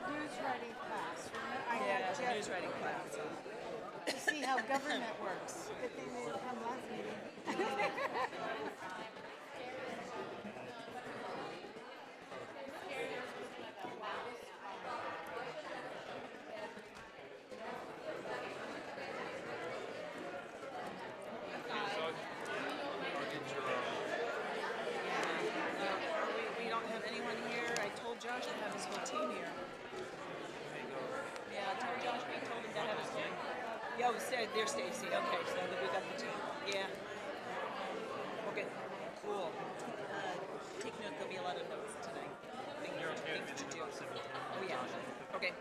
news writing class. Yeah, it's a news writing class. To see how government works. Good thing they didn't come last meeting. We don't have anyone here. I told Josh to have his whole team here. Yeah, I told Josh we told him to have his team. Yeah, there's Stacy. Okay, so we got the team. Yeah. Okay, cool. Take note. There'll be a lot of notes tonight. Things to do. Oh yeah. Okay.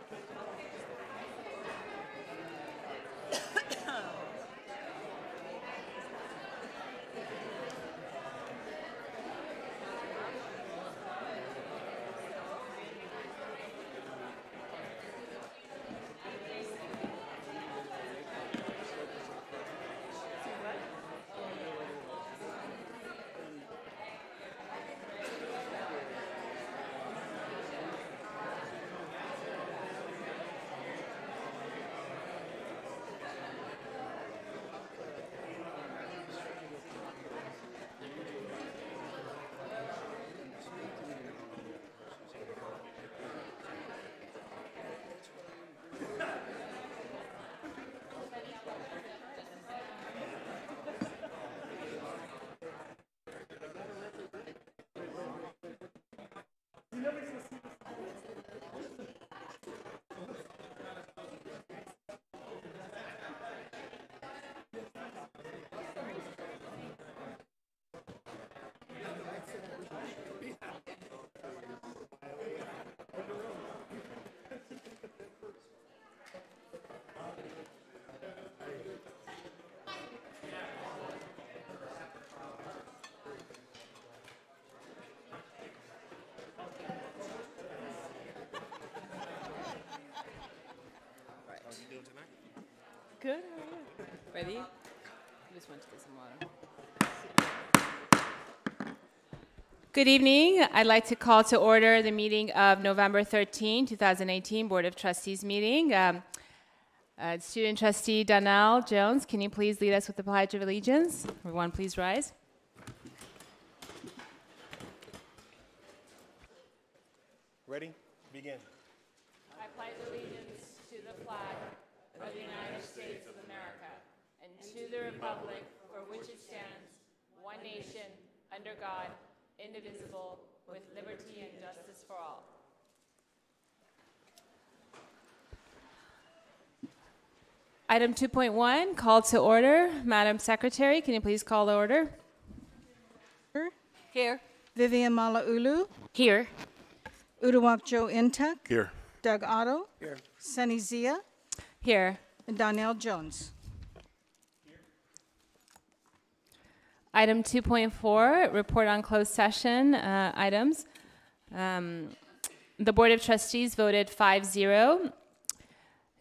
Good. Ready? I just went to get some water. Good evening. I'd like to call to order the meeting of November 13, 2018 Board of Trustees meeting. Student Trustee Donnell Jones, can you please lead us with the Pledge of Allegiance? Everyone, please rise. Ready? Begin. I pledge allegiance to the flag of the United States of America and to the republic for which it stands, one nation, under God, indivisible, with liberty and justice for all. Item 2.1, call to order. Madam Secretary, can you please call the order? Here. Vivian Malauulu. Here. Uduak Joe Intuck. Here. Doug Otto. Here. Sunny Zia. Here. And Donnell Jones. Item 2.4, report on closed session items. The Board of Trustees voted 5-0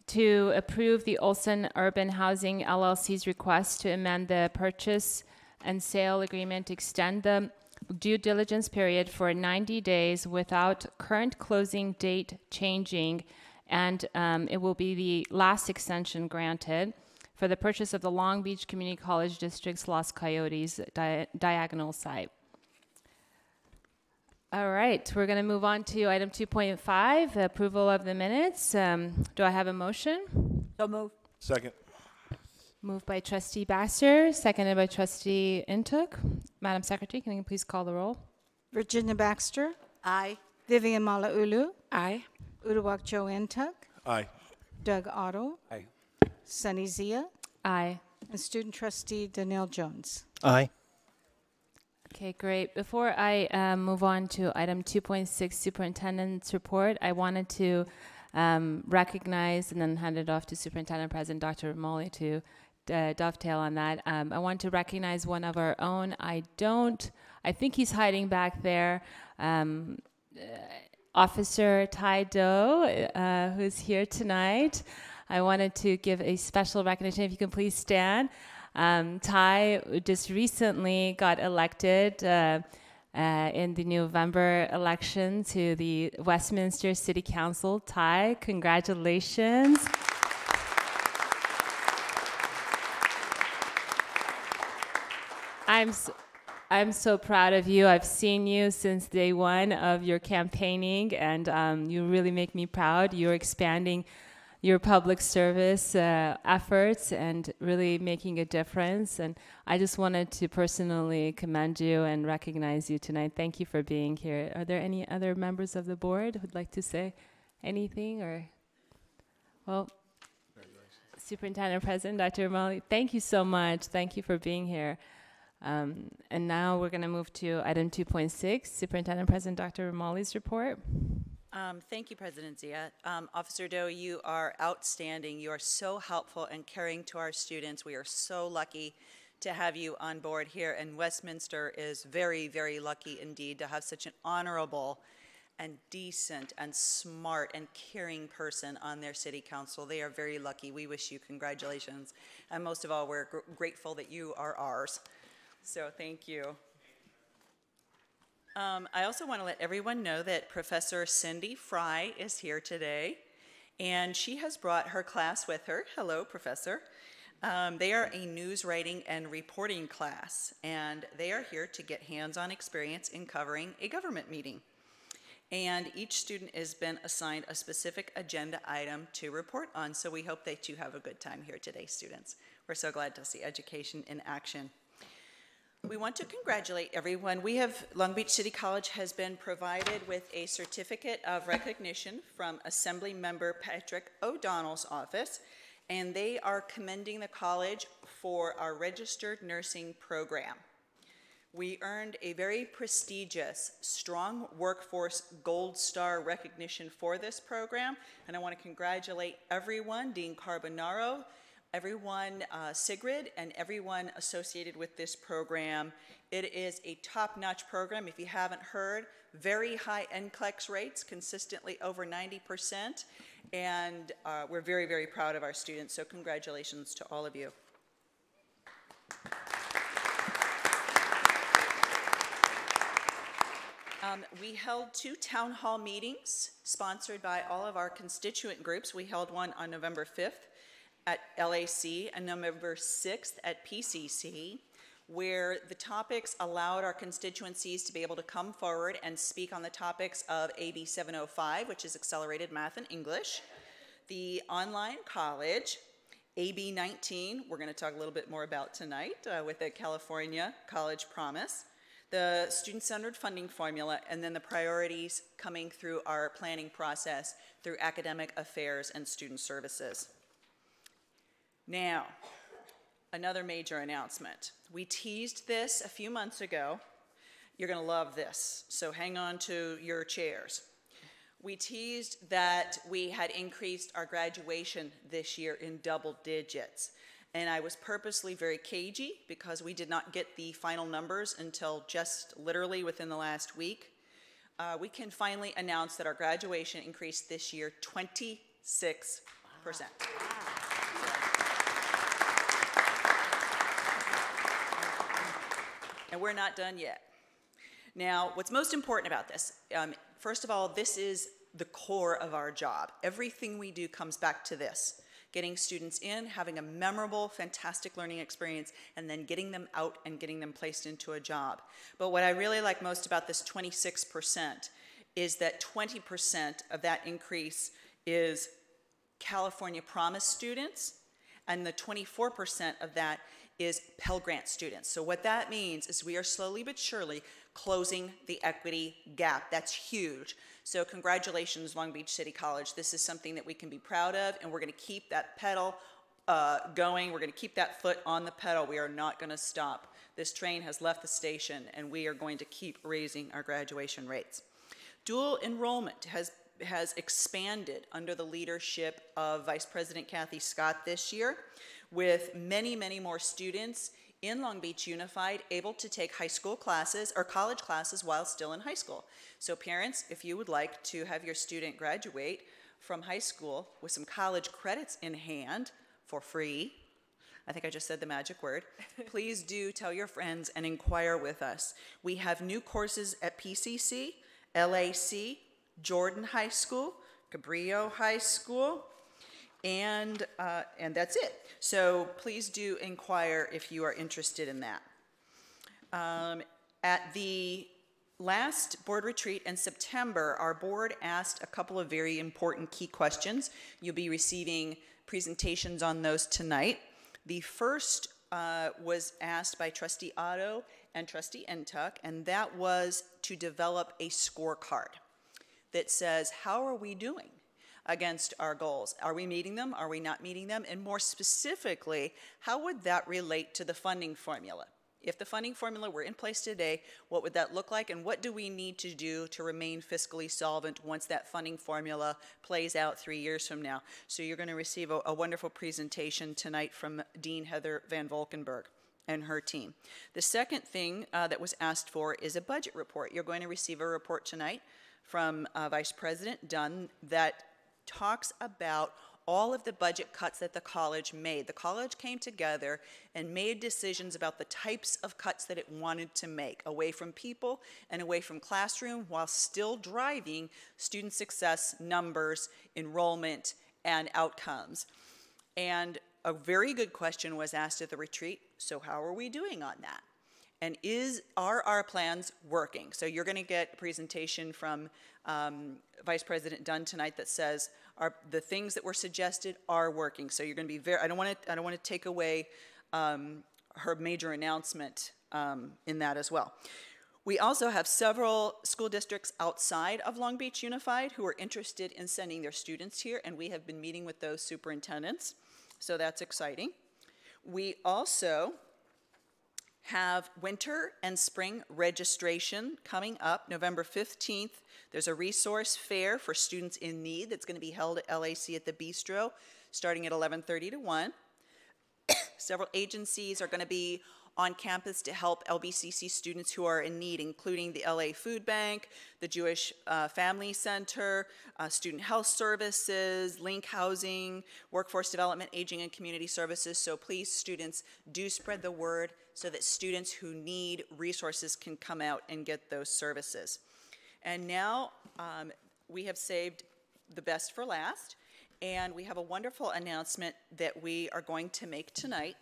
to approve the Olson Urban Housing LLC's request to amend the purchase and sale agreement to extend the due diligence period for 90 days without current closing date changing, and it will be the last extension granted for the purchase of the Long Beach Community College District's Los Coyotes diagonal site. All right, we're going to move on to item 2.5, approval of the minutes. Do I have a motion? So move. Second. Moved by Trustee Baxter, seconded by Trustee Intuck. Madam Secretary, can you please call the roll? Virginia Baxter. Aye. Vivian Malauulu. Aye. Uduak Joe Intuck. Aye. Doug Otto. Aye. Sunny Zia. Aye. And Student Trustee Donnell Jones. Aye. Okay, great. Before I move on to item 2.6, Superintendent's Report, I wanted to recognize and then hand it off to Superintendent President Dr. Romoli to dovetail on that. I want to recognize one of our own. I think he's hiding back there. Officer Ty Doe, who's here tonight. I wanted to give a special recognition. If you can please stand. Ty just recently got elected in the November election to the Westminster City Council. Ty, congratulations. I'm so proud of you. I've seen you since day one of your campaigning, and you really make me proud. You're expanding your public service efforts and really making a difference. And I just wanted to personally commend you and recognize you tonight. Thank you for being here. Are there any other members of the board who'd like to say anything? Or, well, Superintendent President Dr. Romali, thank you so much. Thank you for being here. And now we're going to move to item 2.6, Superintendent President Dr. Romali's report. Thank you, President Zia. Officer Doe, you are outstanding. You are so helpful and caring to our students. We are so lucky to have you on board here, and Westminster is very, very lucky indeed to have such an honorable and decent and smart and caring person on their city council. They are very lucky. We wish you congratulations. And most of all, we're grateful that you are ours. So thank you. I also want to let everyone know that Professor Cindy Fry is here today, and she has brought her class with her. Hello, Professor. They are a news writing and reporting class, and they are here to get hands-on experience in covering a government meeting. And each student has been assigned a specific agenda item to report on, so we hope that you have a good time here today, students. We're so glad to see education in action. We want to congratulate everyone. Long Beach City College has been provided with a certificate of recognition from Assembly Member Patrick O'Donnell's office, and they are commending the college for our registered nursing program. We earned a very prestigious Strong Workforce Gold Star recognition for this program, and I want to congratulate everyone, Dean Carbonaro, everyone, Sigrid, and everyone associated with this program. It is a top-notch program. If you haven't heard, very high NCLEX rates, consistently over 90%, and we're very, very proud of our students, so congratulations to all of you. We held 2 town hall meetings sponsored by all of our constituent groups. We held one on November 5th at LAC and November 6th at PCC, where the topics allowed our constituencies to be able to come forward and speak on the topics of AB 705, which is Accelerated Math and English, the online college, AB 19, we're going to talk a little bit more about tonight with the California College Promise, the student-centered funding formula, and then the priorities coming through our planning process through academic affairs and student services. Now, another major announcement. We teased this a few months ago. You're going to love this, so hang on to your chairs. We teased that we had increased our graduation this year in double digits. And I was purposely very cagey because we did not get the final numbers until just literally within the last week. We can finally announce that our graduation increased this year 26%. And we're not done yet. Now, what's most important about this, first of all, this is the core of our job. Everything we do comes back to this. Getting students in, having a memorable, fantastic learning experience, and then getting them out and getting them placed into a job. But what I really like most about this 26% is that 20% of that increase is California Promise students, and the 24% of that is Pell Grant students. So what that means is we are slowly but surely closing the equity gap. That's huge. So congratulations, Long Beach City College. This is something that we can be proud of, and we're going to keep that pedal going. We're going to keep that foot on the pedal. We are not going to stop. This train has left the station, and we are going to keep raising our graduation rates. Dual enrollment has expanded under the leadership of Vice President Kathy Scott this year, with many, many more students in Long Beach Unified able to take high school classes or college classes while still in high school. So parents, if you would like to have your student graduate from high school with some college credits in hand for free, I think I just said the magic word. Please do tell your friends and inquire with us. We have new courses at PCC, LAC, Jordan High School, Cabrillo High School, and that's it. So please do inquire if you are interested in that. At the last board retreat in September, our board asked a couple of very important key questions. You'll be receiving presentations on those tonight. The first was asked by Trustee Otto and Trustee Entuck, and that was to develop a scorecard that says, how are we doing against our goals? Are we meeting them? Are we not meeting them? And more specifically, how would that relate to the funding formula? If the funding formula were in place today, what would that look like, and what do we need to do to remain fiscally solvent once that funding formula plays out 3 years from now? So you're going to receive a wonderful presentation tonight from Dean Heather Van Volkenberg and her team. The second thing that was asked for is a budget report. You're going to receive a report tonight from Vice President Dunn that talks about all of the budget cuts that the college made. The college came together and made decisions about the types of cuts that it wanted to make, away from people and away from classroom, while still driving student success numbers, enrollment, and outcomes. And a very good question was asked at the retreat, so how are we doing on that? And are our plans working? So you're going to get a presentation from Vice President Dunn tonight that says the things that were suggested are working. So you're going to be I don't want to take away her major announcement in that as well. We also have several school districts outside of Long Beach Unified who are interested in sending their students here, and we have been meeting with those superintendents. So that's exciting. We also have winter and spring registration coming up November 15th. There's a resource fair for students in need that's going to be held at LAC at the Bistro starting at 11:30 to 1. Several agencies are going to be on campus to help LBCC students who are in need, including the LA Food Bank, the Jewish Family Center, Student Health Services, Link Housing, Workforce Development, Aging and Community Services. So please, students, do spread the word so that students who need resources can come out and get those services. And now we have saved the best for last, and we have a wonderful announcement that we are going to make tonight.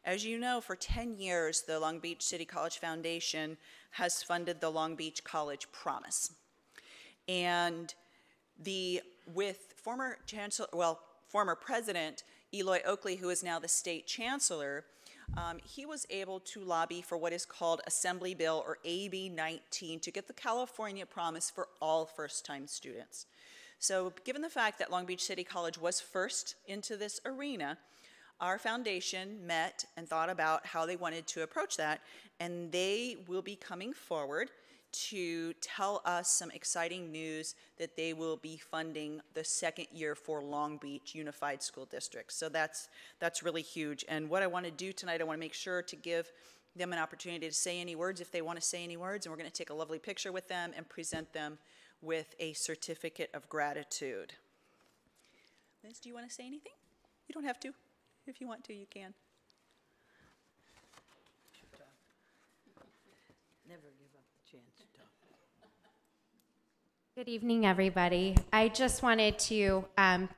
As you know, for 10 years, the Long Beach City College Foundation has funded the Long Beach College Promise. And with former President Eloy Oakley, who is now the state chancellor, he was able to lobby for what is called Assembly Bill, or AB 19, to get the California Promise for all first-time students. So given the fact that Long Beach City College was first into this arena, our foundation met and thought about how they wanted to approach that, and they will be coming forward to tell us some exciting news that they will be funding the second year for Long Beach Unified School District. So that's really huge. And what I want to do tonight, I want to make sure to give them an opportunity to say any words if they want to say any words, and we're going to take a lovely picture with them and present them with a certificate of gratitude. Liz, do you want to say anything? You don't have to. If you want to, you can. Never give up the chance to talk. Good evening, everybody. I just wanted to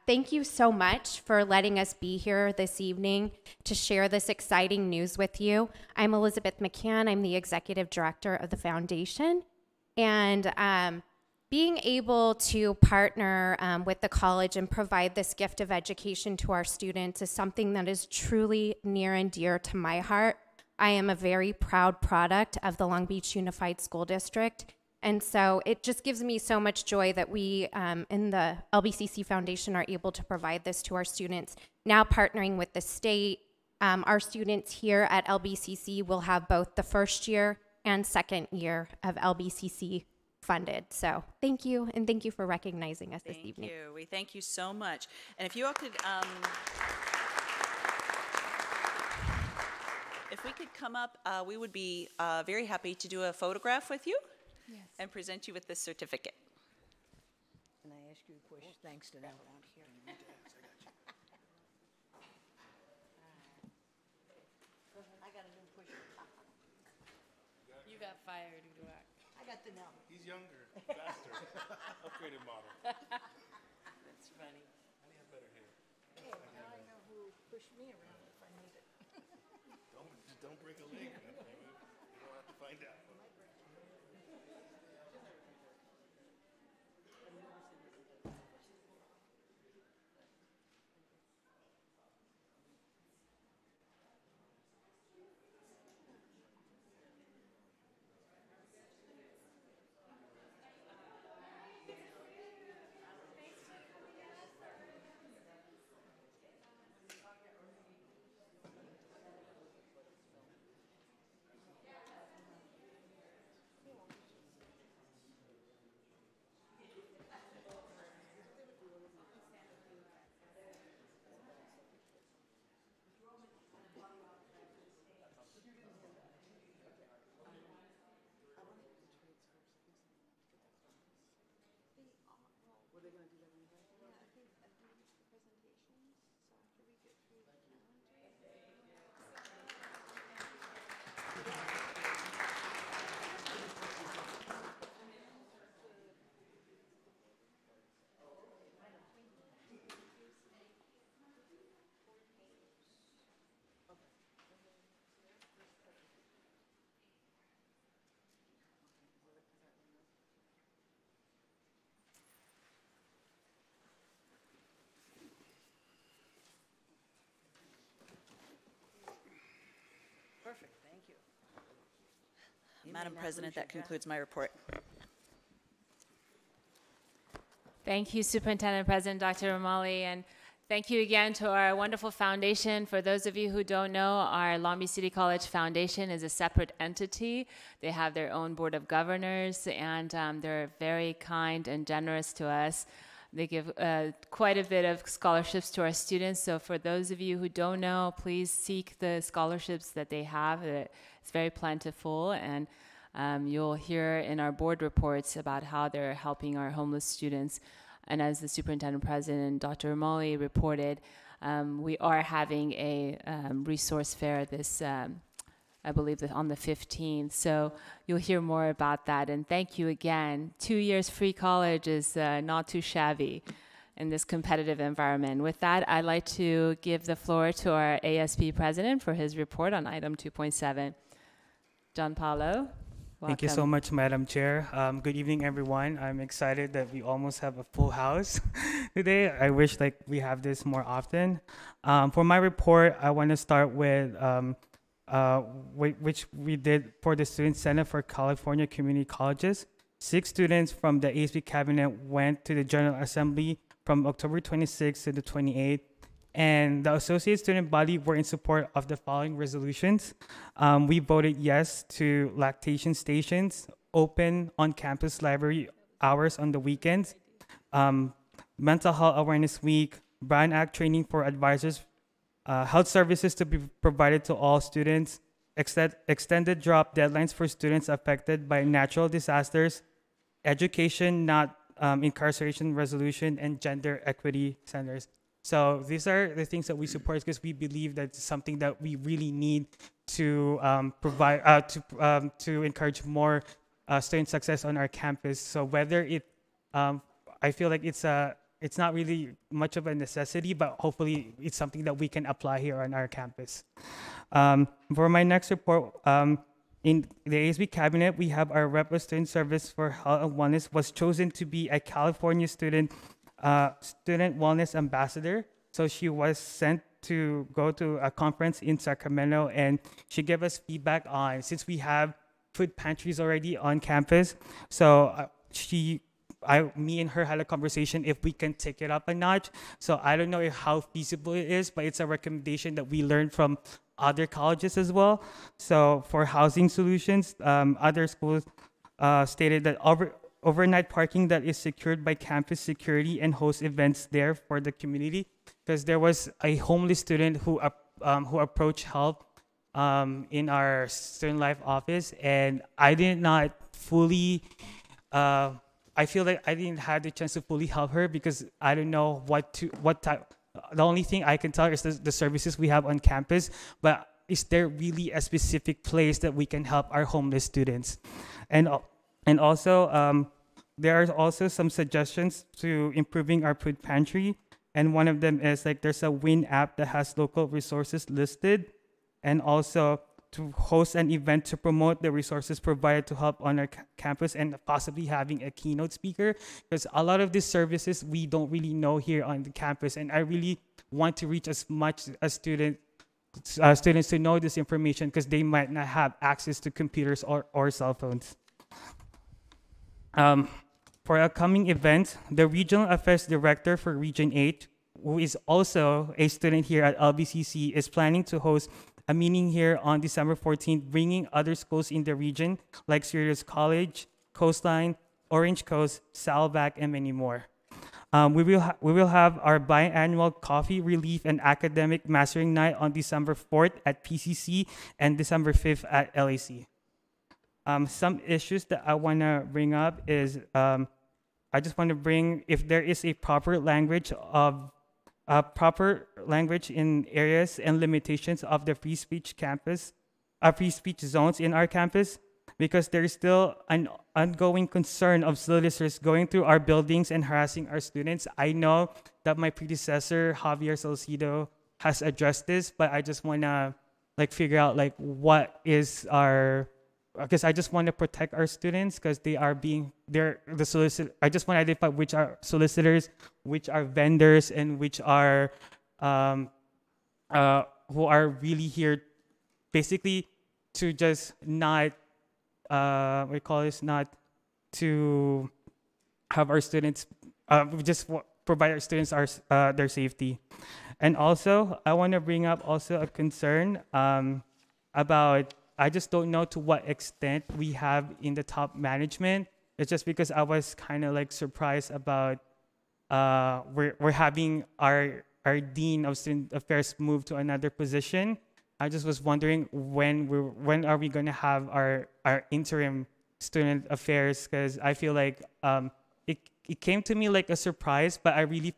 thank you so much for letting us be here this evening to share this exciting news with you. I'm Elizabeth McCann. I'm the executive director of the foundation. And being able to partner with the college and provide this gift of education to our students is something that is truly near and dear to my heart. I am a very proud product of the Long Beach Unified School District. And so it just gives me so much joy that we in the LBCC Foundation are able to provide this to our students. Now partnering with the state, our students here at LBCC will have both the first year and second year of LBCC funded. So thank you, and thank you for recognizing us this evening. Thank you. We thank you so much. And if you all could, if we could come up, we would be very happy to do a photograph with you and present you with this certificate. Can I ask you a question? Thanks to them. You got fired, Uduak. I got the no. He's younger, faster, upgraded model. That's funny. And he had better hair. Hey, now I know who pushed me around if I need it. Don't break a leg. You don't have to find out. Perfect, thank you. Madam President, that concludes my report. Thank you, Superintendent President Dr. Romali, and thank you again to our wonderful foundation. For those of you who don't know, our Long Beach City College Foundation is a separate entity. They have their own board of governors, and they're very kind and generous to us. They give quite a bit of scholarships to our students. So for those of you who don't know, please seek the scholarships that they have. It's very plentiful, and you'll hear in our board reports about how they're helping our homeless students. And as the Superintendent President, Dr. Romali, reported, we are having a resource fair this I believe that on the 15th. So you'll hear more about that. And thank you again. 2 years free college is not too shabby in this competitive environment. With that, I'd like to give the floor to our ASB president for his report on item 2.7. John Paulo, welcome. Thank you so much, Madam Chair. Good evening, everyone. I'm excited that we almost have a full house today. I wish we have this more often. For my report, I want to start with which we did for the Student Senate for California Community Colleges. 6 students from the ASB cabinet went to the General Assembly from October 26th to the 28th, and the associate student body were in support of the following resolutions. We voted yes to lactation stations, open on-campus library hours on the weekends, Mental Health Awareness Week, Brand Act training for advisors, health services to be provided to all students, extended drop deadlines for students affected by natural disasters, education, not incarceration resolution, and gender equity centers. So these are the things that we support because we believe that it's something that we really need to provide to encourage more student success on our campus. So whether I feel like it's not really much of a necessity, but hopefully it's something that we can apply here on our campus. For my next report, in the ASB cabinet, we have our Rep of Student Service for Health and Wellness was chosen to be a California student wellness ambassador. So she was sent to go to a conference in Sacramento, and she gave us feedback on, since we have food pantries already on campus, so me and her had a conversation if we can take it up a notch. So I don't know how feasible it is, but it's a recommendation that we learned from other colleges as well. So for housing solutions, other schools stated that overnight parking that is secured by campus security and host events there for the community, because there was a homeless student who approached help in our student life office, and I did not fully I feel like I didn't have the chance to fully help her because I don't know what type. The only thing I can tell is the services we have on campus, but is there really a specific place that we can help our homeless students? And also, there are also some suggestions to improving our food pantry. And one of them is like there's a WIN app that has local resources listed, and also to host an event to promote the resources provided to help on our campus, and possibly having a keynote speaker, because a lot of these services we don't really know here on the campus, and I really want to reach as much as students to know this information, because they might not have access to computers or cell phones. For upcoming event, the Regional Affairs Director for Region 8, who is also a student here at LBCC, is planning to host a meeting here on December 14th, bringing other schools in the region like Syracuse College, Coastline, Orange Coast, Salvac, and many more. We will have our biannual coffee relief and academic mastering night on December 4th at PCC and December 5th at LAC. Some issues that I want to bring up is I just want to bring, if there is a proper language in areas and limitations of the free speech campus, free speech zones in our campus, because there is still an ongoing concern of solicitors going through our buildings and harassing our students. I know that my predecessor, Javier Salcido, has addressed this, but I just want to figure out what is our, because I just want to protect our students, because the solicitor. I just want to identify which are solicitors, which are vendors, and which are who are really here, basically, to just not not to have our students provide our students their safety. And also, I want to bring up also a concern about. I just don't know to what extent we have in the top management. It's just because I was kind of surprised about we're having our dean of student affairs move to another position. I just was wondering when are we going to have our interim student affairs, because I feel like it came to me like a surprise, but I really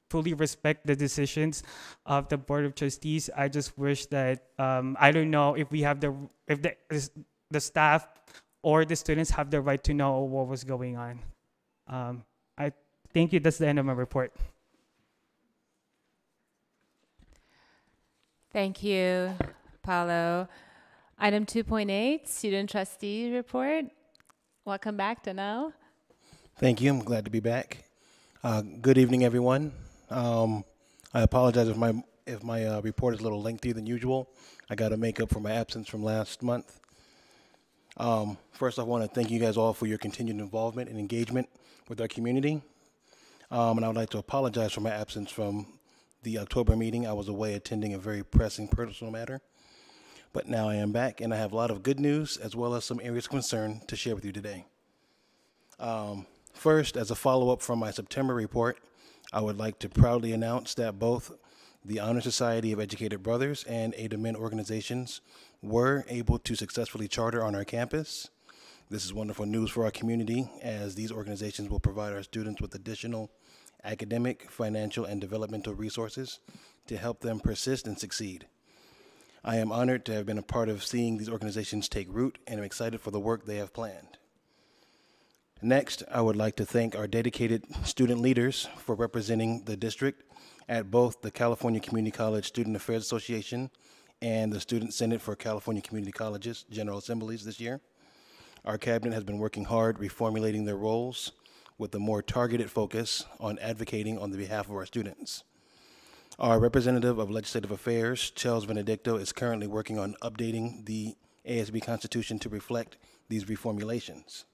fully respect the decisions of the Board of Trustees. I just wish that I don't know if we have the staff or the students have the right to know what was going on. I thank you. That's the end of my report. Thank you, Paulo. Item 2.8, Student Trustee Report. Welcome back, Danao. Thank you. I'm glad to be back. Good evening, everyone. I apologize if my report is a little lengthier than usual. I got to make up for my absence from last month. First, I want to thank you guys all for your continued involvement and engagement with our community. And I would like to apologize for my absence from the October meeting. I was away attending a very pressing personal matter. But now I am back, and I have a lot of good news as well as some areas of concern to share with you today. First, as a follow-up from my September report, I would like to proudly announce that both the Honor Society of Educated Brothers and Aid to Men organizations were able to successfully charter on our campus. This is wonderful news for our community, as these organizations will provide our students with additional academic, financial, and developmental resources to help them persist and succeed. I am honored to have been a part of seeing these organizations take root, and I'm excited for the work they have planned. Next, I would like to thank our dedicated student leaders for representing the district at both the California Community College Student Affairs Association and the Student Senate for California Community Colleges General Assemblies this year. Our cabinet has been working hard reformulating their roles with a more targeted focus on advocating on the behalf of our students. Our representative of Legislative Affairs, Charles Benedicto, is currently working on updating the ASB Constitution to reflect these reformulations.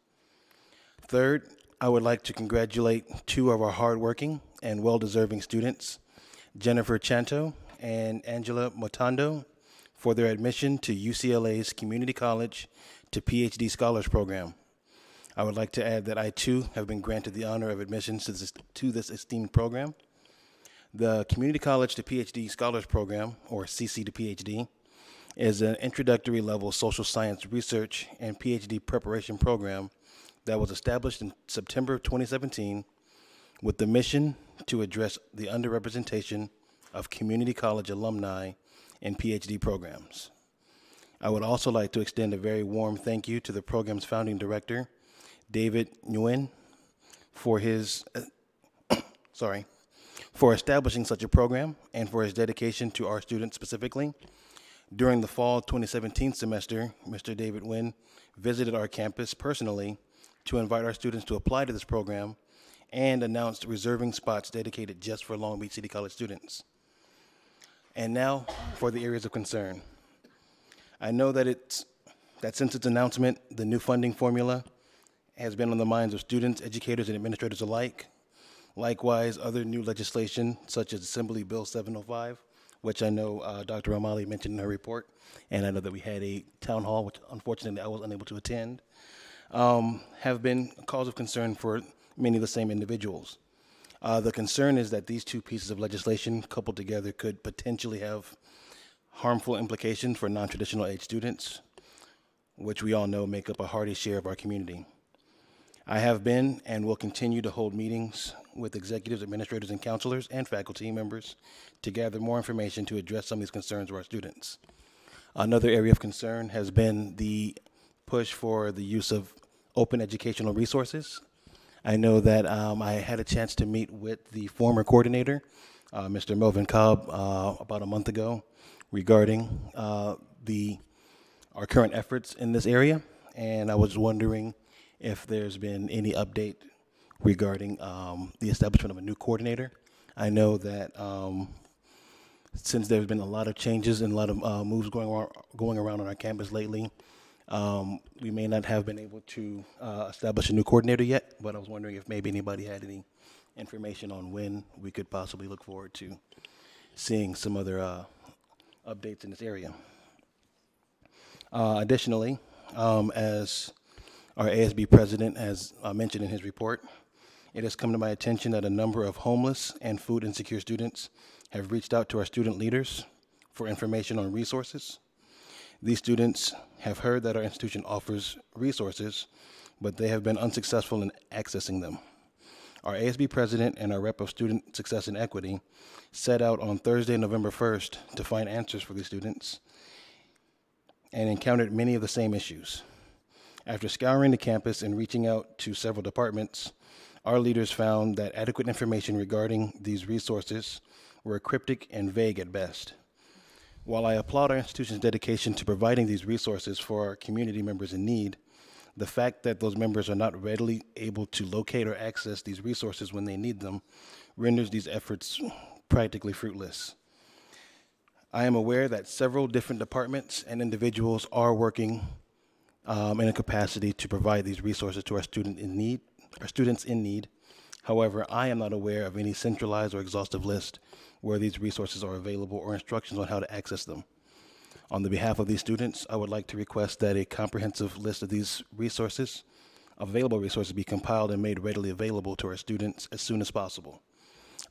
Third, I would like to congratulate two of our hardworking and well-deserving students, Jennifer Chanto and Angela Motando, for their admission to UCLA's Community College to PhD Scholars Program. I would like to add that I, too, have been granted the honor of admissions to this esteemed program. The Community College to PhD Scholars Program, or CC to PhD, is an introductory level social science research and PhD preparation program that was established in September 2017 with the mission to address the underrepresentation of community college alumni in PhD programs. I would also like to extend a very warm thank you to the program's founding director, David Nguyen, for his, for establishing such a program and for his dedication to our students specifically. During the fall 2017 semester, Mr. David Nguyen visited our campus personally to invite our students to apply to this program and announced reserving spots dedicated just for Long Beach City College students. And now for the areas of concern. I know that since its announcement, the new funding formula has been on the minds of students, educators, and administrators alike. Likewise, other new legislation, such as Assembly Bill 705, which I know Dr. Romali mentioned in her report, and I know that we had a town hall, which unfortunately I was unable to attend, have been a cause of concern for many of the same individuals. The concern is that these two pieces of legislation coupled together could potentially have harmful implications for non-traditional age students, which we all know make up a hearty share of our community. I have been and will continue to hold meetings with executives, administrators, and counselors and faculty members to gather more information to address some of these concerns of our students. Another area of concern has been the push for the use of open educational resources. I know that I had a chance to meet with the former coordinator, Mr. Melvin Cobb, about a month ago regarding our current efforts in this area, and I was wondering if there's been any update regarding the establishment of a new coordinator. I know that since there's been a lot of changes and a lot of moves going around on our campus lately, we may not have been able to establish a new coordinator yet, but I was wondering if maybe anybody had any information on when we could possibly look forward to seeing some other updates in this area. Additionally, as our ASB president has mentioned in his report, it has come to my attention that a number of homeless and food insecure students have reached out to our student leaders for information on resources. These students have heard that our institution offers resources, but they have been unsuccessful in accessing them. Our ASB president and our rep of Student Success and Equity set out on Thursday, November 1st to find answers for these students and encountered many of the same issues. After scouring the campus and reaching out to several departments, our leaders found that adequate information regarding these resources were cryptic and vague at best. While I applaud our institution's dedication to providing these resources for our community members in need, the fact that those members are not readily able to locate or access these resources when they need them renders these efforts practically fruitless. I am aware that several different departments and individuals are working in a capacity to provide these resources to our students in need. However, I am not aware of any centralized or exhaustive list where these resources are available or instructions on how to access them. On the behalf of these students, I would like to request that a comprehensive list of these resources, available resources, be compiled and made readily available to our students as soon as possible.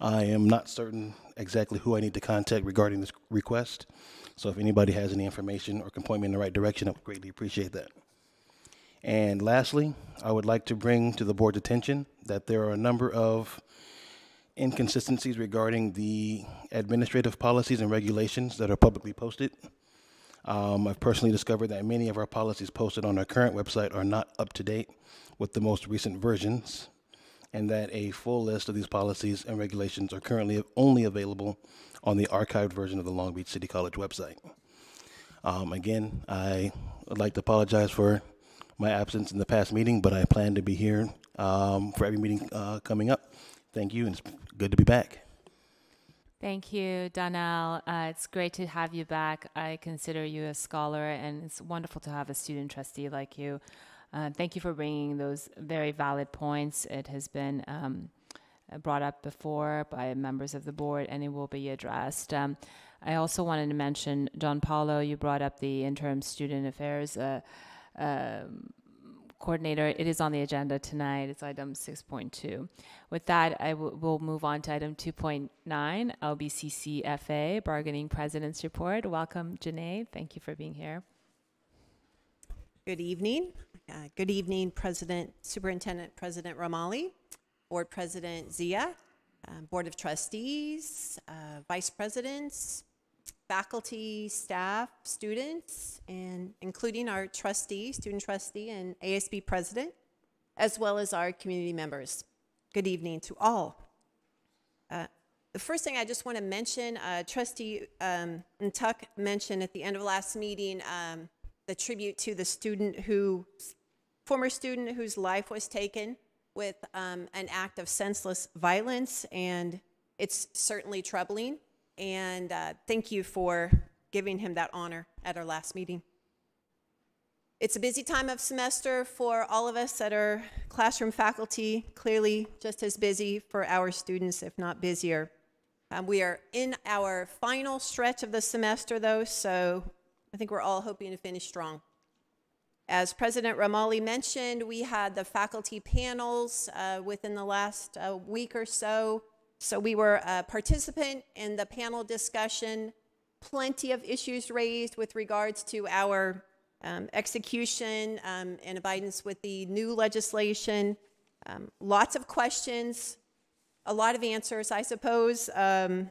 I am not certain exactly who I need to contact regarding this request, so if anybody has any information or can point me in the right direction, I would greatly appreciate that. And lastly, I would like to bring to the board's attention that there are a number of inconsistencies regarding the administrative policies and regulations that are publicly posted. I've personally discovered that many of our policies posted on our current website are not up to date with the most recent versions, and that a full list of these policies and regulations are currently only available on the archived version of the Long Beach City College website. Again, I would like to apologize for my absence in the past meeting, but I plan to be here for every meeting coming up. Thank you, and it's good to be back. Thank you, Donnell. It's great to have you back. I consider you a scholar, and it's wonderful to have a student trustee like you. Thank you for bringing those very valid points. It has been brought up before by members of the board, and it will be addressed. I also wanted to mention, John Paulo, you brought up the interim student affairs coordinator. It is on the agenda tonight. It's item 6.2. With that, we'll move on to item 2.9, LBCC-FA, Bargaining President's Report. Welcome, Janae. Thank you for being here. Good evening. Good evening, Superintendent President Romali, Board President Zia, Board of Trustees, Vice Presidents, faculty, staff, students, and including our trustee, student trustee, and ASB president, as well as our community members. Good evening to all. The first thing I just want to mention, Trustee Ntuk mentioned at the end of last meeting the tribute to the former student whose life was taken with an act of senseless violence, and it's certainly troubling. And thank you for giving him that honor at our last meeting. It's a busy time of semester for all of us that are classroom faculty, clearly just as busy for our students, if not busier. We are in our final stretch of the semester, though, so I think we're all hoping to finish strong. As President Romali mentioned, we had the faculty panels within the last week or so. So we were a participant in the panel discussion, plenty of issues raised with regards to our execution and abidance with the new legislation, lots of questions, a lot of answers, I suppose. And,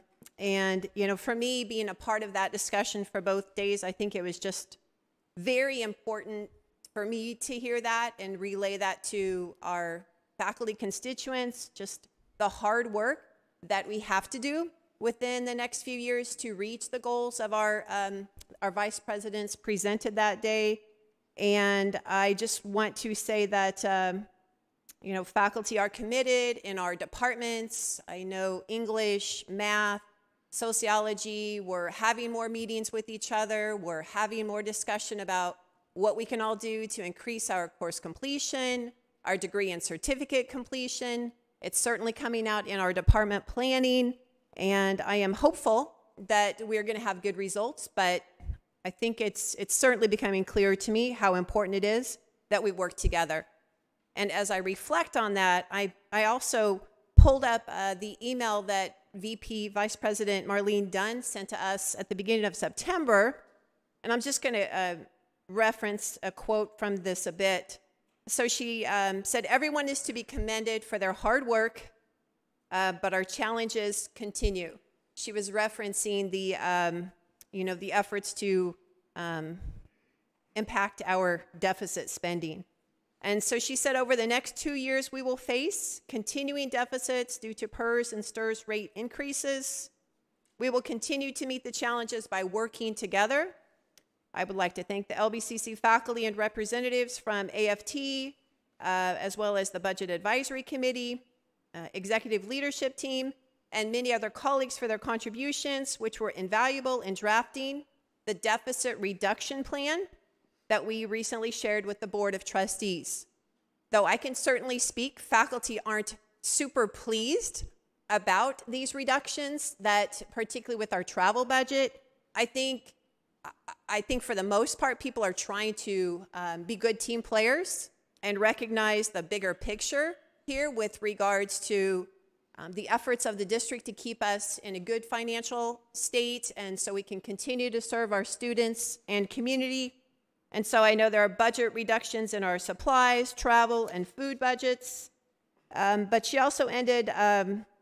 you know, for me, being a part of that discussion for both days, I think it was just very important for me to hear that and relay that to our faculty constituents, just the hard work that we have to do within the next few years to reach the goals of our vice presidents presented that day. And I just want to say that, you know, faculty are committed in our departments. I know English, math, sociology, we're having more meetings with each other. We're having more discussion about what we can all do to increase our course completion, our degree and certificate completion. It's certainly coming out in our department planning, and I am hopeful that we're going to have good results, but I think it's certainly becoming clear to me how important it is that we work together. And as I reflect on that, I also pulled up the email that VP Vice President Marlene Dunn sent to us at the beginning of September, and I'm just going to reference a quote from this a bit. So she said, "Everyone is to be commended for their hard work, but our challenges continue." She was referencing the, you know, the efforts to impact our deficit spending. And so she said, over the next 2 years, we will face continuing deficits due to PERS and STRS rate increases. We will continue to meet the challenges by working together. I would like to thank the LBCC faculty and representatives from AFT, as well as the Budget Advisory Committee, executive leadership team, and many other colleagues for their contributions, which were invaluable in drafting the deficit reduction plan that we recently shared with the Board of Trustees. Though I can certainly speak, faculty aren't super pleased about these reductions, that particularly with our travel budget. I think for the most part, people are trying to be good team players and recognize the bigger picture here with regards to the efforts of the district to keep us in a good financial state, and so we can continue to serve our students and community. And so I know there are budget reductions in our supplies, travel, and food budgets. But she also ended,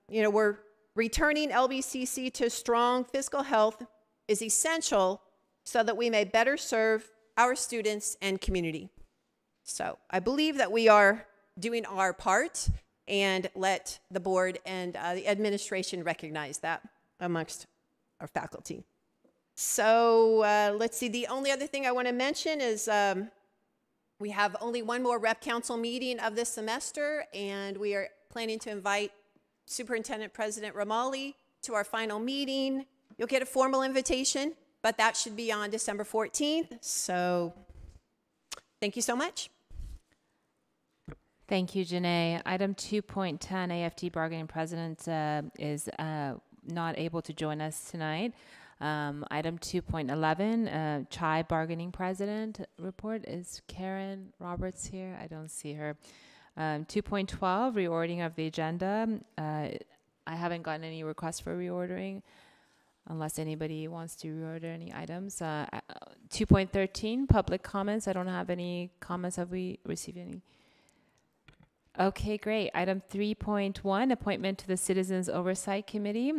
you know, we're returning LBCC to strong fiscal health is essential so that we may better serve our students and community. So I believe that we are doing our part, and let the board and the administration recognize that amongst our faculty. So let's see, the only other thing I want to mention is we have only one more rep council meeting of this semester, and we are planning to invite Superintendent President Romali to our final meeting. You'll get a formal invitation, but that should be on December 14th. So thank you so much. Thank you, Janae. Item 2.10, AFT Bargaining President is not able to join us tonight. Item 2.11, CHI Bargaining President report. Is Karen Roberts here? I don't see her. 2.12, reordering of the agenda. I haven't gotten any requests for reordering, unless anybody wants to reorder any items. 2.13, public comments. I don't have any comments. Have we received any? Okay, great. Item 3.1, appointment to the Citizens Oversight Committee.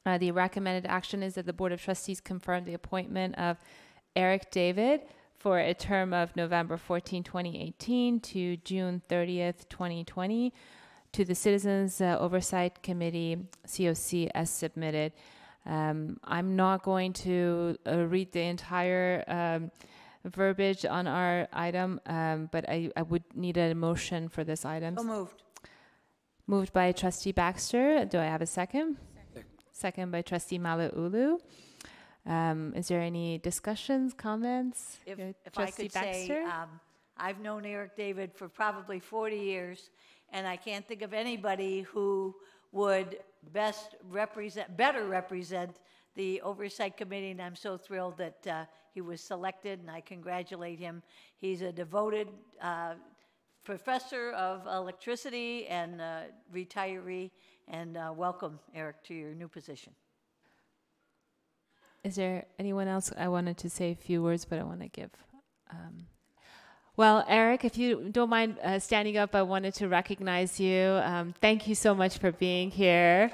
The recommended action is that the Board of Trustees confirm the appointment of Eric David for a term of November 14, 2018 to June 30th, 2020 to the Citizens Oversight Committee, COC, as submitted. I'm not going to read the entire verbiage on our item, but I would need a motion for this item. So moved. Moved by Trustee Baxter. Do I have a second? Second by Trustee Malauulu. Is there any discussions, comments? If I Trustee could say, Baxter? I've known Eric David for probably 40 years, and I can't think of anybody who would better represent the Oversight Committee, and I'm so thrilled that he was selected, and I congratulate him. He's a devoted professor of electricity and retiree, and welcome, Eric, to your new position. Is there anyone else? I wanted to say a few words, but I want to give. Well, Eric, if you don't mind standing up, I wanted to recognize you. Thank you so much for being here.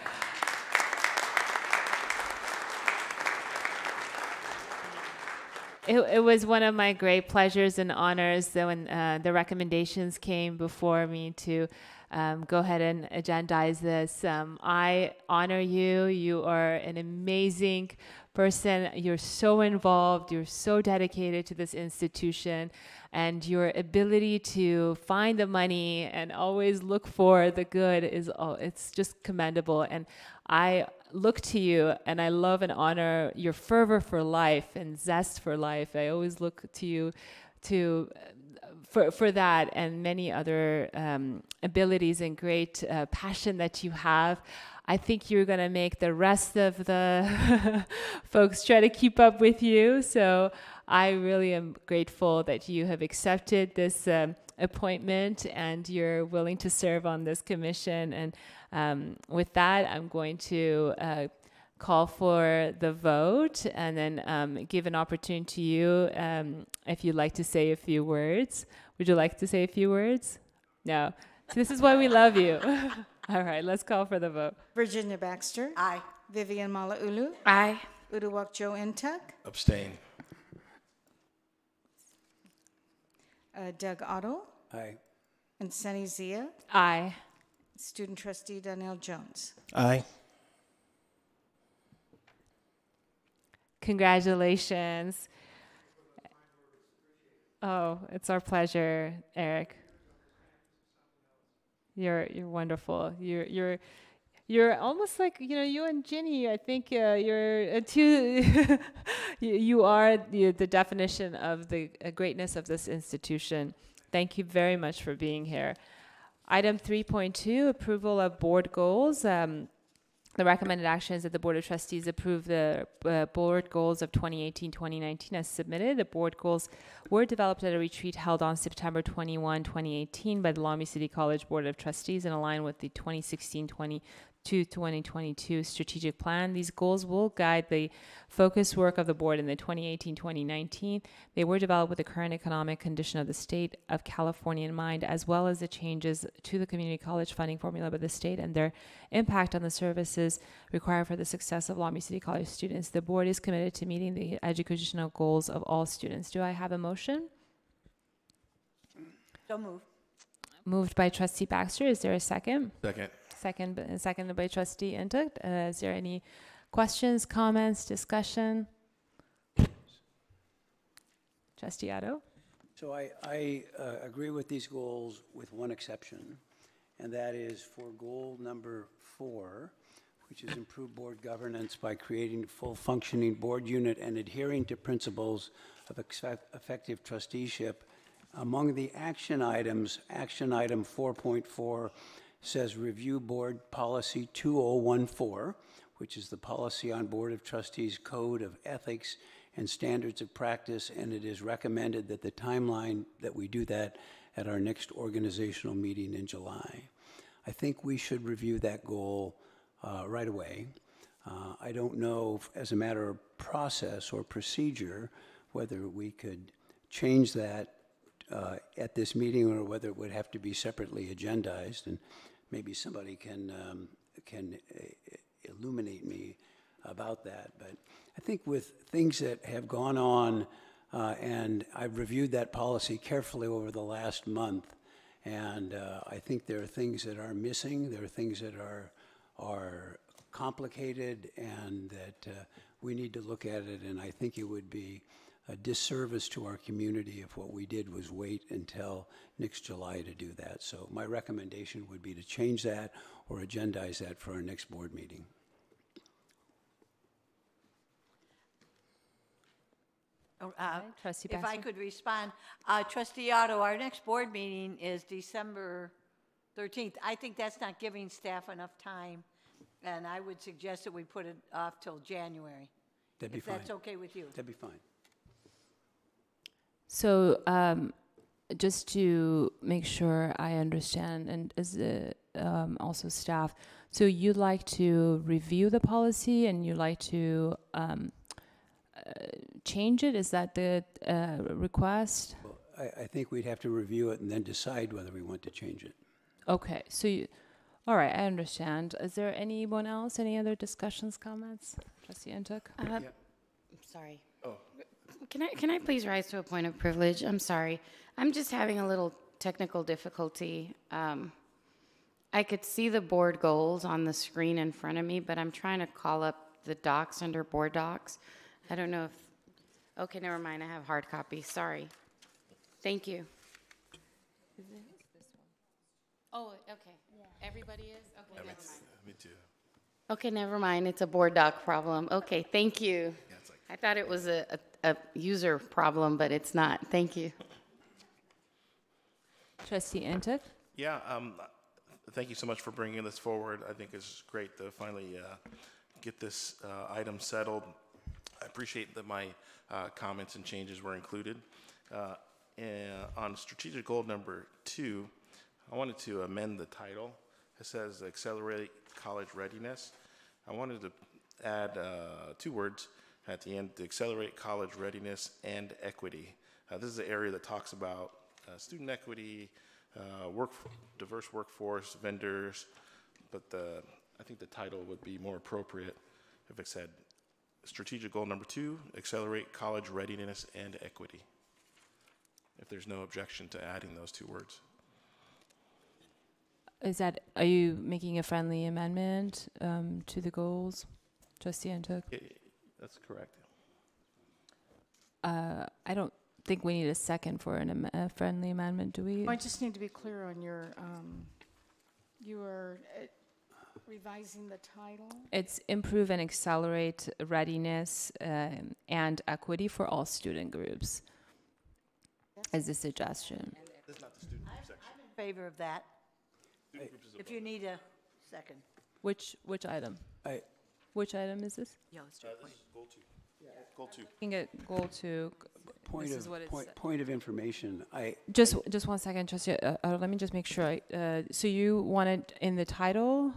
It was one of my great pleasures and honors that when the recommendations came before me to go ahead and agendize this. I honor you. You are an amazing person. You're so involved. You're so dedicated to this institution. And your ability to find the money and always look for the good it's just commendable. And I look to you and I love and honor your fervor for life and zest for life. I always look to you for that and many other abilities and great passion that you have. I think you're going to make the rest of the folks try to keep up with you. So I really am grateful that you have accepted this appointment and you're willing to serve on this commission. And with that, I'm going to call for the vote and then give an opportunity to you if you'd like to say a few words. Would you like to say a few words? No. So this is why we love you. All right, let's call for the vote. Virginia Baxter. Aye. Vivian Malauulu. Aye. Uduak Joe Intuck. Abstain. Doug Otto. Aye. And Sunny Zia. Aye. Student Trustee Donnell Jones. Aye. Congratulations. Oh, it's our pleasure, Eric. You're wonderful. You're almost like, you and Ginny. I think you're two. You are the definition of the greatness of this institution. Thank you very much for being here. Item 3.2, approval of board goals. The recommended action is that the Board of Trustees approve the board goals of 2018-2019 as submitted. The board goals were developed at a retreat held on September 21, 2018 by the Long Beach City College Board of Trustees and align with the 2016-2022 strategic plan. These goals will guide the focus work of the board in the 2018-2019. They were developed with the current economic condition of the state of California in mind, as well as the changes to the community college funding formula by the state and their impact on the services required for the success of Long Beach City College students. The board is committed to meeting the educational goals of all students. Do I have a motion? So moved. Moved by Trustee Baxter. Is there a second? Second. Seconded by Trustee Intuck. Is there any questions, comments, discussion? Trustee Otto? So I agree with these goals with one exception, and that is for goal number 4, which is improve board governance by creating a full functioning board unit and adhering to principles of effective trusteeship. Among the action items, action item 4.4 says review board policy 2014, which is the policy on Board of Trustees Code of Ethics and Standards of Practice, and it is recommended that the timeline that we do that at our next organizational meeting in July. I think we should review that goal right away. I don't know if, as a matter of process or procedure, whether we could change that at this meeting or whether it would have to be separately agendized, and maybe somebody can illuminate me about that. But I think with things that have gone on, and I've reviewed that policy carefully over the last month, and I think there are things that are missing. There are things that are complicated, and that we need to look at it. And I think it would be a disservice to our community if what we did was wait until next July to do that. So my recommendation would be to change that or agendize that for our next board meeting. Trustee If I Baxter? could respond, Trustee Otto, our next board meeting is December 13th. I think that's not giving staff enough time, and I would suggest that we put it off till January. That'd be If fine. that's okay with you. That'd be fine. So just to make sure I understand, and as also staff, so you'd like to review the policy and you'd like to change it? Is that the request? Well, I think we'd have to review it and then decide whether we want to change it. Okay, so you, all right, I understand. Is there anyone else, any other discussions, comments? Trustee Ntuk? Sorry. Oh. Can I please rise to a point of privilege? I'm sorry. I'm just having a little technical difficulty. I could see the board goals on the screen in front of me, but I'm trying to call up the docs under board docs. I don't know if, okay, never mind. I have hard copy. Sorry. Thank you. Is it? Oh, okay. Yeah. Everybody is? Okay, never mind. Me too. Okay, never mind. It's a board doc problem. Okay, thank you. Yeah, it's like I thought it was a user problem, but it's not. Thank you. Trustee Ntuk? Yeah, thank you so much for bringing this forward. I think it's great to finally get this item settled. I appreciate that my comments and changes were included. And on strategic goal number 2, I wanted to amend the title. It says Accelerate College Readiness. I wanted to add 2 words at the end, to accelerate college readiness and equity. This is an area that talks about student equity, diverse workforce, vendors, but I think the title would be more appropriate if it said strategic goal number 2, accelerate college readiness and equity. If there's no objection to adding those 2 words. Are you making a friendly amendment to the goals, Trustee Ntuk? That's correct. I don't think we need a second for a friendly amendment, do we? I just need to be clear on your, you are revising the title? It's improve and accelerate readiness and equity for all student groups as a suggestion. That's not the student group section. I'm in favor of that. If you need a second. Which item? Which item is this? This is goal 2. Goal 2. Looking at goal 2. This is what it's Point of information. just 1 second, Trustee. Let me just make sure. So you wanted in the title?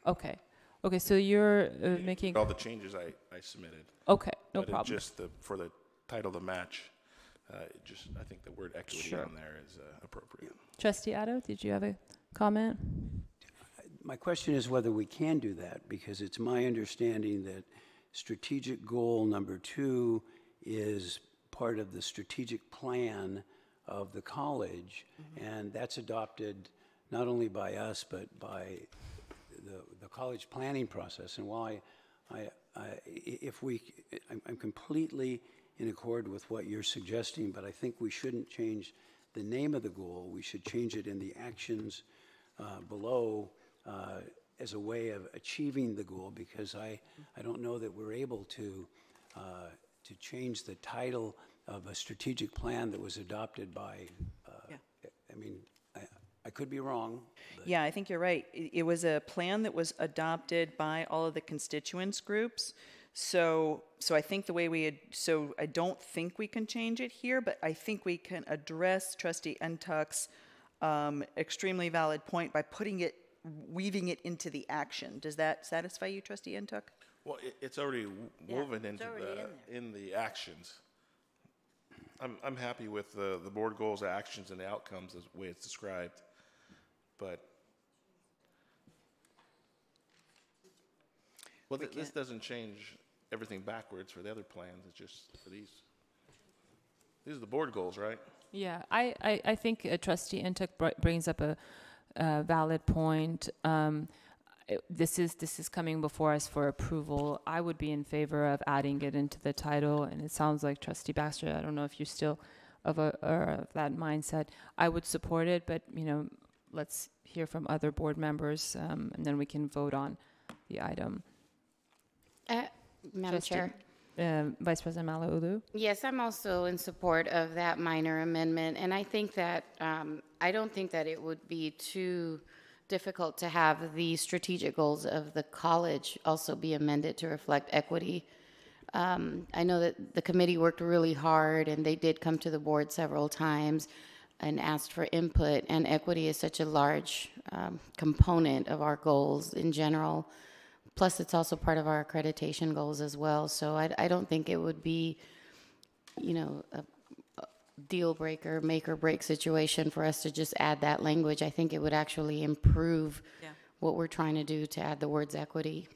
Okay. Okay. So you're making all the changes I submitted. Okay, no but problem. Just for the title to match. I think the word equity on there is appropriate. Trustee Otto, did you have a comment? My question is whether we can do that, because it's my understanding that strategic goal number 2 is part of the strategic plan of the college, and that's adopted not only by us but by the college planning process. And while I'm completely in accord with what you're suggesting, but I think we shouldn't change the name of the goal. We should change it in the actions below as a way of achieving the goal, because I don't know that we're able to change the title of a strategic plan that was adopted by, I mean, I could be wrong. Yeah, I think you're right. It was a plan that was adopted by all of the constituents groups. So I think the way I don't think we can change it here, but I think we can address Trustee Ntuk's extremely valid point by weaving it into the action. Does that satisfy you, Trustee Ntuk? Well, it's already woven into already in the actions. I'm happy with the board goals, actions, and the outcomes the way it's described, but Well, this doesn't change everything backwards for the other plans. It's just for these. These are the board goals, right? Yeah, I think Trustee Intuck brings up a valid point. This is coming before us for approval. I would be in favor of adding it into the title, and it sounds like Trustee Baxter, I don't know if you're still of that mindset. I would support it, but let's hear from other board members, and then we can vote on the item. Madam Chair. Vice President Malauulu? Yes, I'm also in support of that minor amendment, and I think that I don't think that it would be too difficult to have the strategic goals of the college also be amended to reflect equity. I know that the committee worked really hard, and they did come to the board several times and asked for input, and equity is such a large component of our goals in general. Plus, it's also part of our accreditation goals as well. So I don't think it would be, a deal breaker, make or break situation for us to just add that language. I think it would actually improve what we're trying to do to add the words equity.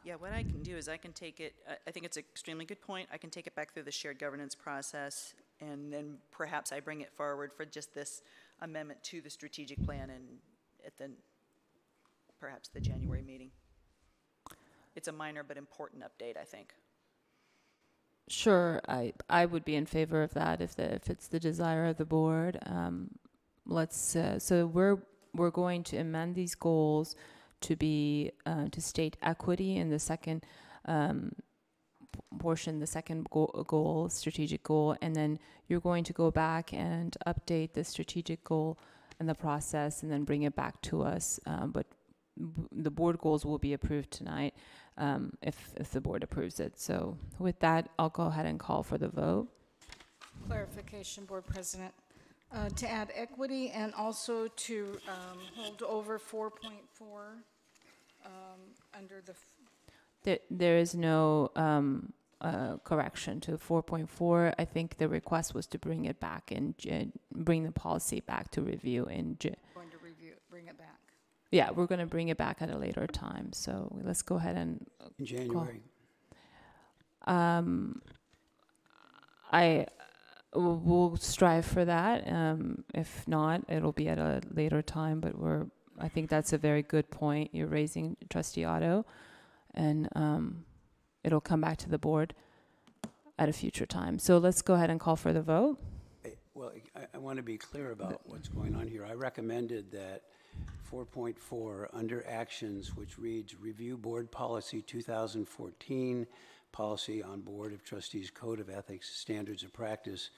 Yeah, what I can do is I can take it, I think it's an extremely good point. I can take it back through the shared governance process, and then perhaps I bring it forward for just this amendment to the strategic plan and at perhaps the January meeting. It's a minor but important update, I think. Sure, I would be in favor of that if it's the desire of the board. So we're going to amend these goals to be to state equity in the second portion, the second goal, strategic goal, and then you're going to go back and update the strategic goal and the process, and then bring it back to us. But the board goals will be approved tonight if the board approves it. So with that, I'll go ahead and call for the vote. Clarification, Board President. To add equity and also to hold over 4.4 under the... There is no correction to 4.4. I think the request was to bring it back and bring the policy back to review in Going to review, bring it back. Yeah, we're going to bring it back at a later time. So let's go ahead and in January. I will strive for that. If not, it'll be at a later time. But I think that's a very good point you're raising, Trustee Otto, and it'll come back to the board at a future time. So let's go ahead and call for the vote. Well, I want to be clear about what's going on here. I recommended that 4.4 under actions, which reads review board policy 2014, policy on Board of Trustees Code of Ethics, standards of practice.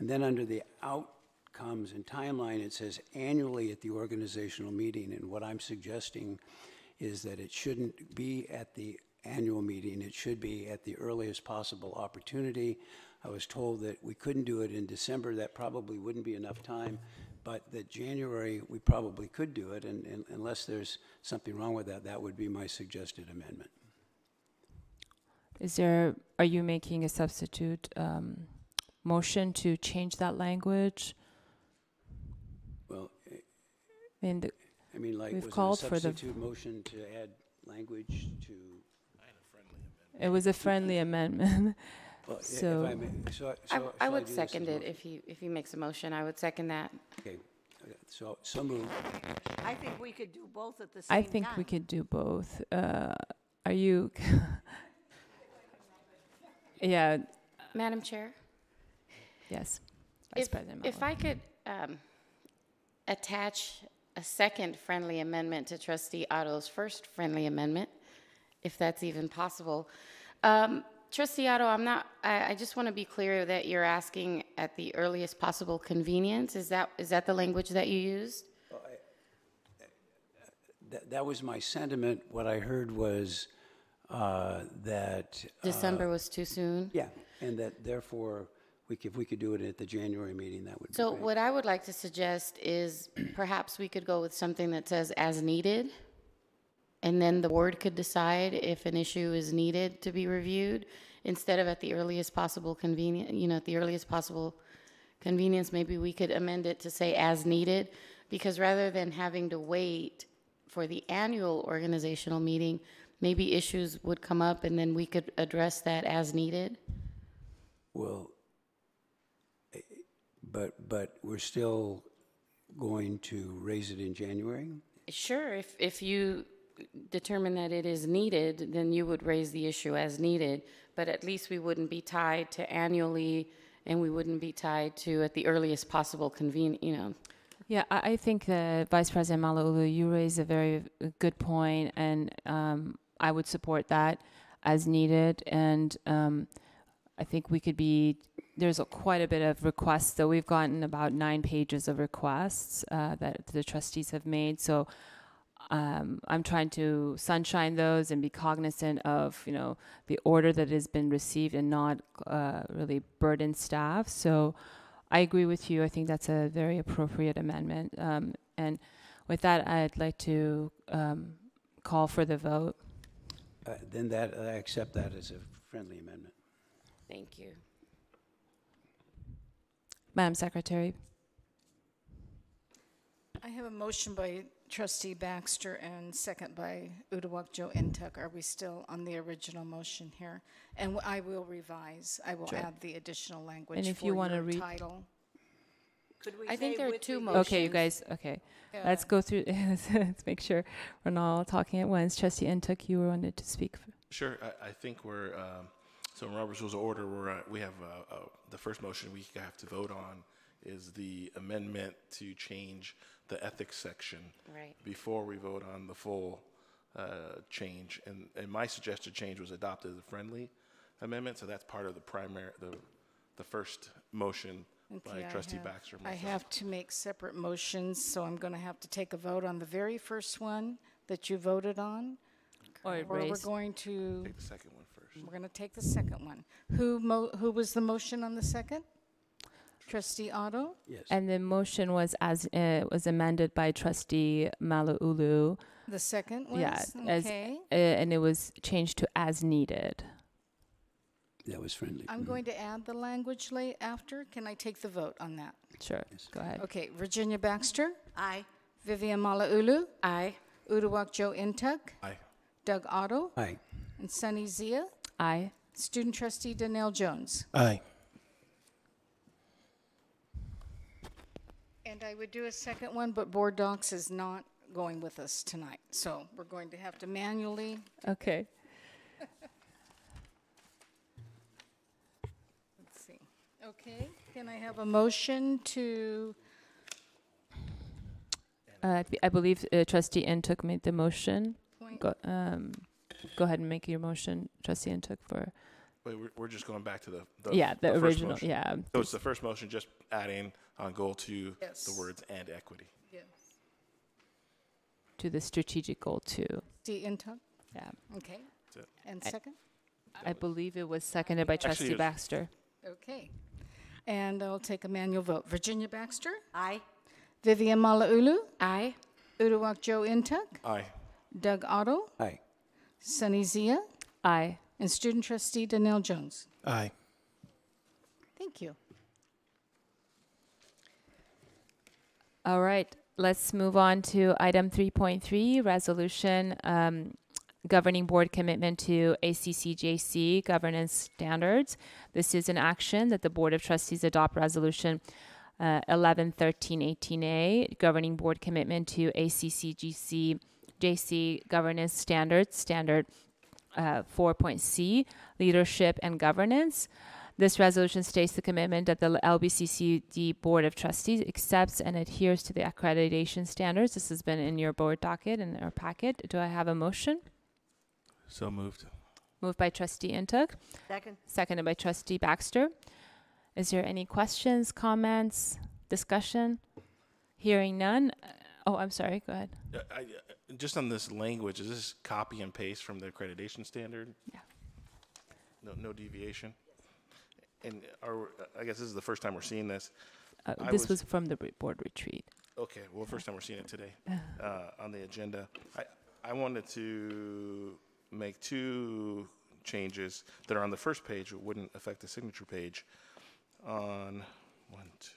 And then under the outcomes and timeline, it says annually at the organizational meeting. And what I'm suggesting is that it shouldn't be at the annual meeting. It should be at the earliest possible opportunity. I was told that we couldn't do it in December. That probably wouldn't be enough time. But that January, we probably could do it, and unless there's something wrong with that, that would be my suggested amendment. Are you making a substitute motion to change that language? Well, we've was called it a for the substitute motion to add language to? It was a friendly amendment. Well, so, if I may, I would second it if he makes a motion. I would second that. Okay, so moved. I think we could do both at the same time. I think we could do both. Are you? Yeah. Madam Chair? Yes. Vice President If I could attach a second friendly amendment to Trustee Otto's first friendly amendment, if that's even possible. Trustee Otto, I just want to be clear that you're asking at the earliest possible convenience. Is that the language that you used? That was my sentiment. What I heard was that December was too soon? Yeah, and that therefore if we could do it at the January meeting, that would be So great. what I would like to suggest is perhaps we could go with something that says as needed, and then the board could decide if an issue is needed to be reviewed instead of at the earliest possible convenience. At the earliest possible convenience, maybe we could amend it to say as needed, because rather than having to wait for the annual organizational meeting, maybe issues would come up and then we could address that as needed? Well, but we're still going to raise it in January? Sure, if you determine that it is needed, then you would raise the issue as needed, but at least we wouldn't be tied to annually, and we wouldn't be tied to at the earliest possible Yeah, I think Vice President Malauulu, you raise a very good point, and I would support that as needed. And I think we could be, there's quite a bit of requests, though. We've gotten about 9 pages of requests that the trustees have made. So I'm trying to sunshine those and be cognizant of, the order that has been received and not really burden staff. So I agree with you. I think that's a very appropriate amendment. And with that, I'd like to call for the vote. Then I accept that as a friendly amendment. Thank you. Madam Secretary. I have a motion by Trustee Baxter and second by Uduak Joe Intuk. Are we still on the original motion here? And I will revise. I will Sure. add the additional language And if for you want to your read, title. Could we I think say there are with 2 the- motions. okay, you guys. Okay, Yeah. let's go through. Let's make sure we're not all talking at once. Trustee Intuk, you wanted to speak. Sure. I think we're, so in Robert's Rules of Order, we have the first motion we have to vote on is the amendment to change the ethics section Right. before we vote on the full change. And my suggested change was adopted as a friendly amendment, so that's part of the first motion by Trustee Baxter. I have to make separate motions, so I'm going to have to take a vote on the very first one that you voted on. Or we're raise. going to, Take the second one first. we're going to take the second one. Who was the motion on the second? Trustee Otto? Yes. And the motion was was amended by Trustee Malauulu. The second was? Yeah, Okay. And it was changed to as needed. That was friendly. I'm going to add the language after. Can I take the vote on that? Sure. Go ahead. Okay, Virginia Baxter, Aye. Vivian Malauulu, Aye. Uduak Joe Intuk, Aye. Doug Otto, Aye. and Sunny Zia. Aye. Student Trustee Danelle Jones. Aye. And I would do a second one, but Board Docs is not going with us tonight, so we're going to have to manually. Okay. Let's see. Okay, can I have a motion to, I believe Trustee Intuk made the motion. Point. Go ahead and make your motion, Trustee Intuk, for. Wait, we're just going back to the The first original. motion. Yeah. So it's the first motion, just adding on goal to Yes. the words and equity. yes, To the strategic goal 2. Trustee Intuk? Yeah. Okay, That's it. and I- second? I believe it was seconded by Actually, Trustee it was- Baxter. Okay. And I'll take a manual vote. Virginia Baxter, Aye. Vivian Malauulu, Aye. Uduak Joe Intuk, Aye. Doug Otto, Aye. Sunny Zia, Aye. and Student Trustee Danelle Jones. Aye. Thank you. All right, let's move on to item 3.3, resolution governing board commitment to ACCJC governance standards. This is an action that the Board of Trustees adopt resolution 111318A governing board commitment to ACCJC governance standards, standard 4.C, leadership and governance. This resolution states the commitment that the LBCCD Board of Trustees accepts and adheres to the accreditation standards. This has been in your board docket and our packet. Do I have a motion? So moved. Moved by Trustee Intuk, Second. seconded by Trustee Baxter. Is there any questions, comments, discussion? Hearing none. Oh, I'm sorry. Go ahead. Just on this language, is this copy and paste from the accreditation standard? Yeah. No deviation? And I guess this is the first time we're seeing this. This was from the board retreat. Okay, well, first time we're seeing it today on the agenda. I wanted to make 2 changes that are on the first page, it wouldn't affect the signature page. On 1, 2,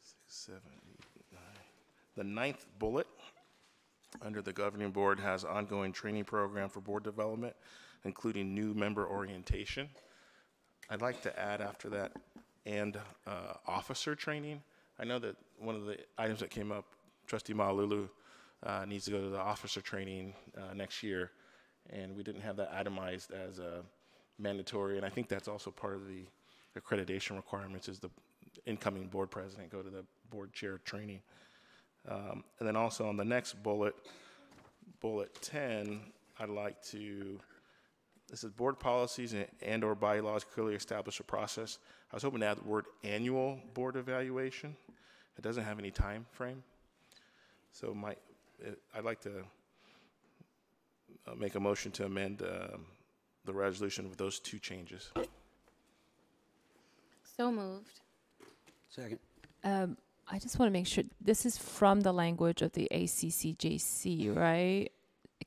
6, 7, 8, 9. The 9th bullet, under the governing board has ongoing training program for board development, including new member orientation. I'd like to add after that, and officer training. I know that one of the items that came up, Trustee Malulu needs to go to the officer training next year, and we didn't have that itemized as a mandatory, and I think that's also part of the accreditation requirements is the incoming board president go to the board chair training. And then also on the next bullet 10, I'd like to, this is board policies and or bylaws clearly establish a process. I was hoping to add the word annual board evaluation. It doesn't have any time frame. So I'd like to make a motion to amend the resolution with those two changes. So moved. Second. I just want to make sure this is from the language of the ACCJC, right?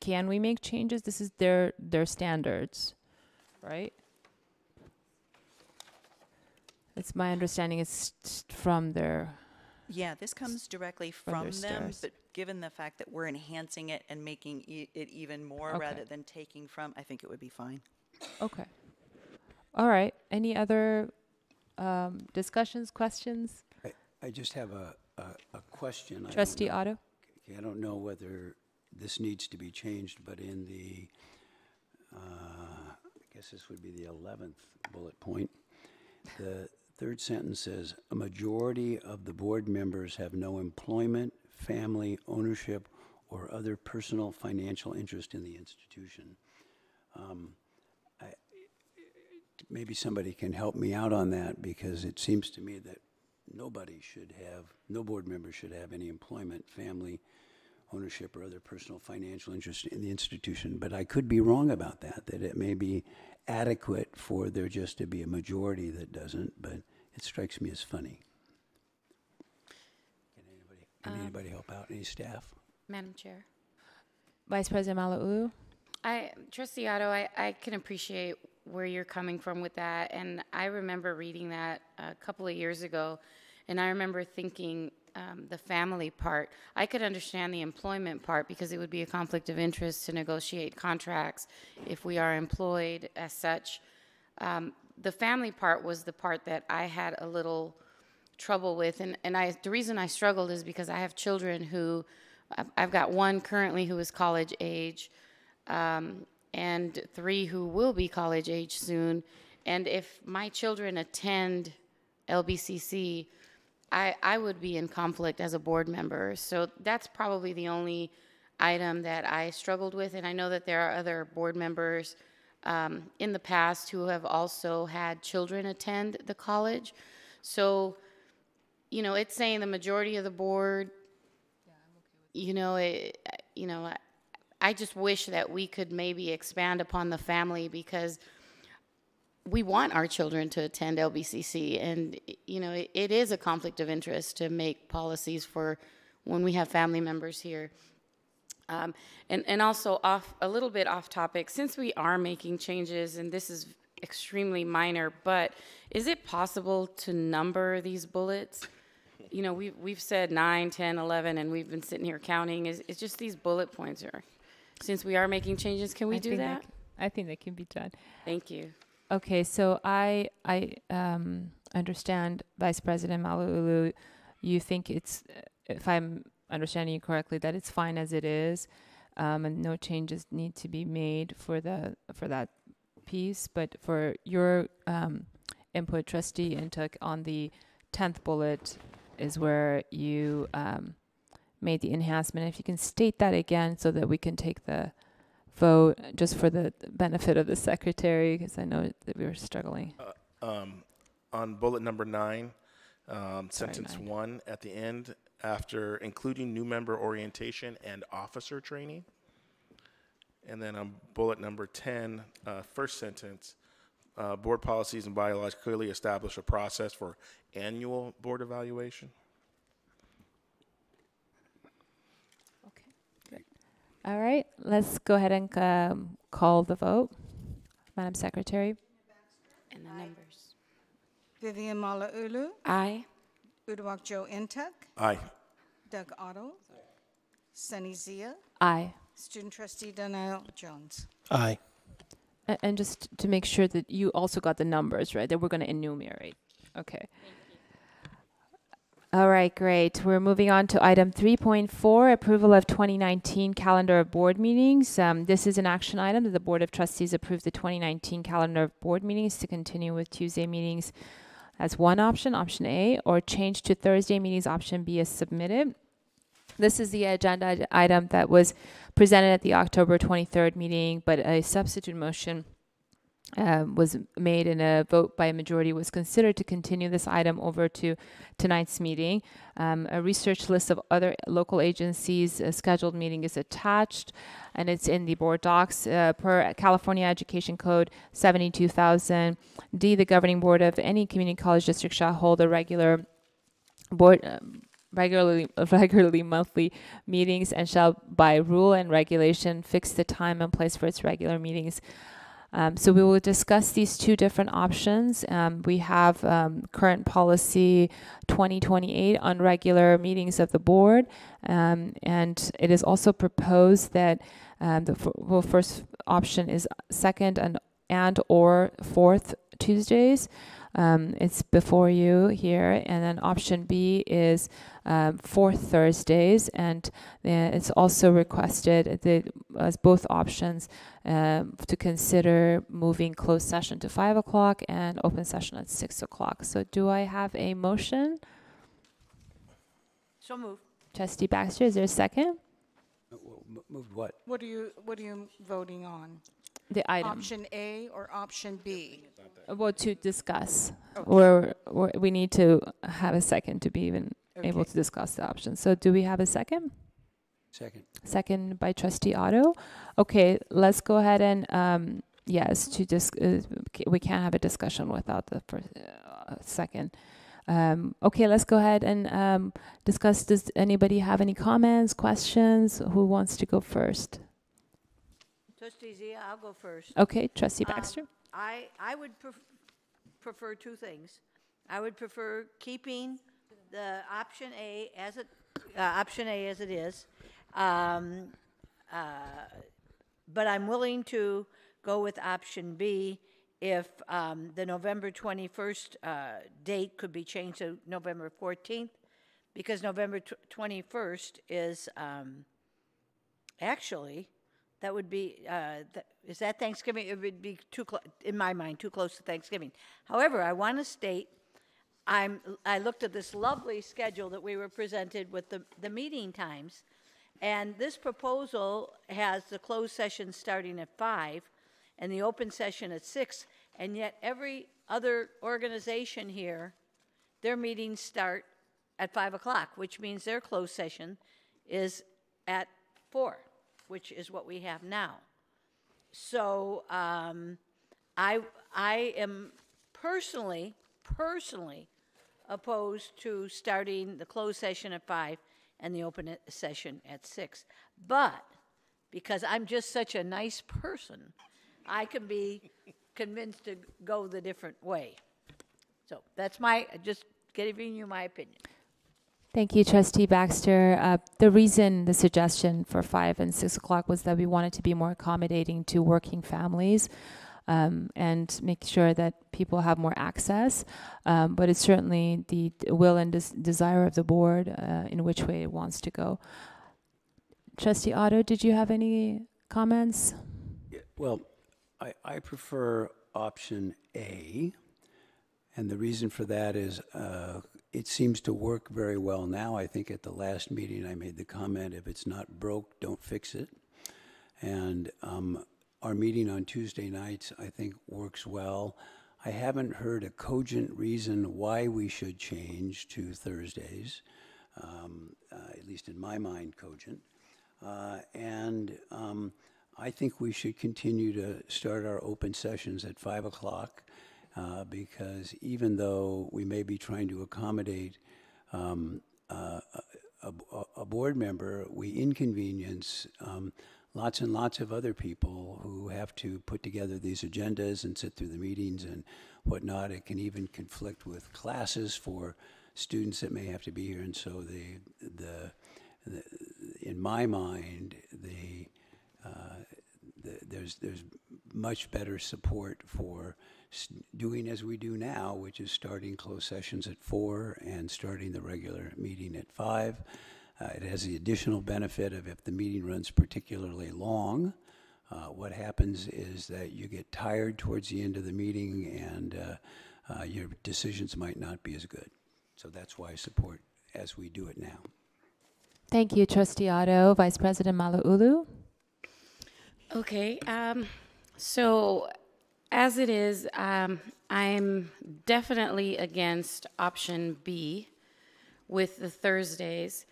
Can we make changes? This is their standards, right? It's my understanding it's from their. Yeah, this comes directly from them, but given the fact that we're enhancing it and making it even more rather than taking from, I think it would be fine. Okay. All right. Any other discussions, questions? I just have a question. Trustee Otto? I don't know whether this needs to be changed, but in the, I guess this would be the 11th bullet point, the third sentence says, a majority of the board members have no employment, family, ownership, or other personal financial interest in the institution. Maybe somebody can help me out on that, because it seems to me that no board member should have any employment, family, ownership, or other personal financial interest in the institution. But I could be wrong about that it may be adequate for there just to be a majority that doesn't, but it strikes me as funny. Can anybody help out? Any staff? Madam Chair. Vice President Malauulu? Trustee Otto, I can appreciate where you're coming from with that, and I remember reading that a couple of years ago, and I remember thinking the family part. I could understand the employment part because it would be a conflict of interest to negotiate contracts if we are employed as such. The family part was the part that I had a little trouble with, and the reason I struggled is because I have children who, I've got one currently who is college age, and 3 who will be college age soon. And if my children attend LBCC, I would be in conflict as a board member. So that's probably the only item that I struggled with. And I know that there are other board members in the past who have also had children attend the college. So, it's saying the majority of the board, I just wish that we could maybe expand upon the family, because we want our children to attend LBCC, and it is a conflict of interest to make policies for when we have family members here. And also a little bit off topic, since we are making changes, and this is extremely minor, but is it possible to number these bullets? We've said 9, 10, 11, and we've been sitting here counting. It's just these bullet points are. Since we are making changes, can we do that? I think that can be done. Thank you. Okay, so I understand, Vice President Malauulu, you think it's, if I'm understanding you correctly, that it's fine as it is, and no changes need to be made for that piece. But for your input, Trustee Intuk, on the 10th bullet is where you made the enhancement. If you can state that again so that we can take the vote, just for the benefit of the secretary, because I know that we were struggling. On bullet number 9, sentence 1 at the end, after including new member orientation and officer training. And then on bullet number 10, first sentence, board policies and bylaws clearly establish a process for annual board evaluation. All right, let's go ahead and call the vote. Madam Secretary. And the numbers. Vivian Malauulu. Aye. Uduak Joe Intuk. Aye. Doug Otto. Sunny Zia, Aye. Student Trustee Donnell Jones. Aye. And just to make sure that you also got the numbers, right, that we're going to enumerate. Okay. All right, great. We're moving on to item 3.4, approval of 2019 calendar of board meetings. This is an action item that the Board of Trustees approved the 2019 calendar of board meetings to continue with Tuesday meetings as one option, option A, or change to Thursday meetings, option B, as submitted. This is the agenda item that was presented at the October 23rd meeting, but a substitute motion was made and a vote by a majority was considered to continue this item over to tonight's meeting. A research list of other local agencies' scheduled meeting is attached, and it's in the board docs per California Education Code 72,000. D, the governing board of any community college district shall hold a regular board regularly monthly meetings and shall by rule and regulation fix the time and place for its regular meetings. So we will discuss these two different options. We have current policy 2028 on regular meetings of the board, and it is also proposed that the first option is second and or fourth Tuesdays. It's before you here, and then option B is fourth Thursdays, and it's also requested that as both options to consider moving closed session to 5 o'clock and open session at 6 o'clock. So do I have a motion? So moved. Trustee Baxter, is there a second? Moved what? What are you voting on? The item. Option A or option B? Well, to discuss. Okay. We need to have a second to be even able to discuss the options. So do we have a second? Second. Second by Trustee Otto. Okay, let's go ahead and yes, we can't have a discussion without the first, second. Okay, let's go ahead and discuss. Does anybody have any comments, questions? Who wants to go first? Trustee Zia, I'll go first. Okay, Trustee Baxter. I would prefer two things. I would prefer keeping the option A as it is, but I'm willing to go with option B if the November 21st date could be changed to November 14th, because November 21st is actually. That would be, is that Thanksgiving? It would be in my mind, too close to Thanksgiving. However, I want to state, I looked at this lovely schedule that we were presented with the meeting times, and this proposal has the closed session starting at 5 and the open session at 6, and yet every other organization here, their meetings start at 5 o'clock, which means their closed session is at 4. Which is what we have now. So I am personally opposed to starting the closed session at 5 and the open session at 6. But because I'm just such a nice person, I can be convinced to go the different way. So that's just giving you my opinion. Thank you, Trustee Baxter. The suggestion for 5 and 6 o'clock was that we wanted to be more accommodating to working families and make sure that people have more access. But it's certainly the will and desire of the board in which way it wants to go. Trustee Otto, did you have any comments? Yeah, well, I prefer option A, and the reason for that is it seems to work very well now. I think at the last meeting I made the comment, if it's not broke, don't fix it. And our meeting on Tuesday nights, I think, works well. I haven't heard a cogent reason why we should change to Thursdays, at least in my mind, cogent. I think we should continue to start our open sessions at 5 o'clock. Because even though we may be trying to accommodate a board member, we inconvenience lots and lots of other people who have to put together these agendas and sit through the meetings and whatnot. It can even conflict with classes for students that may have to be here, and so in my mind, there's much better support for doing as we do now, which is starting closed sessions at 4 and starting the regular meeting at 5. It has the additional benefit of if the meeting runs particularly long, what happens is that you get tired towards the end of the meeting and your decisions might not be as good. So that's why I support as we do it now. Thank you, Trustee Otto. Vice President Malauulu? Okay, so as it is, I'm definitely against option B with the Thursdays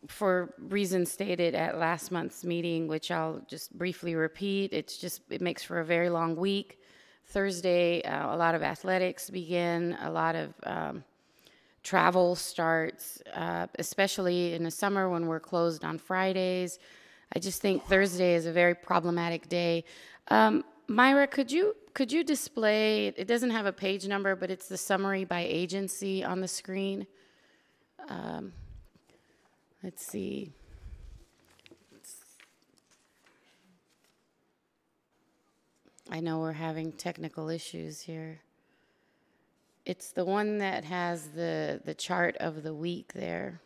for reasons stated at last month's meeting, which I'll just briefly repeat. It makes for a very long week. Thursday, a lot of athletics begin, a lot of travel starts, especially in the summer when we're closed on Fridays. I just think Thursday is a very problematic day. Myra, could you display, it doesn't have a page number, but it's the summary by agency on the screen. Let's see. I know we're having technical issues here. It's the one that has the chart of the week there.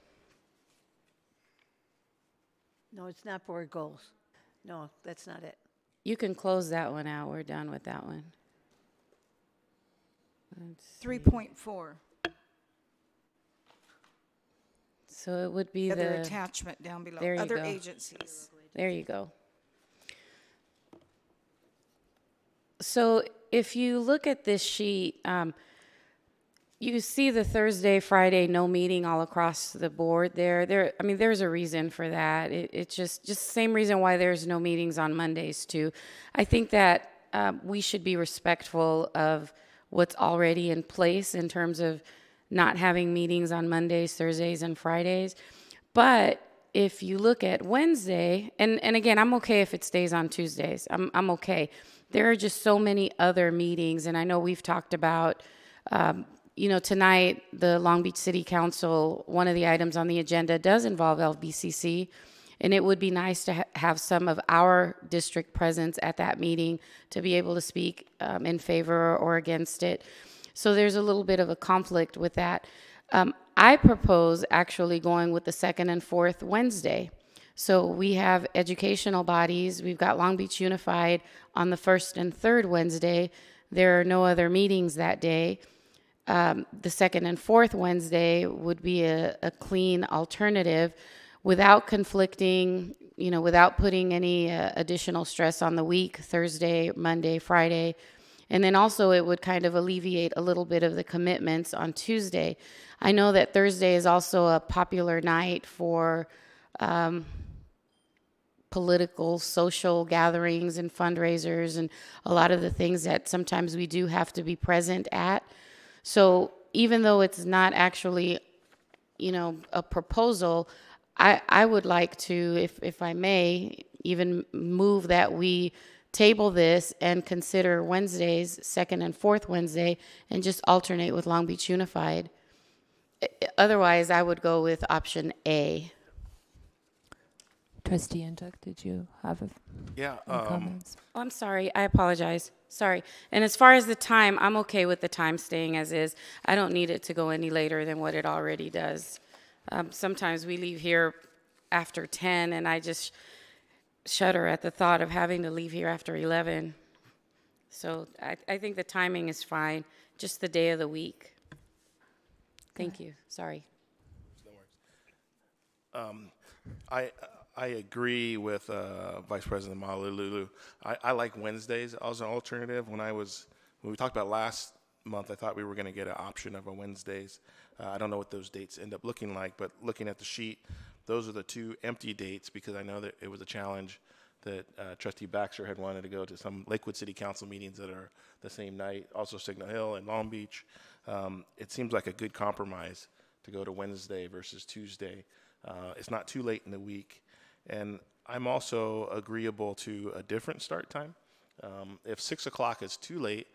No, it's not board goals. No, that's not it. You can close that one out. We're done with that one. 3.4. So it would be Other the attachment down below. There you Other go. agencies. There you go. So if you look at this sheet, you see the Thursday, Friday, no meeting all across the board there. I mean, there's a reason for that. It's just the same reason why there's no meetings on Mondays too. I think that we should be respectful of what's already in place in terms of not having meetings on Mondays, Thursdays, and Fridays. But if you look at Wednesday, and again, I'm okay if it stays on Tuesdays. I'm okay. There are just so many other meetings, and I know we've talked about tonight, the Long Beach City Council, one of the items on the agenda does involve LBCC, and it would be nice to have some of our district presence at that meeting to be able to speak in favor or against it. So there's a little bit of a conflict with that. I propose actually going with the second and fourth Wednesday. So we have educational bodies. We've got Long Beach Unified on the first and third Wednesday. There are no other meetings that day. The second and fourth Wednesday would be a clean alternative without conflicting, without putting any additional stress on the week, Thursday, Monday, Friday. And then also it would kind of alleviate a little bit of the commitments on Tuesday. I know that Thursday is also a popular night for political, social gatherings and fundraisers and a lot of the things that sometimes we do have to be present at. So even though it's not actually, a proposal, I would like to, if I may, even move that we table this and consider Wednesdays, second and fourth Wednesday, and just alternate with Long Beach Unified. Otherwise, I would go with option A. Trustee Ntuk, did you have any comments? Oh, I'm sorry. I apologize. Sorry. And as far as the time, I'm okay with the time staying as is. I don't need it to go any later than what it already does. Sometimes we leave here after 10, and I just shudder at the thought of having to leave here after 11. So I think the timing is fine, just the day of the week. Thank you. Sorry. I agree with Vice President Malauulu. I like Wednesdays as an alternative. When we talked about last month, I thought we were going to get an option of a Wednesdays. I don't know what those dates end up looking like, but looking at the sheet, those are the two empty dates because I know that it was a challenge that Trustee Baxter had wanted to go to some Lakewood City Council meetings that are the same night, also Signal Hill and Long Beach. It seems like a good compromise to go to Wednesday versus Tuesday. It's not too late in the week. And I'm also agreeable to a different start time. If 6 o'clock is too late,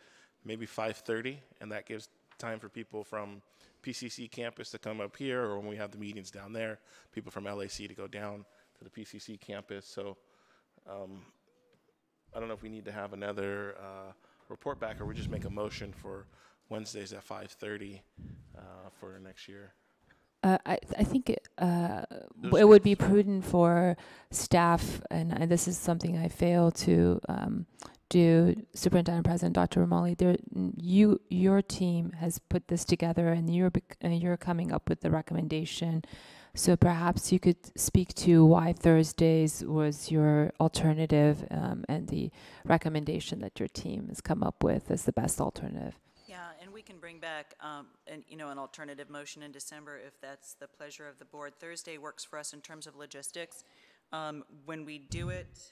maybe 5:30, and that gives time for people from PCC campus to come up here, or when we have the meetings down there, people from LAC to go down to the PCC campus. So I don't know if we need to have another report back, or we just make a motion for Wednesdays at 5:30 for next year. I think it would be prudent for staff, and this is something I failed to do, Superintendent President Dr. Romali, your team has put this together, and you're coming up with the recommendation. So perhaps you could speak to why Thursdays was your alternative, and the recommendation that your team has come up with as the best alternative. Yeah, and we can bring back an alternative motion in December if that's the pleasure of the board. Thursday works for us in terms of logistics. When we do it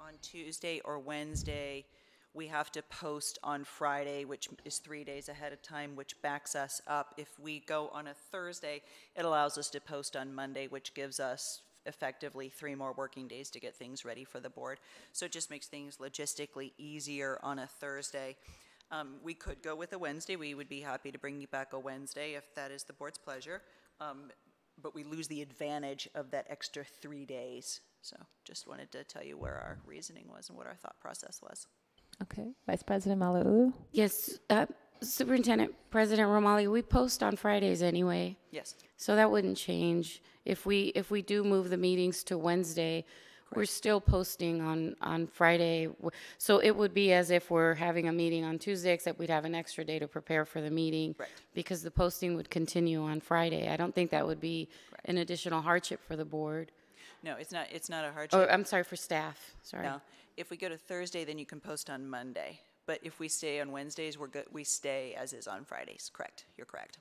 on Tuesday or Wednesday, we have to post on Friday, which is 3 days ahead of time, which backs us up. If we go on a Thursday, it allows us to post on Monday, which gives us effectively 3 more working days to get things ready for the board. So it just makes things logistically easier on a Thursday. We could go with a Wednesday. We would be happy to bring you back a Wednesday if that is the board's pleasure. But we lose the advantage of that extra 3 days. So just wanted to tell you where our reasoning was and what our thought process was. Okay, Vice President Malauulu? Yes, Superintendent President Romali, we post on Fridays anyway. Yes. So that wouldn't change. If we do move the meetings to Wednesday, we're still posting on Friday. So it would be as if we're having a meeting on Tuesday, except we'd have an extra day to prepare for the meeting. Right. Because the posting would continue on Friday. I don't think that would be an additional hardship for the board. No, it's not a hardship. Or, I'm sorry, for staff, sorry. No, if we go to Thursday, then you can post on Monday. But if we stay on Wednesdays, we stay as is on Fridays. Correct, you're correct.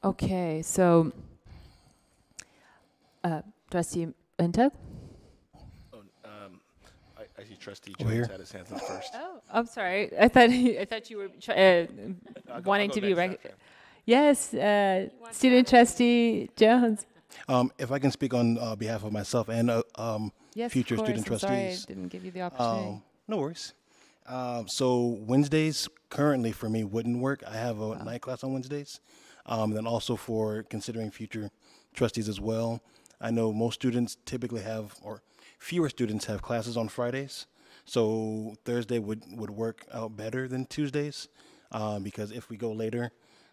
Okay, so Trustee Ntuk? I see Trustee Over here. Jones had his hands up first. Oh, I'm sorry. I thought you were wanting to be Yes, Student Trustee Jones. If I can speak on behalf of myself and Yes, future of course. student I'm sorry I trustees. didn't give you the opportunity. No worries. So Wednesdays currently for me wouldn't work. I have a night class on Wednesdays. Then also for considering future trustees as well. I know most students typically have, or fewer students have classes on Fridays. So Thursday would work out better than Tuesdays because if we go later,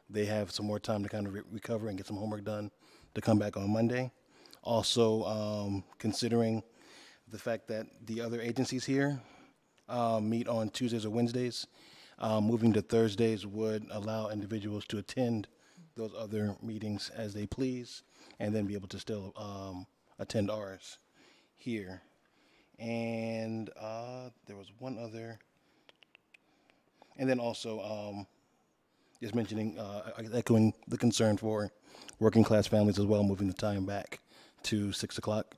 they have some more time to kind of recover and get some homework done to come back on Monday. Also, considering the fact that the other agencies here meet on Tuesdays or Wednesdays, moving to Thursdays would allow individuals to attend those other meetings as they please, and then be able to still attend ours here. And there was one other, and then also just mentioning, echoing the concern for working class families as well, moving the time back to 6 o'clock.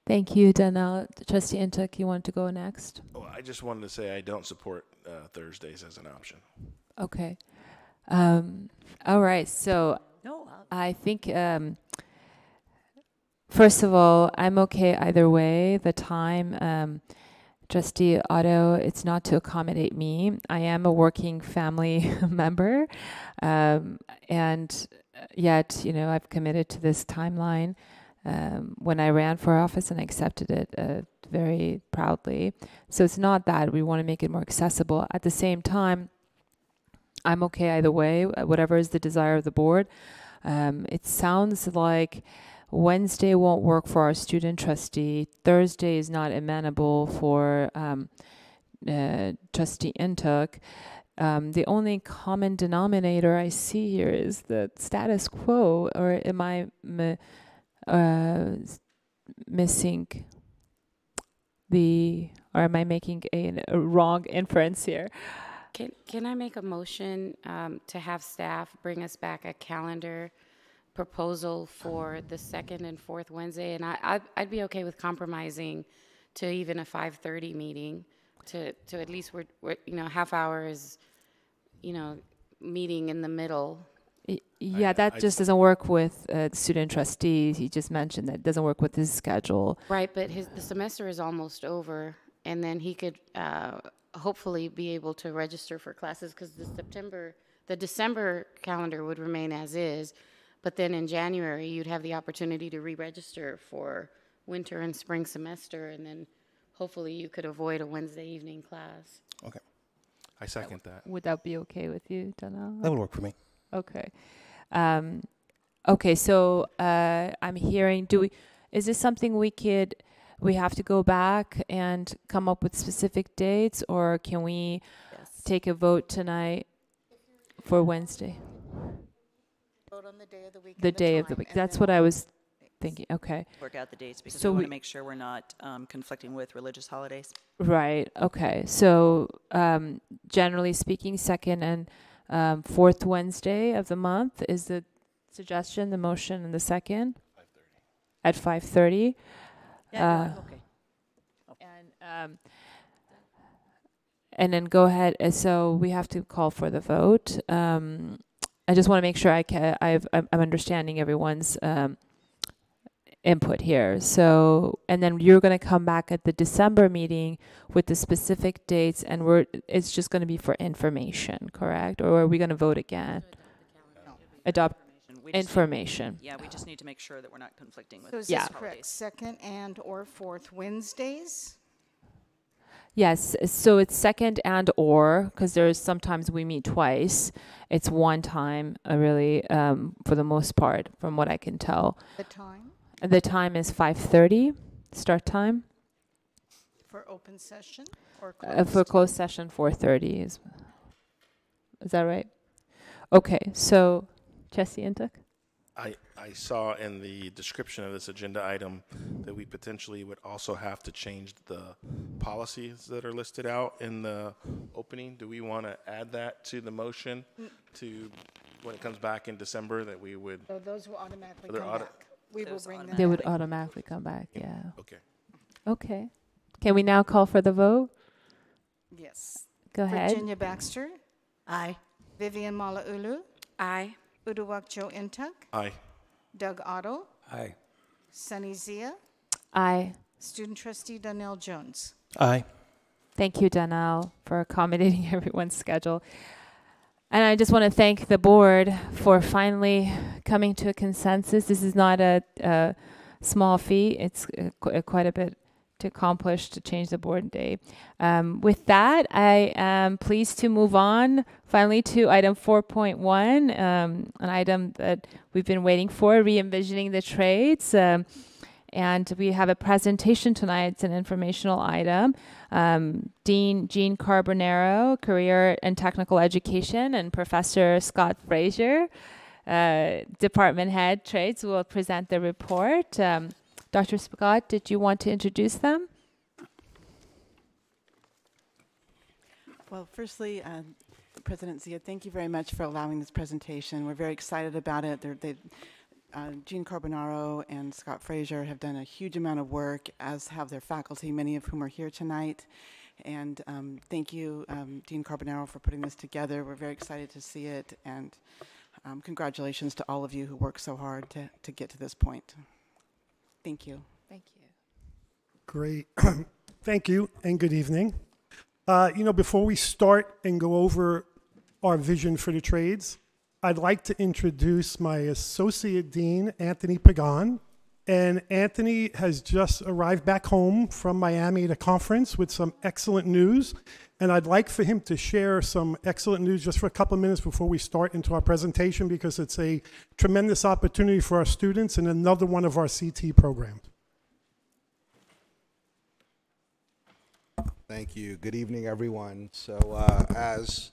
Thank you, Donnell. Trustee Ntuk, you want to go next? Oh, I just wanted to say I don't support Thursdays as an option. Okay. All right. So No, I think, first of all, I'm okay either way. The time, Trustee Otto, it's not to accommodate me. I am a working family member, and yet, I've committed to this timeline. When I ran for office, and I accepted it very proudly. So it's not that we want to make it more accessible. At the same time, I'm okay either way, whatever is the desire of the board. It sounds like Wednesday won't work for our student trustee. Thursday is not amenable for Trustee Ntuk. The only common denominator I see here is the status quo, or am I missing or am I making a wrong inference here? Can I make a motion to have staff bring us back a calendar proposal for the second and fourth Wednesday? And I'd be okay with compromising to even a 5:30 meeting to at least we're half hour is, meeting in the middle. Yeah, that just doesn't work with student trustees. He just mentioned that it doesn't work with his schedule. Right, but the semester is almost over, and then he could hopefully be able to register for classes, because the December calendar would remain as is, but then in January, you'd have the opportunity to re-register for winter and spring semester, and then hopefully you could avoid a Wednesday evening class. Okay. I second that. Would that be okay with you, Dana? That would work for me. Okay. Okay, so I'm hearing, is this something we have to go back and come up with specific dates, or can we take a vote tonight for Wednesday? Vote on the day of the week. The day of the week. That's what I was thinking. Okay. Work out the dates because So we want we- to make sure we're not conflicting with religious holidays. Right. Okay. So generally speaking, second and fourth Wednesday of the month is the suggestion, the motion, and the second at 5:30. Okay. And then go ahead. So we have to call for the vote. I just want to make sure I'm understanding everyone's input here. So, and then you're going to come back at the December meeting with the specific dates, and it's just going to be for information, correct? Or are we going to vote again? Adopt We just information. we just need to make sure that we're not conflicting with So is Yeah. this correct, second and or fourth Wednesdays? Yes, so it's second and or, because there's sometimes we meet twice. It's one time, really, for the most part, from what I can tell. The time The time is 5:30, start time. for open session or For closed? closed session, 4:30 is that right? Okay, so Jesse Intuck? I saw in the description of this agenda item that we potentially would also have to change the policies that are listed out in the opening. Do we want to add that to the motion to, when it comes back in December, that we would? So those will automatically They're come auto- back. We will bring them They would back. automatically come back, yeah. Okay. Okay. Can we now call for the vote? Yes. Go ahead. Virginia Baxter, Aye. Vivian Malauulu, Aye. Uduak Joe Intuck, Aye. Doug Otto, Aye. Sunny Zia, Aye. Student Trustee Donnell Jones. Aye. Thank you, Donnell, for accommodating everyone's schedule. And I just want to thank the board for finally coming to a consensus. This is not a small feat. It's quite a bit to accomplish to change the board day. With that, I am pleased to move on finally to item 4.1, an item that we've been waiting for, re-envisioning the trades. And we have a presentation tonight. It's an informational item. Dean Jean Carbonaro, Career and Technical Education, and Professor Scott Frazier, Department Head Trades, will present the report. Dr. Scott, did you want to introduce them? Well, firstly, President Zia, thank you very much for allowing this presentation. We're very excited about it. Jean Carbonaro and Scott Frazier have done a huge amount of work, as have their faculty, many of whom are here tonight. And thank you, Dean Carbonaro, for putting this together. We're very excited to see it, and congratulations to all of you who worked so hard to get to this point. Thank you. Thank you. Great. Thank you, and good evening. Before we start and go over our vision for the trades, I'd like to introduce my Associate Dean, Anthony Pagan. And Anthony has just arrived back home from Miami at a conference with some excellent news. And I'd like for him to share some excellent news just for a couple of minutes before we start into our presentation, because it's a tremendous opportunity for our students and another one of our CT programs. Thank you. Good evening, everyone. So as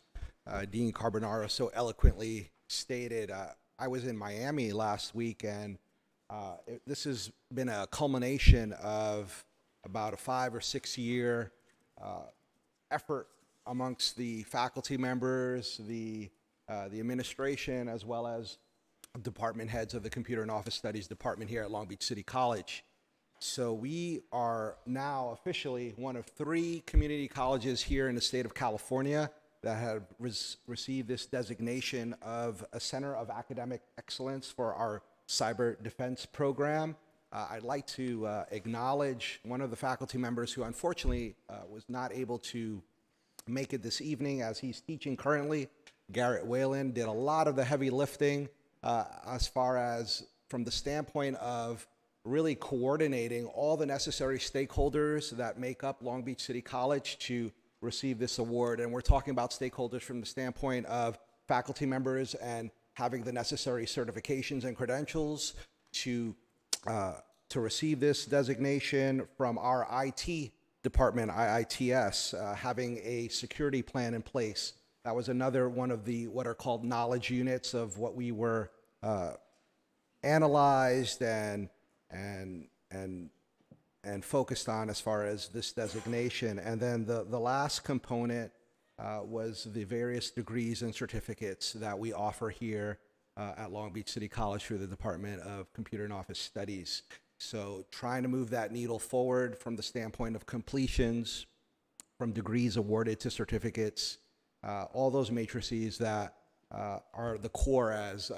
Dean Carbonaro so eloquently stated, I was in Miami last week, and this has been a culmination of about a 5 or 6 year effort amongst the faculty members, the administration, as well as department heads of the Computer and Office Studies department here at Long Beach City College. So we are now officially one of 3 community colleges here in the state of California that have received this designation of a Center of Academic Excellence for our Cyber Defense program. I'd like to acknowledge one of the faculty members who unfortunately was not able to make it this evening as he's teaching currently. Garrett Whalen did a lot of the heavy lifting as far as from the standpoint of really coordinating all the necessary stakeholders that make up Long Beach City College to receive this award. And we're talking about stakeholders from the standpoint of faculty members and having the necessary certifications and credentials to receive this designation, from our IT department, IITS, having a security plan in place. That was another one of the what are called knowledge units of what we were analyzed and focused on as far as this designation. And then the last component was the various degrees and certificates that we offer here at Long Beach City College through the Department of Computer and Office Studies. So trying to move that needle forward from the standpoint of completions, from degrees awarded to certificates, all those matrices that are the core, as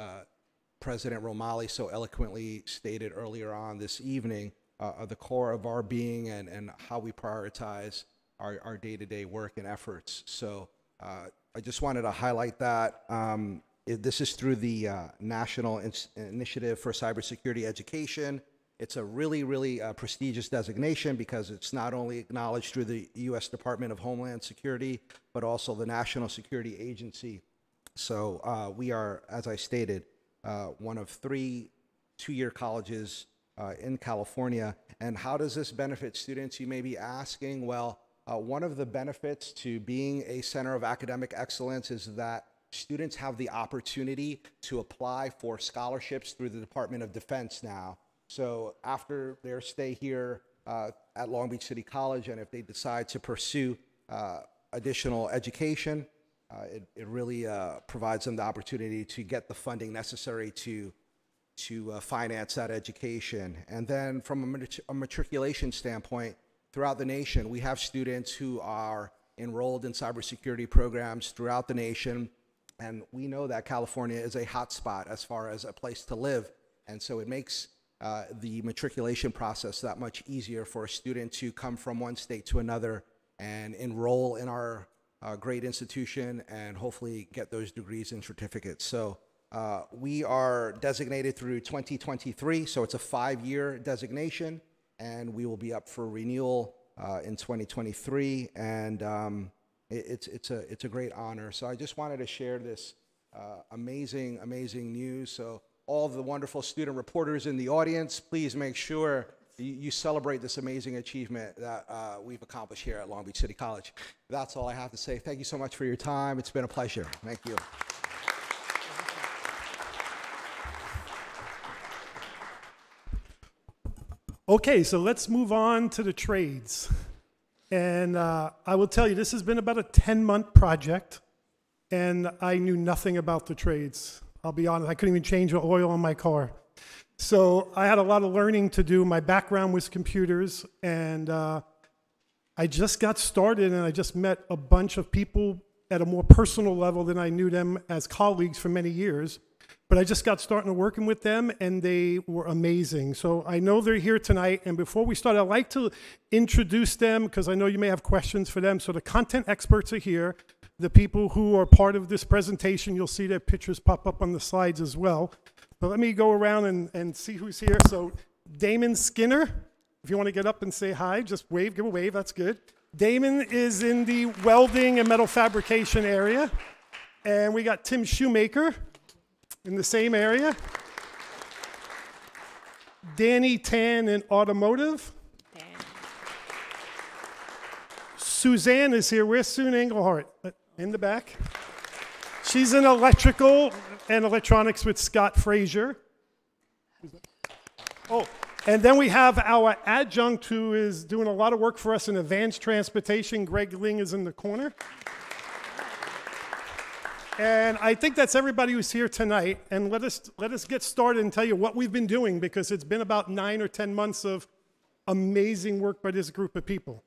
President Romali so eloquently stated earlier on this evening, are the core of our being and how we prioritize our day-to-day work and efforts. So I just wanted to highlight that. This is through the National Initiative for Cybersecurity Education. It's a really, really prestigious designation because it's not only acknowledged through the U.S. Department of Homeland Security, but also the National Security Agency. So we are, as I stated, one of 3 two-year colleges in California. And how does this benefit students, you may be asking? Well, one of the benefits to being a center of academic excellence is that students have the opportunity to apply for scholarships through the Department of Defense now. So after their stay here at Long Beach City College, and if they decide to pursue additional education, it really provides them the opportunity to get the funding necessary to finance that education. And then from a matriculation standpoint, throughout the nation, we have students who are enrolled in cybersecurity programs throughout the nation. And we know that California is a hotspot as far as a place to live. And so it makes the matriculation process that much easier for a student to come from one state to another and enroll in our great institution and hopefully get those degrees and certificates. So we are designated through 2023, so it's a 5-year designation, and we will be up for renewal in 2023, and it's a great honor. So I just wanted to share this amazing news. So all the wonderful student reporters in the audience, please make sure you celebrate this amazing achievement that we've accomplished here at Long Beach City College. That's all I have to say. Thank you so much for your time. It's been a pleasure. Thank you. Okay, so let's move on to the trades. And I will tell you, this has been about a 10-month project, and I knew nothing about the trades. I'll be honest, I couldn't even change the oil on my car. So I had a lot of learning to do. My background was computers, and I just got started, and I just met a bunch of people at a more personal level than I knew them as colleagues for many years. But I just got started working with them, and they were amazing. So I know they're here tonight, and before we start, I'd like to introduce them because I know you may have questions for them. So the content experts are here. The people who are part of this presentation, you'll see their pictures pop up on the slides as well. But let me go around and see who's here. So Damon Skinner, if you want to get up and say hi, just wave, give a wave, that's good. Damon is in the welding and metal fabrication area. And we got Tim Shoemaker in the same area. Danny Tan in automotive. Suzanne is here. Where's Sue Englehart? In the back. She's in electrical and electronics with Scott Frazier. Oh, and then we have our adjunct who is doing a lot of work for us in advanced transportation. Greg Ling is in the corner. And I think that's everybody who's here tonight. And let us get started and tell you what we've been doing, because it's been about 9 or 10 months of amazing work by this group of people.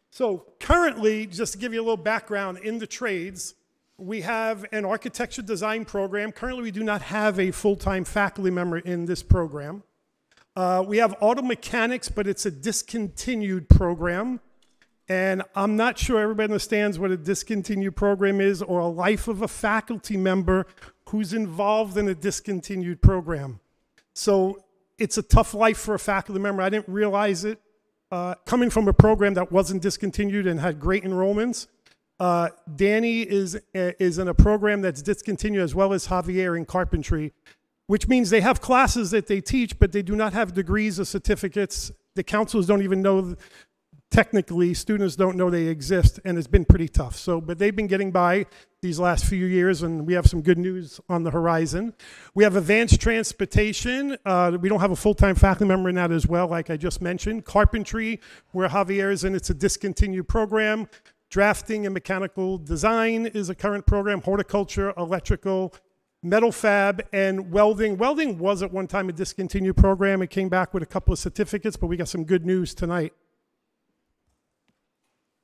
So currently, just to give you a little background, in the trades, we have an architecture design program. Currently, we do not have a full-time faculty member in this program. We have auto mechanics, but it's a discontinued program. And I'm not sure everybody understands what a discontinued program is or a life of a faculty member who's involved in a discontinued program. So it's a tough life for a faculty member. I didn't realize it. Coming from a program that wasn't discontinued and had great enrollments, Danny is in a program that's discontinued, as well as Javier in carpentry, which means they have classes that they teach, but they do not have degrees or certificates. The counselors don't even know, technically, students don't know they exist, and it's been pretty tough. So, but they've been getting by these last few years, and we have some good news on the horizon. We have advanced transportation. We don't have a full-time faculty member in that as well, like I just mentioned. Carpentry, where Javier is in, it's a discontinued program. Drafting and mechanical design is a current program. Horticulture, electrical, metal fab, and welding. Welding was at one time a discontinued program. It came back with a couple of certificates, but we got some good news tonight.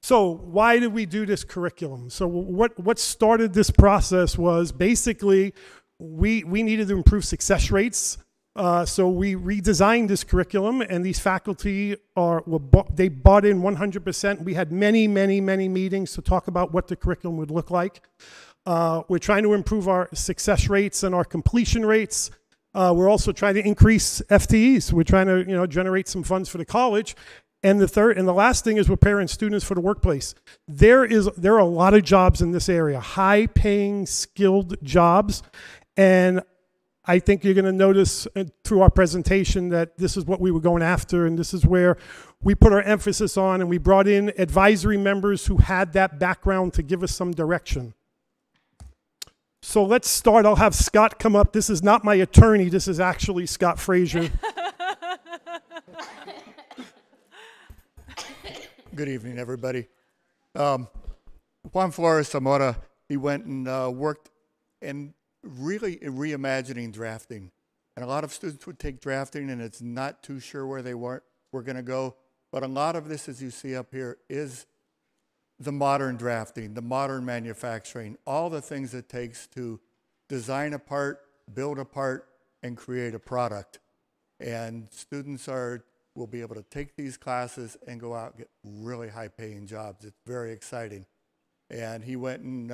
So why did we do this curriculum? So what started this process was basically we needed to improve success rates. So we redesigned this curriculum, and these faculty they bought in 100%. We had many meetings to talk about what the curriculum would look like. We're trying to improve our success rates and our completion rates. We're also trying to increase FTEs. We're trying to generate some funds for the college. And the third and the last thing is preparing students for the workplace. There are a lot of jobs in this area, high-paying, skilled jobs, and I think you're going to notice through our presentation that this is what we were going after, and this is where we put our emphasis on, and we brought in advisory members who had that background to give us some direction. So let's start. I'll have Scott come up. This is not my attorney. This is actually Scott Frazier. Good evening, everybody. Juan Flores Zamora, he went and worked in really reimagining drafting. And a lot of students would take drafting and it's not too sure where they were going to go. But a lot of this, as you see up here, is the modern drafting, the modern manufacturing, all the things it takes to design a part, build a part, and create a product. And students will be able to take these classes and go out and get really high-paying jobs. It's very exciting. And he went and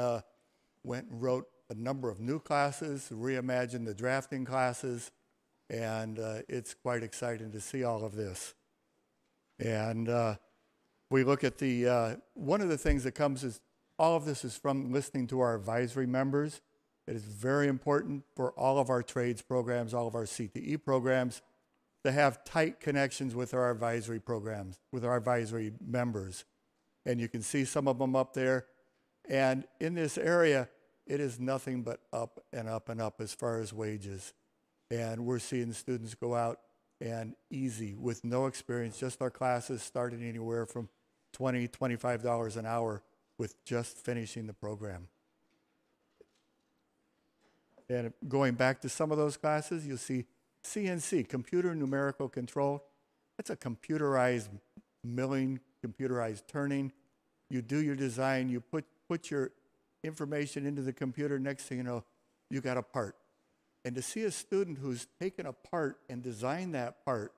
wrote a number of new classes, reimagined the drafting classes, and it's quite exciting to see all of this. And we look at one of the things that comes is all of this is from listening to our advisory members. It is very important for all of our trades programs, all of our CTE programs, to have tight connections with our advisory programs, with our advisory members. And you can see some of them up there. And in this area, it is nothing but up and up and up as far as wages. And we're seeing students go out and easy, with no experience, just our classes starting anywhere from $20, $25 an hour with just finishing the program. And going back to some of those classes, you'll see CNC, computer numerical control. That's a computerized milling, computerized turning. You do your design, you put your information into the computer, next thing you know, you got a part. And to see a student who's taken a part and designed that part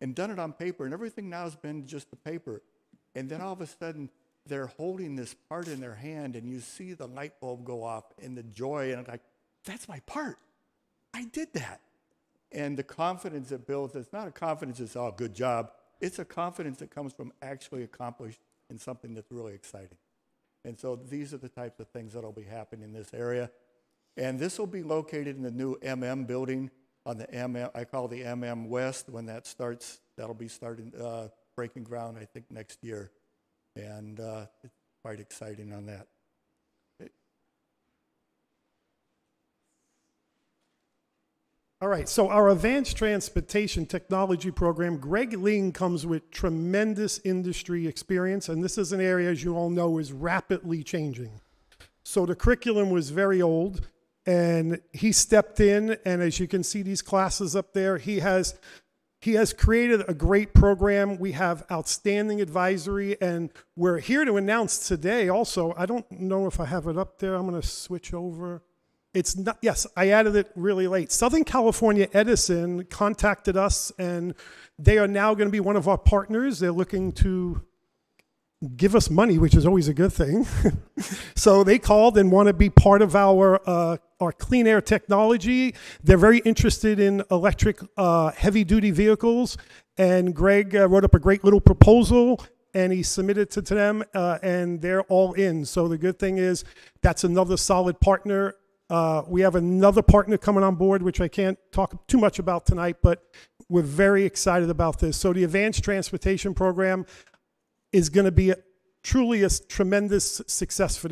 and done it on paper, and everything now has been just the paper, and then all of a sudden they're holding this part in their hand and you see the light bulb go off and the joy, and it's like, that's my part. I did that. And the confidence it builds, it's not a confidence that's, oh, good job. It's a confidence that comes from actually accomplished in something that's really exciting. And so these are the types of things that will be happening in this area. And this will be located in the new MM building on the MM, I call the MM West. When that starts, that'll be starting, breaking ground, I think, next year. And it's quite exciting on that. All right, so our advanced transportation technology program, Greg Ling comes with tremendous industry experience, and this is an area, as you all know, is rapidly changing. So the curriculum was very old, and he stepped in, and as you can see these classes up there, he has created a great program. We have outstanding advisory, and we're here to announce today also, I don't know if I have it up there, I'm gonna switch over. It's not, yes, I added it really late. Southern California Edison contacted us, and they are now going to be one of our partners. They're looking to give us money, which is always a good thing. So they called and want to be part of our clean air technology. They're very interested in electric heavy-duty vehicles. And Greg wrote up a great little proposal, and he submitted it to them, and they're all in. So the good thing is that's another solid partner. We have another partner coming on board, which I can't talk too much about tonight, but we're very excited about this. So the Advanced Transportation Program is going to be truly a tremendous success for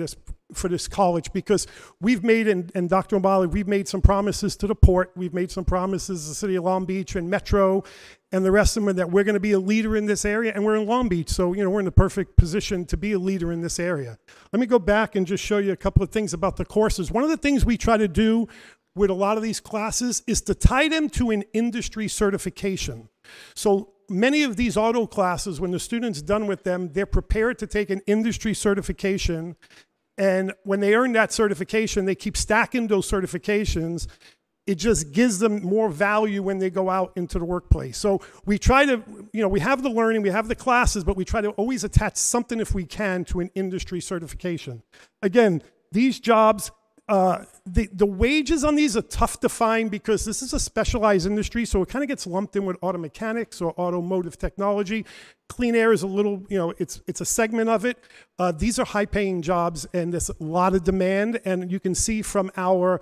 this college, because we've made, and Dr. O'Malley, we've made some promises to the port, we've made some promises to the city of Long Beach and Metro and the rest of them, that we're going to be a leader in this area, and we're in Long Beach, so we're in the perfect position to be a leader in this area. Let me go back and just show you a couple of things about the courses. One of the things we try to do with a lot of these classes is to tie them to an industry certification. So many of these auto classes, when the student's done with them, they're prepared to take an industry certification. And when they earn that certification, they keep stacking those certifications. It just gives them more value when they go out into the workplace. So we try to, we have the learning, we have the classes, but we try to always attach something, if we can, to an industry certification. Again, these jobs, the wages on these are tough to find, because this is a specialized industry, so it kind of gets lumped in with auto mechanics or automotive technology. Clean air is a little, it's a segment of it. These are high-paying jobs, and there's a lot of demand, and you can see from our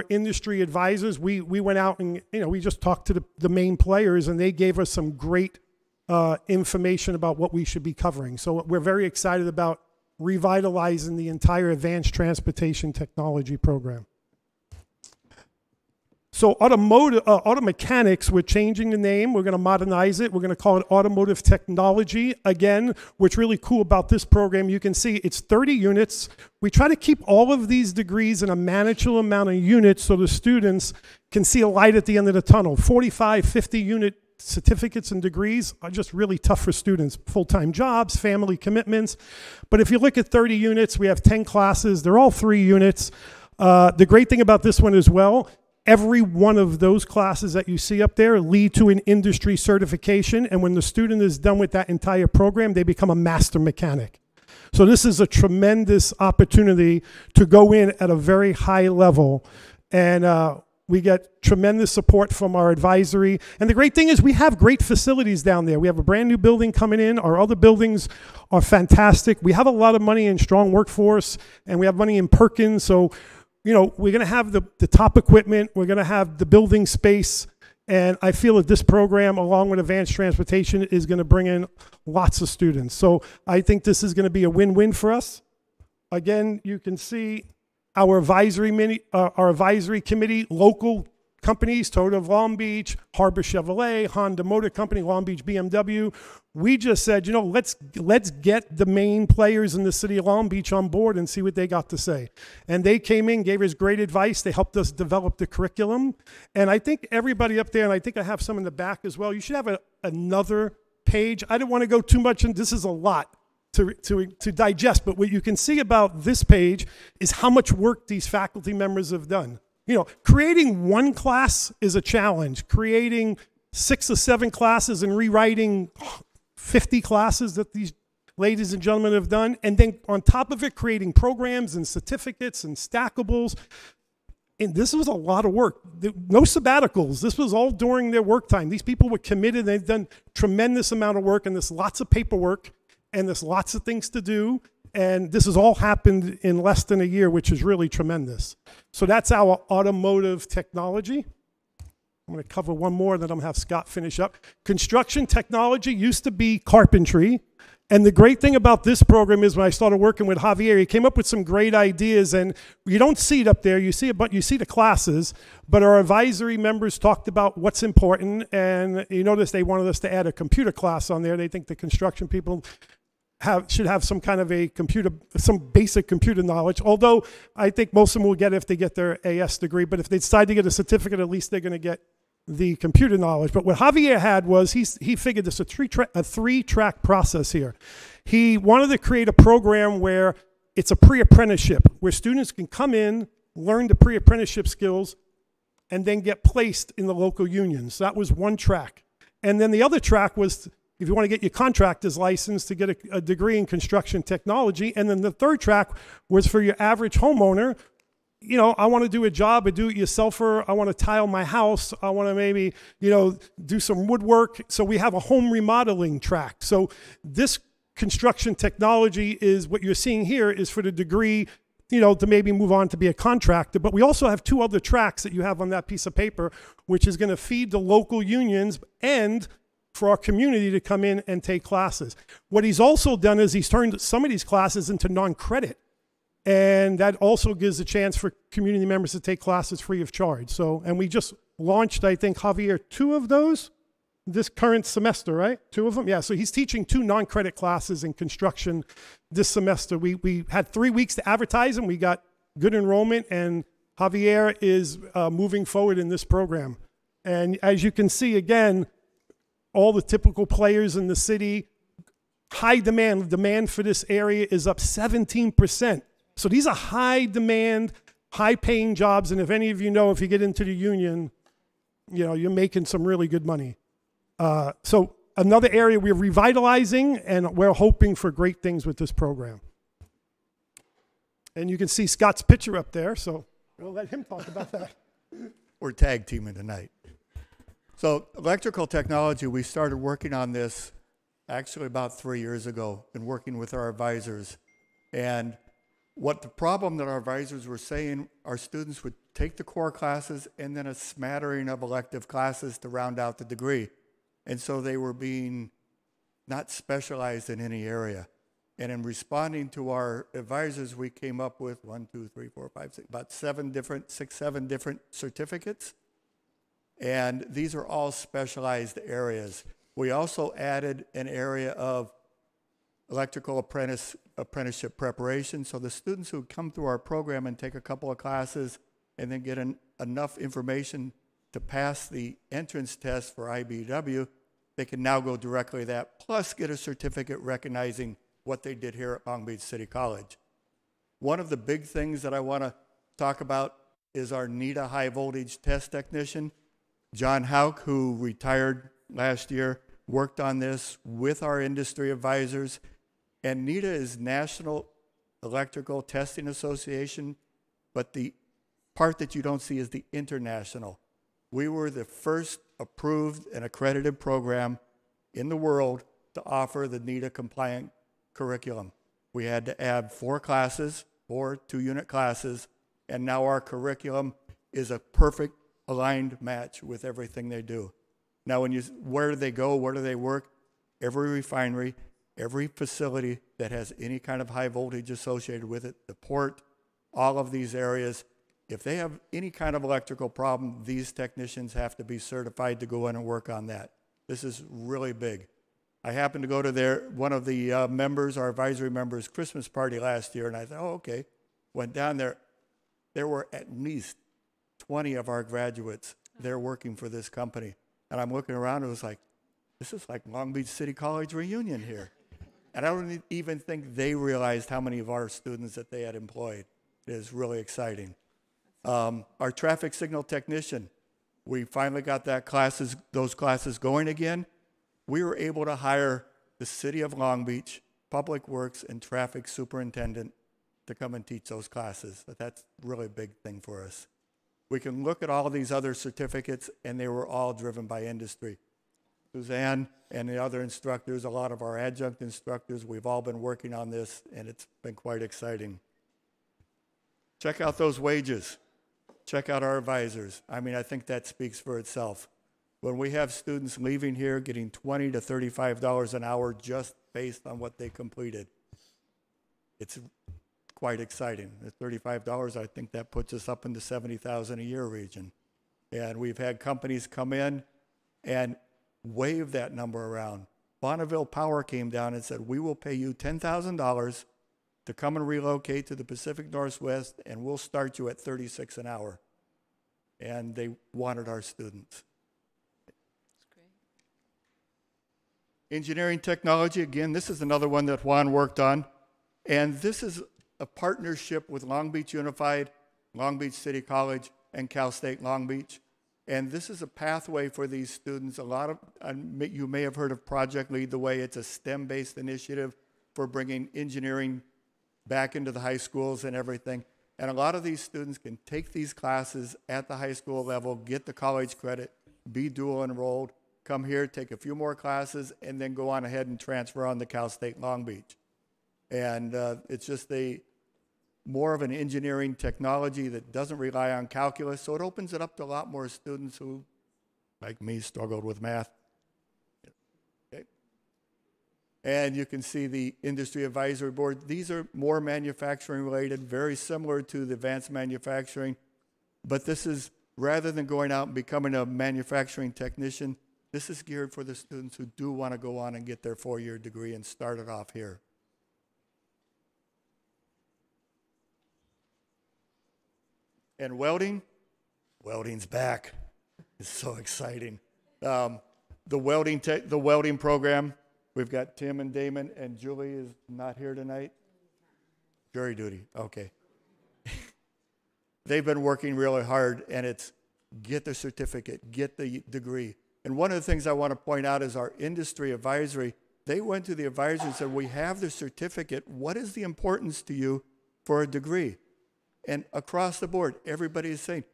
industry advisors, we went out and we just talked to the main players, and they gave us some great information about what we should be covering. So we're very excited about revitalizing the entire Advanced Transportation Technology program. So auto mechanics, we're changing the name. We're going to modernize it. We're going to call it automotive technology. Again, what's really cool about this program, you can see it's 30 units. We try to keep all of these degrees in a manageable amount of units so the students can see a light at the end of the tunnel. 45, 50 unit certificates and degrees are just really tough for students. Full-time jobs, family commitments. But if you look at 30 units, we have 10 classes. They're all 3 units. The great thing about this one as well, every one of those classes that you see up there lead to an industry certification. And when the student is done with that entire program, they become a master mechanic. So this is a tremendous opportunity to go in at a very high level. And we get tremendous support from our advisory. And the great thing is we have great facilities down there. We have a brand new building coming in. Our other buildings are fantastic. We have a lot of money in Strong Workforce, and we have money in Perkins. So, we're going to have the top equipment. We're going to have the building space. And I feel that this program, along with Advanced Transportation, is going to bring in lots of students. So I think this is going to be a win-win for us. Again, you can see our advisory committee, local companies, Toyota of Long Beach, Harbor Chevrolet, Honda Motor Company, Long Beach BMW. We just said, let's get the main players in the city of Long Beach on board and see what they got to say. And they came in, gave us great advice. They helped us develop the curriculum. And I think everybody up there, and I think I have some in the back as well, you should have another page. I don't want to go too much, and this is a lot to digest, but what you can see about this page is how much work these faculty members have done. Creating one class is a challenge. Creating 6 or 7 classes and rewriting 50 classes that these ladies and gentlemen have done, and then on top of it, creating programs and certificates and stackables. And this was a lot of work. No sabbaticals. This was all during their work time. These people were committed. They've done tremendous amount of work, and there's lots of paperwork, and there's lots of things to do. And this has all happened in less than a year, which is really tremendous. So that's our automotive technology. I'm going to cover one more, then I'm going to have Scott finish up. Construction technology used to be carpentry. And the great thing about this program is when I started working with Javier, he came up with some great ideas, and you don't see it up there. You see it, but you see the classes. But our advisory members talked about what's important, and you notice they wanted us to add a computer class on there. They think the construction people should have some kind of some basic computer knowledge. Although I think most of them will get it if they get their AS degree. But if they decide to get a certificate, at least they're going to get the computer knowledge. But what Javier had was he figured this a three-track process here. He wanted to create a program where it's a pre-apprenticeship, where students can come in, learn the pre-apprenticeship skills, and then get placed in the local unions. So that was one track. And then the other track was if you want to get your contractor's license to get a degree in construction technology. And then the third track was for your average homeowner. You know, I want to do a job, a do-it-yourselfer. I want to tile my house. I want to maybe, do some woodwork. So we have a home remodeling track. So this construction technology is what you're seeing here is for the degree, to maybe move on to be a contractor. But we also have 2 other tracks that you have on that piece of paper, which is going to feed the local unions and for our community to come in and take classes. What he's also done is he's turned some of these classes into non-credit. And that also gives a chance for community members to take classes free of charge. So, and we just launched, I think, Javier, 2 of those this current semester, right? 2 of them? Yeah, so he's teaching 2 non-credit classes in construction this semester. We had 3 weeks to advertise them. We got good enrollment, and Javier is moving forward in this program. And as you can see, again, all the typical players in the city, high demand. Demand for this area is up 17%. So these are high demand, high paying jobs. And if any of you know, if you get into the union, you're making some really good money. So another area we're revitalizing, and we're hoping for great things with this program. And you can see Scott's picture up there, so we'll let him talk about that. We're tag teaming tonight. So electrical technology, we started working on this actually about 3 years ago and working with our advisors. And what the problem that our advisors were saying, our students would take the core classes and then a smattering of elective classes to round out the degree. And so they were being not specialized in any area. And in responding to our advisors, we came up with 7 different certificates. And these are all specialized areas. We also added an area of electrical apprenticeship preparation. So the students who come through our program and take a couple of classes and then get enough information to pass the entrance test for IBEW, they can now go directly to that, plus get a certificate recognizing what they did here at Long Beach City College. One of the big things that I want to talk about is our NETA high voltage test technician. John Hauk, who retired last year, worked on this with our industry advisors. And NETA is National Electrical Testing Association, but the part that you don't see is the international. We were the first approved and accredited program in the world to offer the NETA compliant curriculum. We had to add 4 classes, 4 2-unit classes, and now our curriculum is a perfect aligned match with everything they do. Now, where do they go? Where do they work? Every refinery, every facility that has any kind of high voltage associated with it, the port, all of these areas, if they have any kind of electrical problem, these technicians have to be certified to go in and work on that. This is really big. I happened to go to one of the members, our advisory members' Christmas party last year, and I thought, oh, okay. Went down there. There were at least 20 of our graduates there working for this company. And I'm looking around, and it was like, this is like Long Beach City College reunion here. And I don't even think they realized how many of our students that they had employed. It is really exciting. Our traffic signal technician, we finally got those classes going again. We were able to hire the City of Long Beach, Public Works, and Traffic Superintendent to come and teach those classes. That's a really big thing for us. We can look at all of these other certificates, and they were all driven by industry. Suzanne and the other instructors, a lot of our adjunct instructors, we've all been working on this, and it's been quite exciting. Check out those wages. Check out our advisors. I mean, I think that speaks for itself. When we have students leaving here getting $20 to $35 an hour just based on what they completed, it's quite exciting. At $35, I think that puts us up in the $70,000 a year region. And we've had companies come in and wave that number around. Bonneville Power came down and said, we will pay you $10,000 to come and relocate to the Pacific Northwest, and we'll start you at $36 an hour. And they wanted our students. That's great. Engineering technology, again, this is another one that Juan worked on. And this is a partnership with Long Beach Unified, Long Beach City College, and Cal State Long Beach. And this is a pathway for these students. A lot of, you may have heard of Project Lead the Way. It's a STEM-based initiative for bringing engineering back into the high schools and everything. And a lot of these students can take these classes at the high school level, get the college credit, be dual enrolled, come here, take a few more classes, and then go on ahead and transfer on to Cal State Long Beach. And it's just more of an engineering technology that doesn't rely on calculus, so it opens it up to a lot more students who, like me, struggled with math. Okay. And you can see the Industry Advisory Board. These are more manufacturing related, very similar to the advanced manufacturing, but this is, rather than going out and becoming a manufacturing technician, this is geared for the students who do want to go on and get their 4-year degree and start it off here. And welding's back. It's so exciting. The welding program, we've got Tim and Damon, and Julie is not here tonight. Jury duty, okay. They've been working really hard, and it's get the certificate, get the degree. And one of the things I want to point out is our industry advisory. They went to the advisory and said, we have the certificate. What is the importance to you for a degree? And across the board, everybody is saying,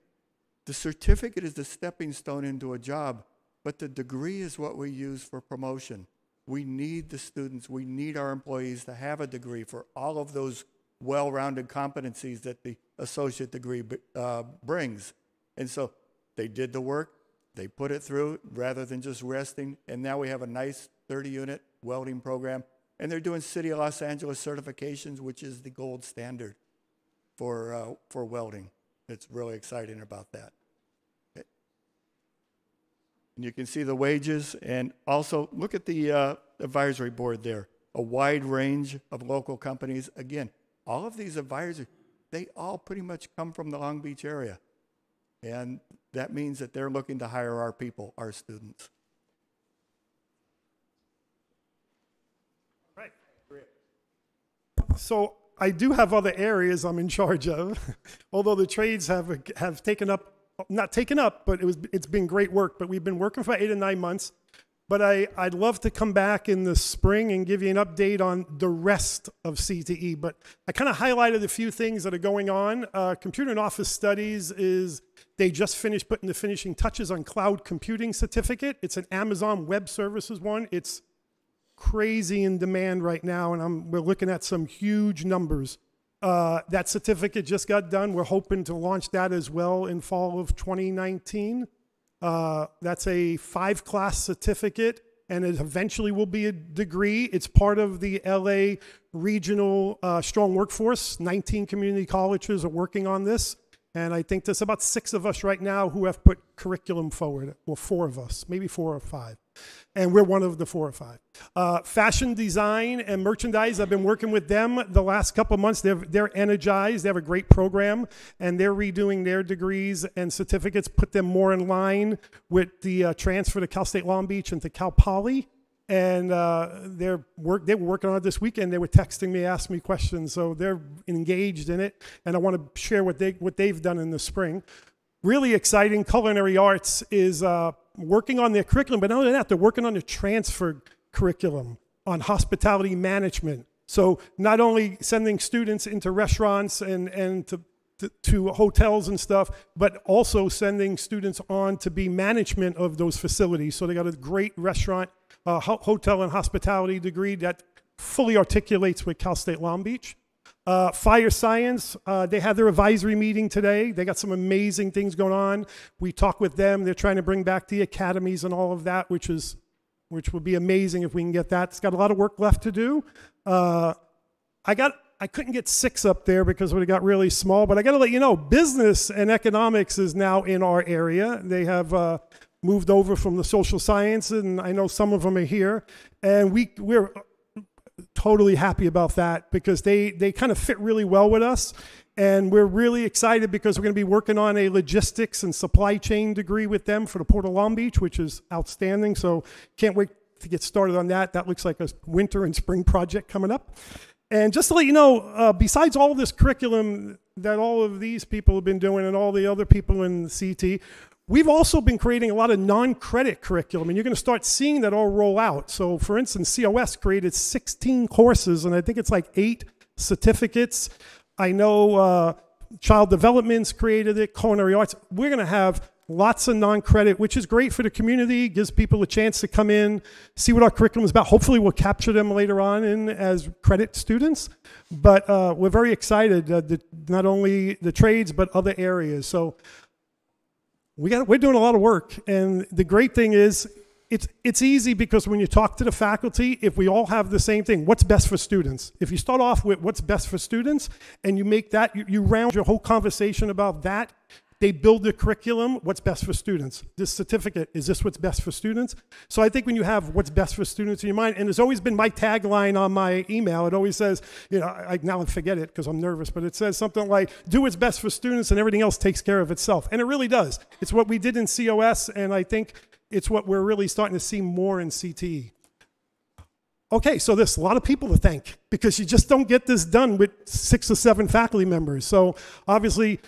the certificate is the stepping stone into a job, but the degree is what we use for promotion. We need the students, we need our employees to have a degree for all of those well-rounded competencies that the associate degree brings. And so they did the work, they put it through rather than just resting, and now we have a nice 30-unit welding program, and they're doing City of Los Angeles certifications, which is the gold standard for welding. It's really exciting about that. Okay. And you can see the wages, and also look at the advisory board there. A wide range of local companies. Again, all of these advisors, they all pretty much come from the Long Beach area. And that means that they're looking to hire our people, our students. Right. So I do have other areas I'm in charge of, although the trades have taken up, not taken up, but it's been great work. But we've been working for 8 or 9 months. But I'd love to come back in the spring and give you an update on the rest of CTE. But I kind of highlighted a few things that are going on. Computer and Office Studies they just finished putting the finishing touches on Cloud Computing Certificate. It's an Amazon Web Services one. It's crazy in demand right now, and we're looking at some huge numbers. That certificate just got done. We're hoping to launch that as well in fall of 2019. That's a 5-class certificate, and it eventually will be a degree. It's part of the LA Regional Strong Workforce. 19 community colleges are working on this, and I think there's about 6 of us right now who have put curriculum forward, or 4 of us, maybe 4 or 5. And we're one of the 4 or 5. Fashion design and merchandise, I've been working with them the last couple of months. They're energized. They have a great program, and they're redoing their degrees and certificates, put them more in line with the transfer to Cal State Long Beach and to Cal Poly. And they were working on it this weekend. They were texting me, asking me questions. So they're engaged in it, and I want to share what they've done in the spring. Really exciting. Culinary Arts is working on their curriculum, but not only that, they're working on the transfer curriculum on hospitality management. So not only sending students into restaurants and to hotels and stuff, but also sending students on to be management of those facilities. So they got a great restaurant, hotel and hospitality degree that fully articulates with Cal State Long Beach. Fire science, they had their advisory meeting today. They got some amazing things going on. We talked with them. They're trying to bring back the academies and all of that, which would be amazing if we can get that. It's got a lot of work left to do. I couldn't get 6 up there because it got really small, but I got to let you know, business and economics is now in our area. They have moved over from the social sciences, and I know some of them are here. And we're totally happy about that because they kind of fit really well with us. And we're really excited because we're going to be working on a logistics and supply chain degree with them for the Port of Long Beach, which is outstanding. So can't wait to get started on that. That looks like a winter and spring project coming up. And just to let you know, besides all this curriculum that all of these people have been doing and all the other people in CT, We've also been creating a lot of non-credit curriculum, and you're going to start seeing that all roll out. So, for instance, COS created 16 courses, and I think it's like 8 certificates. I know Child Development's created it, Culinary Arts. We're going to have lots of non-credit, which is great for the community, gives people a chance to come in, see what our curriculum is about. Hopefully we'll capture them later on in as credit students. But we're very excited, not only the trades, but other areas. So we're doing a lot of work. And the great thing is, it's easy because when you talk to the faculty, if we all have the same thing, what's best for students? If you start off with what's best for students and you make that, you round your whole conversation about that, they build the curriculum, what's best for students. This certificate, is this what's best for students? So I think when you have what's best for students in your mind, and it's always been my tagline on my email, it always says, you know, now I forget it because I'm nervous, but it says something like, do what's best for students and everything else takes care of itself. And it really does. It's what we did in COS, and I think it's what we're really starting to see more in CTE. Okay, so there's a lot of people to thank because you just don't get this done with 6 or 7 faculty members. So obviously,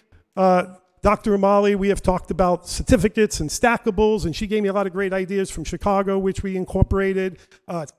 Dr. Amali, we have talked about certificates and stackables, and she gave me a lot of great ideas from Chicago, which we incorporated.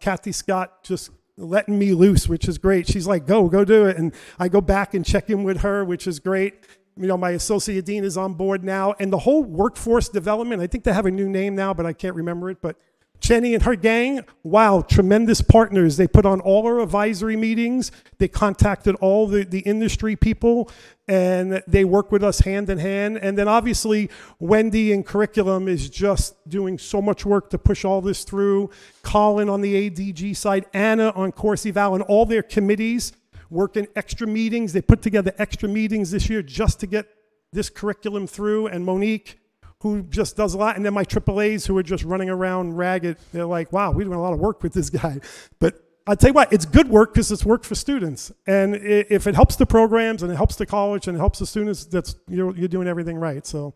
Kathy Scott just letting me loose, which is great. She's like, go do it. And I go back and check in with her, which is great. You know, my associate dean is on board now. And the whole workforce development, I think they have a new name now, but I can't remember it. But Jenny and her gang, wow, tremendous partners. They put on all our advisory meetings. They contacted all the industry people, and they work with us hand in hand. And then obviously, Wendy in curriculum is just doing so much work to push all this through. Colin on the ADG side, Anna on Course Eval, and all their committees working extra meetings. They put together extra meetings this year just to get this curriculum through. And Monique, who just does a lot, and then my AAAs who are just running around ragged. They're like, wow, we're doing a lot of work with this guy. But I'll tell you what, it's good work because it's work for students. And if it helps the programs and it helps the college and it helps the students, you're doing everything right. So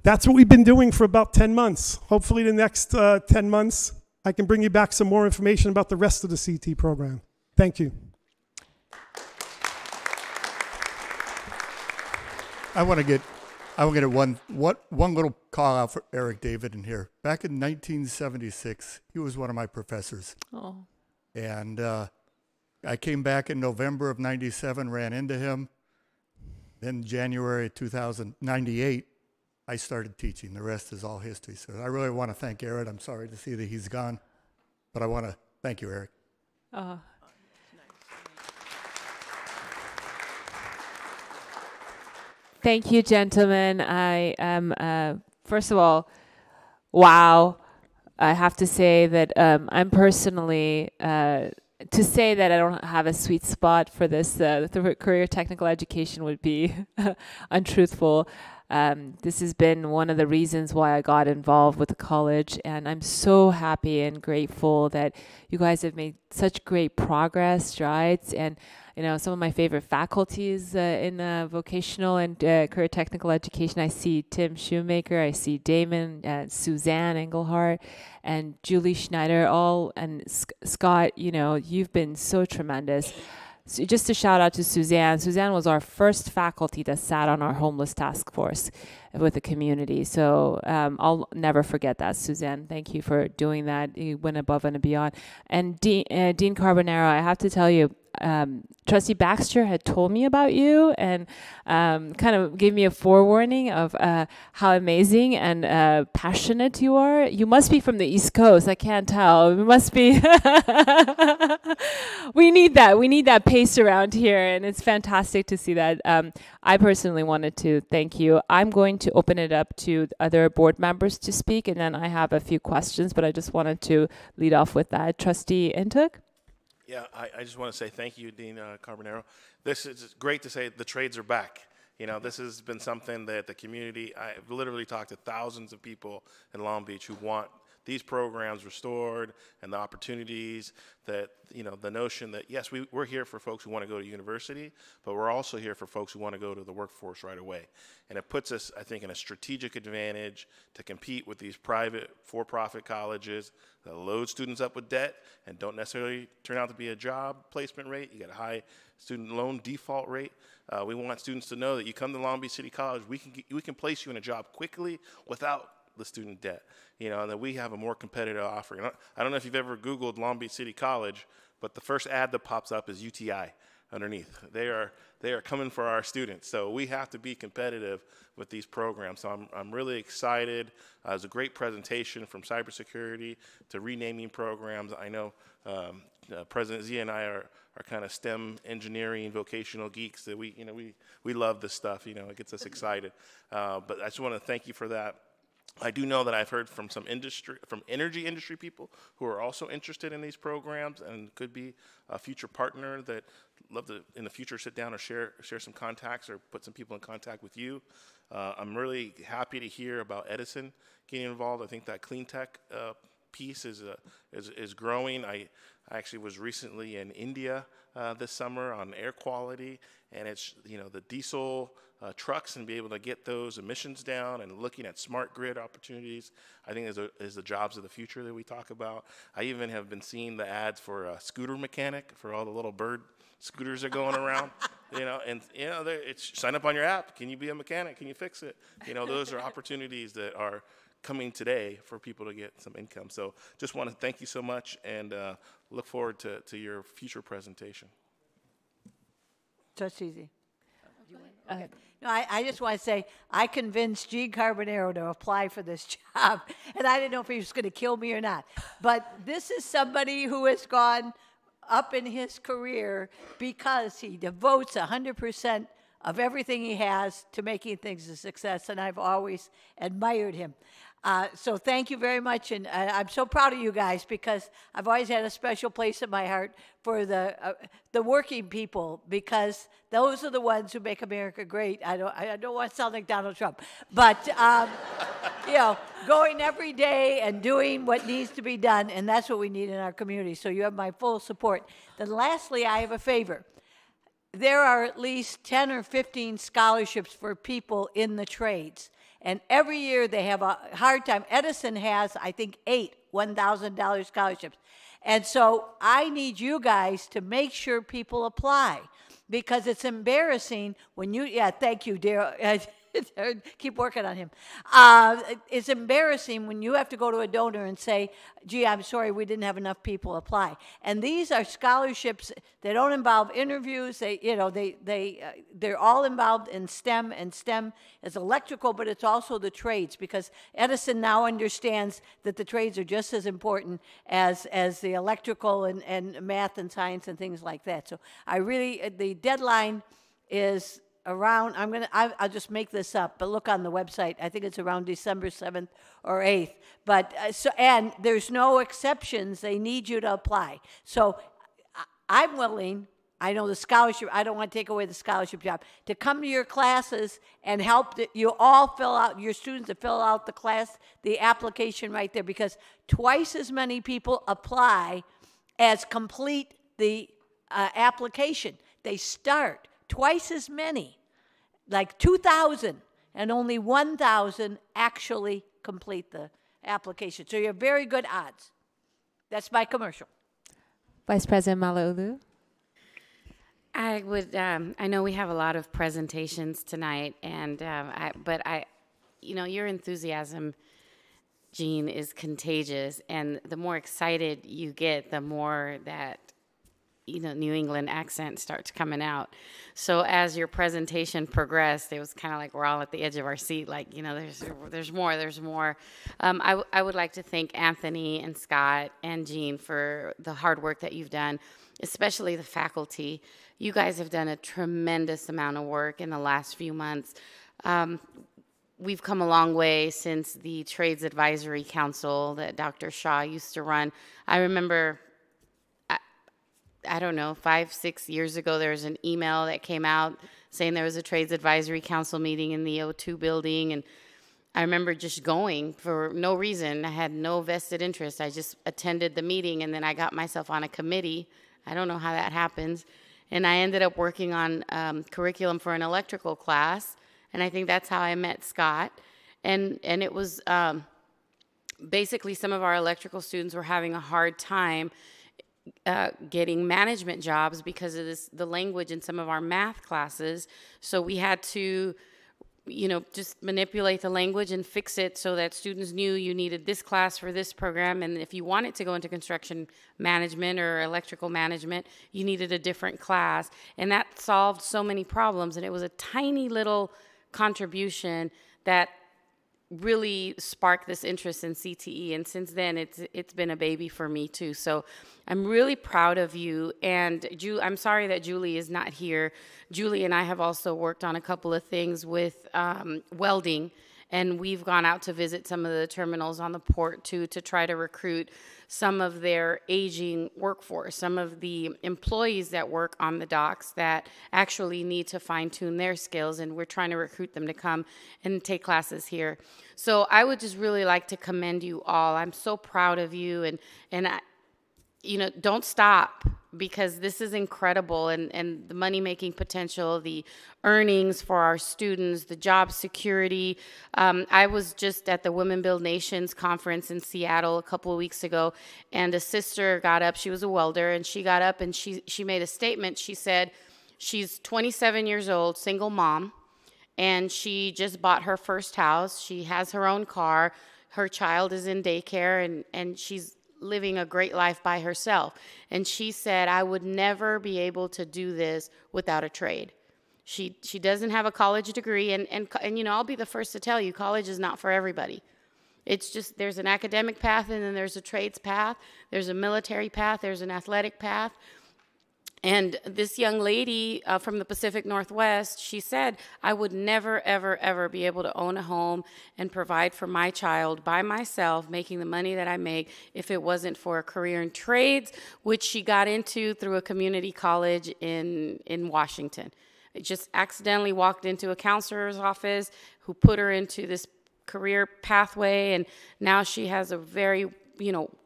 that's what we've been doing for about 10 months. Hopefully the next 10 months, I can bring you back some more information about the rest of the CT program. Thank you. I want to get one little call out for Eric David in here. Back in 1976, he was one of my professors. Oh. And I came back in November of 97, ran into him. Then January 2098, I started teaching. The rest is all history. So I really want to thank Eric. I'm sorry to see that he's gone, but I want to thank you, Eric. Thank you, gentlemen. I am, first of all, wow. I have to say that I'm personally, to say that I don't have a sweet spot for this career technical education would be untruthful. This has been one of the reasons why I got involved with the college, and I'm so happy and grateful that you guys have made such great progress, strides, and you know, some of my favorite faculties in vocational and career technical education. I see Tim Shoemaker, I see Damon, Suzanne Engelhardt, and Julie Schneider, and Scott, you know, you've been so tremendous. So just a shout out to Suzanne. Suzanne was our first faculty that sat on our homeless task force with the community. So I'll never forget that, Suzanne. Thank you for doing that. You went above and beyond. And Dean Carbonaro, I have to tell you, Trustee Baxter had told me about you and kind of gave me a forewarning of how amazing and passionate you are. You must be from the East Coast. I can't tell. It must be. We need that. We need that pace around here, and it's fantastic to see that. I personally wanted to thank you. I'm going to open it up to other board members to speak, and then I have a few questions, but I just wanted to lead off with that. Trustee Intuk? Yeah, I just want to say thank you, Dean Carbonaro. This is great to say the trades are back. You know, this has been something that the community, I've literally talked to thousands of people in Long Beach who want these programs restored and the opportunities that, the notion that, yes, we're here for folks who want to go to university, but we're also here for folks who want to go to the workforce right away. And it puts us, I think, in a strategic advantage to compete with these private for-profit colleges that load students up with debt and don't necessarily turn out to be a job placement rate. You got a high student loan default rate. We want students to know that you come to Long Beach City College, we can place you in a job quickly without the student debt, and that we have a more competitive offering. I don't know if you've ever Googled Long Beach City College, but the first ad that pops up is UTI underneath. They are coming for our students, so we have to be competitive with these programs. So I'm really excited. It was a great presentation, from cybersecurity to renaming programs. I know President Zia and I are kind of STEM engineering vocational geeks, that we love this stuff. It gets us excited. But I just want to thank you for that. I do know that I've heard from some energy industry people who are also interested in these programs and could be a future partner that love to, in the future, sit down or share some contacts or put some people in contact with you. I'm really happy to hear about Edison getting involved. I think that clean tech piece is growing. I actually was recently in India this summer on air quality, and it's the diesel trucks, and be able to get those emissions down, and looking at smart grid opportunities, I think is the jobs of the future that we talk about. I even have been seeing the ads for a scooter mechanic for all the little bird scooters that are going around. It's sign up on your app. Can you be a mechanic? Can you fix it? Those are opportunities that are coming today for people to get some income. So just want to thank you so much, and look forward to your future presentation. Just easy. Okay. No, I just want to say, I convinced Gene Carbonaro to apply for this job, and I didn't know if he was going to kill me or not. But this is somebody who has gone up in his career because he devotes 100% of everything he has to making things a success, and I've always admired him. So thank you very much, and I'm so proud of you guys, because I've always had a special place in my heart for the working people, because those are the ones who make America great. I don't want to sound like Donald Trump, but going every day and doing what needs to be done, and that's what we need in our community. So you have my full support. Then lastly, I have a favor. There are at least 10 or 15 scholarships for people in the trades. And every year they have a hard time. Edison has, I think, 8 $1,000 scholarships. And so I need you guys to make sure people apply, because it's embarrassing when you, thank you, Daryl. Keep working on him. It's embarrassing when you have to go to a donor and say, gee, I'm sorry, we didn't have enough people apply. And these are scholarships. They don't involve interviews. They're all involved in STEM, and STEM is electrical, but it's also the trades, because Edison now understands that the trades are just as important as the electrical and math and science and things like that. So the deadline is around, I'll just make this up, but look on the website. I think it's around December 7th or 8th. But and there's no exceptions. They need you to apply. So I'm willing, I know the scholarship, I don't want to take away the scholarship job, to come to your classes and help you all fill out, your students to fill out the application right there, because twice as many people apply as complete the application. They start. Twice as many, like 2,000, and only 1,000 actually complete the application. So you have very good odds. That's my commercial. Vice President Malauulu. I would. I know we have a lot of presentations tonight, and your enthusiasm, Gene, is contagious, and the more excited you get, the more that New England accent starts coming out. So as your presentation progressed, it was kind of like we're all at the edge of our seat, like, there's more. I would like to thank Anthony and Scott and Jean for the hard work that you've done, especially the faculty. You guys have done a tremendous amount of work in the last few months. We've come a long way since the Trades Advisory Council that Dr. Shaw used to run. I remember, I don't know, 5-6 years ago, there was an email that came out saying there was a Trades Advisory Council meeting in the O2 building, and I remember just going for no reason. I had no vested interest. I just attended the meeting, and then I got myself on a committee. I don't know how that happens. And I ended up working on curriculum for an electrical class, and I think that's how I met Scott. And it was basically some of our electrical students were having a hard time getting management jobs because of the language in some of our math classes. So we had to, just manipulate the language and fix it so that students knew you needed this class for this program. And if you wanted to go into construction management or electrical management, you needed a different class. And that solved so many problems. And it was a tiny little contribution that really sparked this interest in CTE, and since then it's been a baby for me too. So I'm really proud of you. And I'm sorry that Julie is not here. Julie and I have also worked on a couple of things with welding, and we've gone out to visit some of the terminals on the port too to try to recruit some of their aging workforce, some of the employees that work on the docks that actually need to fine-tune their skills, and we're trying to recruit them to come and take classes here. So I would just really like to commend you all. I'm so proud of you, and I, don't stop, because this is incredible, and the money-making potential, the earnings for our students, the job security. I was just at the Women Build Nations conference in Seattle a couple of weeks ago, and a sister got up. She was a welder, and she got up and she made a statement. She said she's 27 years old, single mom, and she just bought her first house. She has her own car. Her child is in daycare, and she's living a great life by herself. And she said, I would never be able to do this without a trade. She doesn't have a college degree, and I'll be the first to tell you, college is not for everybody. It's just, there's an academic path, and then there's a trades path, there's a military path, there's an athletic path. And this young lady from the Pacific Northwest, she said, I would never, ever, ever be able to own a home and provide for my child by myself, making the money that I make, if it wasn't for a career in trades, which she got into through a community college in Washington. It just accidentally walked into a counselor's office who put her into this career pathway, and now she has a very,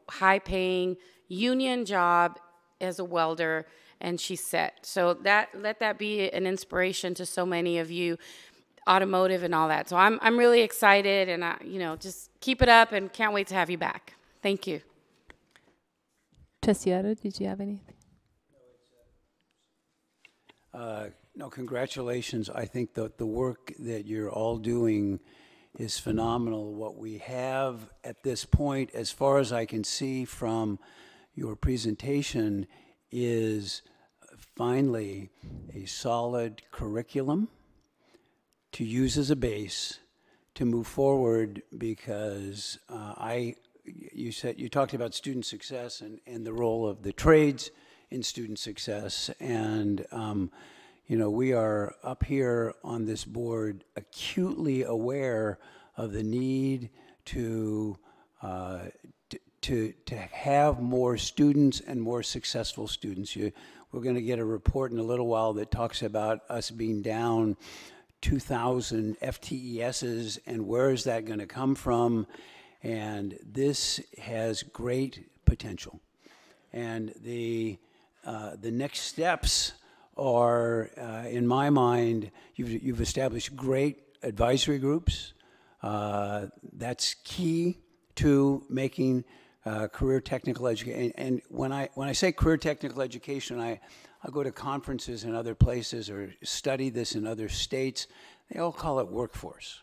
high-paying union job as a welder, and she's set. So let that be an inspiration to so many of you, automotive and all that. So I'm really excited, and just keep it up, and can't wait to have you back. Thank you. Trustee Otto, did you have anything? No, congratulations. I think the work that you're all doing is phenomenal. What we have at this point, as far as I can see from your presentation, is finally a solid curriculum to use as a base to move forward, because you talked about student success and the role of the trades in student success, and we are up here on this board acutely aware of the need to have more students and more successful students. We're going to get a report in a little while that talks about us being down 2,000 FTESs, and where is that going to come from? And this has great potential. And the next steps are, in my mind, you've established great advisory groups. That's key to making career technical education. And when I say career technical education, I go to conferences in other places or study this in other states. They all call it workforce.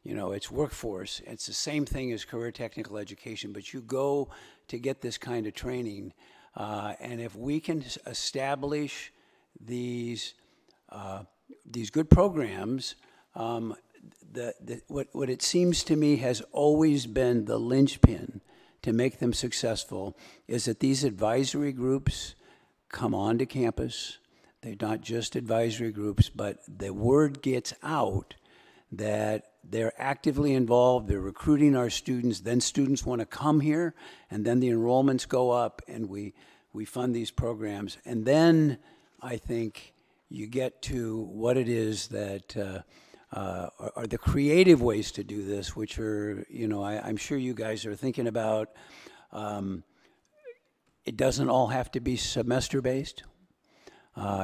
It's workforce. It's the same thing as career technical education, but you go to get this kind of training. And if we can establish these good programs, what it seems to me has always been the linchpin to make them successful is that these advisory groups come onto campus. They're not just advisory groups, but the word gets out that they're actively involved, they're recruiting our students, then students want to come here, and then the enrollments go up, and we fund these programs. And then I think you get to what it is that are the creative ways to do this, which are, I'm sure you guys are thinking about. It doesn't all have to be semester-based.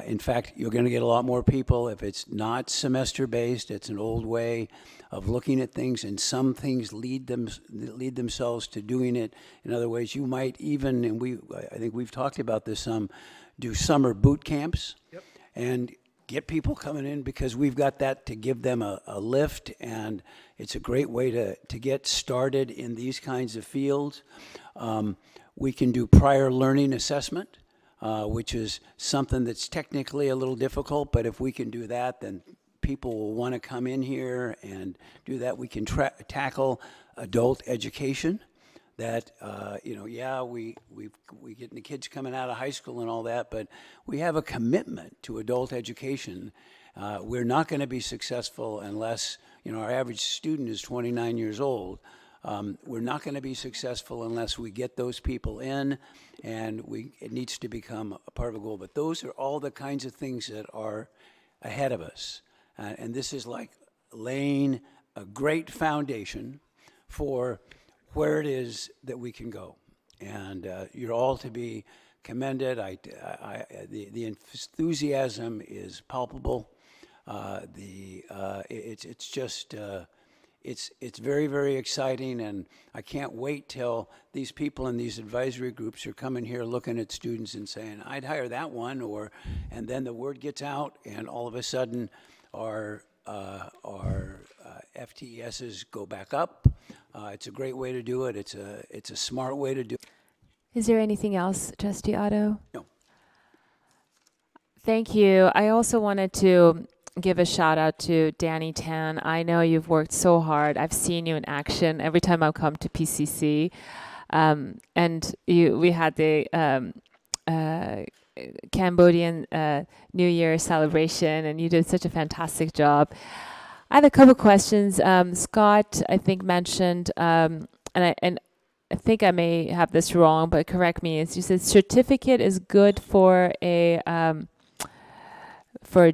In fact, you're going to get a lot more people if it's not semester-based. It's an old way of looking at things, and some things lead themselves to doing it in other ways. You might even, and I think we've talked about this some, do summer boot camps. Yep. And get people coming in, because we've got that to give them a lift, and it's a great way to get started in these kinds of fields. We can do prior learning assessment, which is something that's technically a little difficult, but if we can do that, then people will want to come in here and do that. We can tackle adult education. That we get the kids coming out of high school and all that, but we have a commitment to adult education. We're not going to be successful unless our average student is 29 years old. We're not going to be successful unless we get those people in, and it needs to become a part of a goal. But those are all the kinds of things that are ahead of us, and this is like laying a great foundation for where it is that we can go. And you're all to be commended. The enthusiasm is palpable. It's just, it's very, very exciting, and I can't wait till these people in these advisory groups are coming here looking at students and saying, I'd hire that one, and then the word gets out, and all of a sudden our FTESs go back up. It's a great way to do it. It's a smart way to do it. Is there anything else, Trustee Otto? No. Thank you. I also wanted to give a shout out to Danny Tan. I know you've worked so hard. I've seen you in action every time I've come to PCC. And we had the Cambodian New Year celebration, and you did such a fantastic job. I have a couple questions. Scott, I think, mentioned, and I think I may have this wrong, but correct me. You said certificate is good for a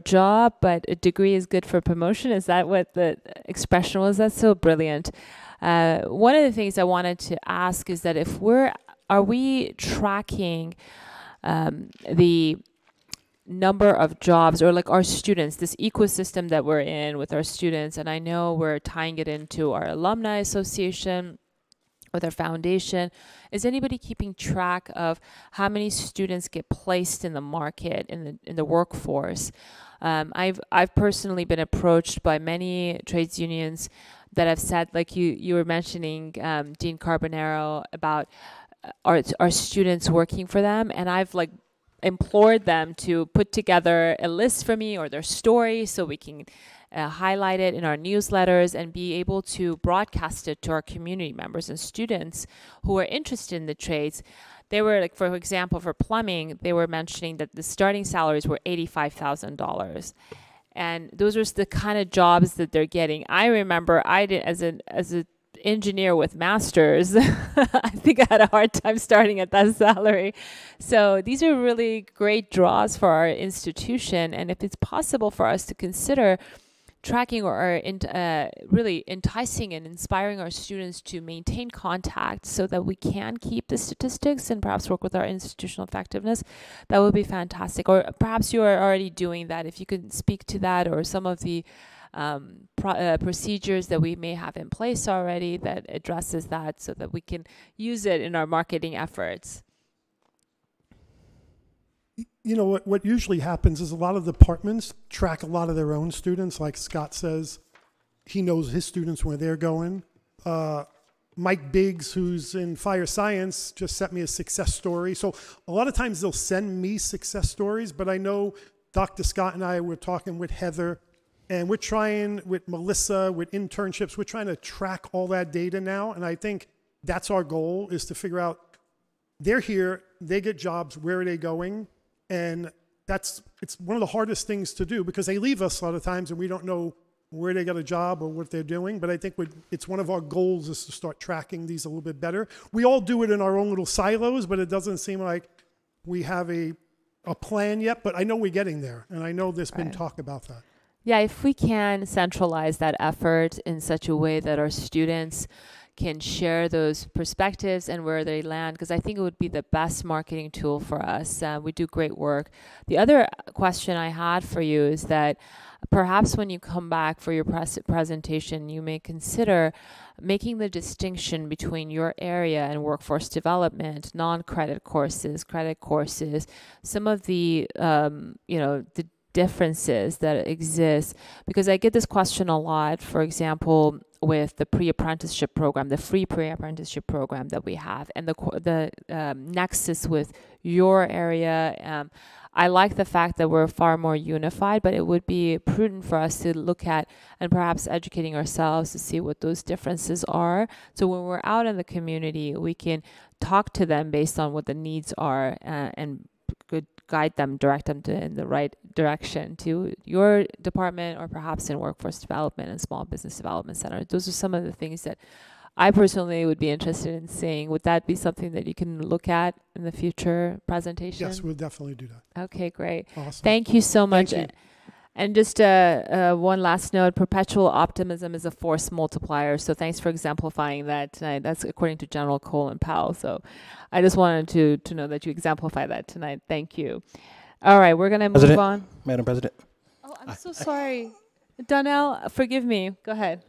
job, but a degree is good for promotion. Is that what the expression was? That's so brilliant. One of the things I wanted to ask is that are we tracking the number of jobs, or like our students, this ecosystem that we're in with our students? And I know we're tying it into our alumni association with our foundation. Is anybody keeping track of how many students get placed in the market, in the workforce? I've personally been approached by many trades unions that have said, like you were mentioning, Dean Carbonaro, about our students working for them, and I've implored them to put together a list for me or their story so we can highlight it in our newsletters and be able to broadcast it to our community members and students who are interested in the trades. They were, for example, for plumbing, they were mentioning that the starting salaries were $85,000. And those are the kind of jobs that they're getting. I remember I did, as an engineer with masters, I think I had a hard time starting at that salary. So these are really great draws for our institution, and if it's possible for us to consider tracking or really enticing and inspiring our students to maintain contact so that we can keep the statistics and perhaps work with our institutional effectiveness, that would be fantastic. Or perhaps you are already doing that. If you could speak to that, or some of the procedures that we may have in place already that addresses that, so that we can use it in our marketing efforts. You know, what usually happens is a lot of departments track a lot of their own students. Like Scott says, he knows his students where they're going. Mike Biggs, who's in fire science, just sent me a success story. So a lot of times they'll send me success stories, but I know Dr. Scott and I were talking with Heather, and we're trying with Melissa, with internships, we're trying to track all that data now. And I think that's our goal, is to figure out, they're here, they get jobs, where are they going? And it's one of the hardest things to do, because they leave us a lot of times and we don't know where they got a job or what they're doing. But I think it's one of our goals is to start tracking these a little bit better. We all do it in our own little silos, but it doesn't seem like we have a plan yet. But I know we're getting there, and I know there's been talk about that. Yeah, if we can centralize that effort in such a way that our students can share those perspectives and where they land, because I think it would be the best marketing tool for us. We do great work. The other question I had for you is that perhaps when you come back for your presentation, you may consider making the distinction between your area and workforce development, non-credit courses, credit courses, some of the, the differences that exist, because I get this question a lot, for example, with the pre-apprenticeship program, the free pre-apprenticeship program that we have, and the nexus with your area. I like the fact that we're far more unified, but it would be prudent for us to look at and perhaps educating ourselves to see what those differences are. So when we're out in the community, we can talk to them based on what the needs are and could guide them, direct them in the right direction to your department or perhaps in workforce development and small business development center. Those are some of the things that I personally would be interested in seeing. Would that be something that you can look at in the future presentation? Yes, we'll definitely do that. Okay, great. Awesome. Thank you so much. Thank you. And just one last note, perpetual optimism is a force multiplier. So thanks for exemplifying that tonight. That's according to General Colin Powell. So I just wanted to know that you exemplify that tonight. Thank you. All right, we're going to move on. Madam President. Oh, I'm so sorry. Donnell, forgive me. Go ahead.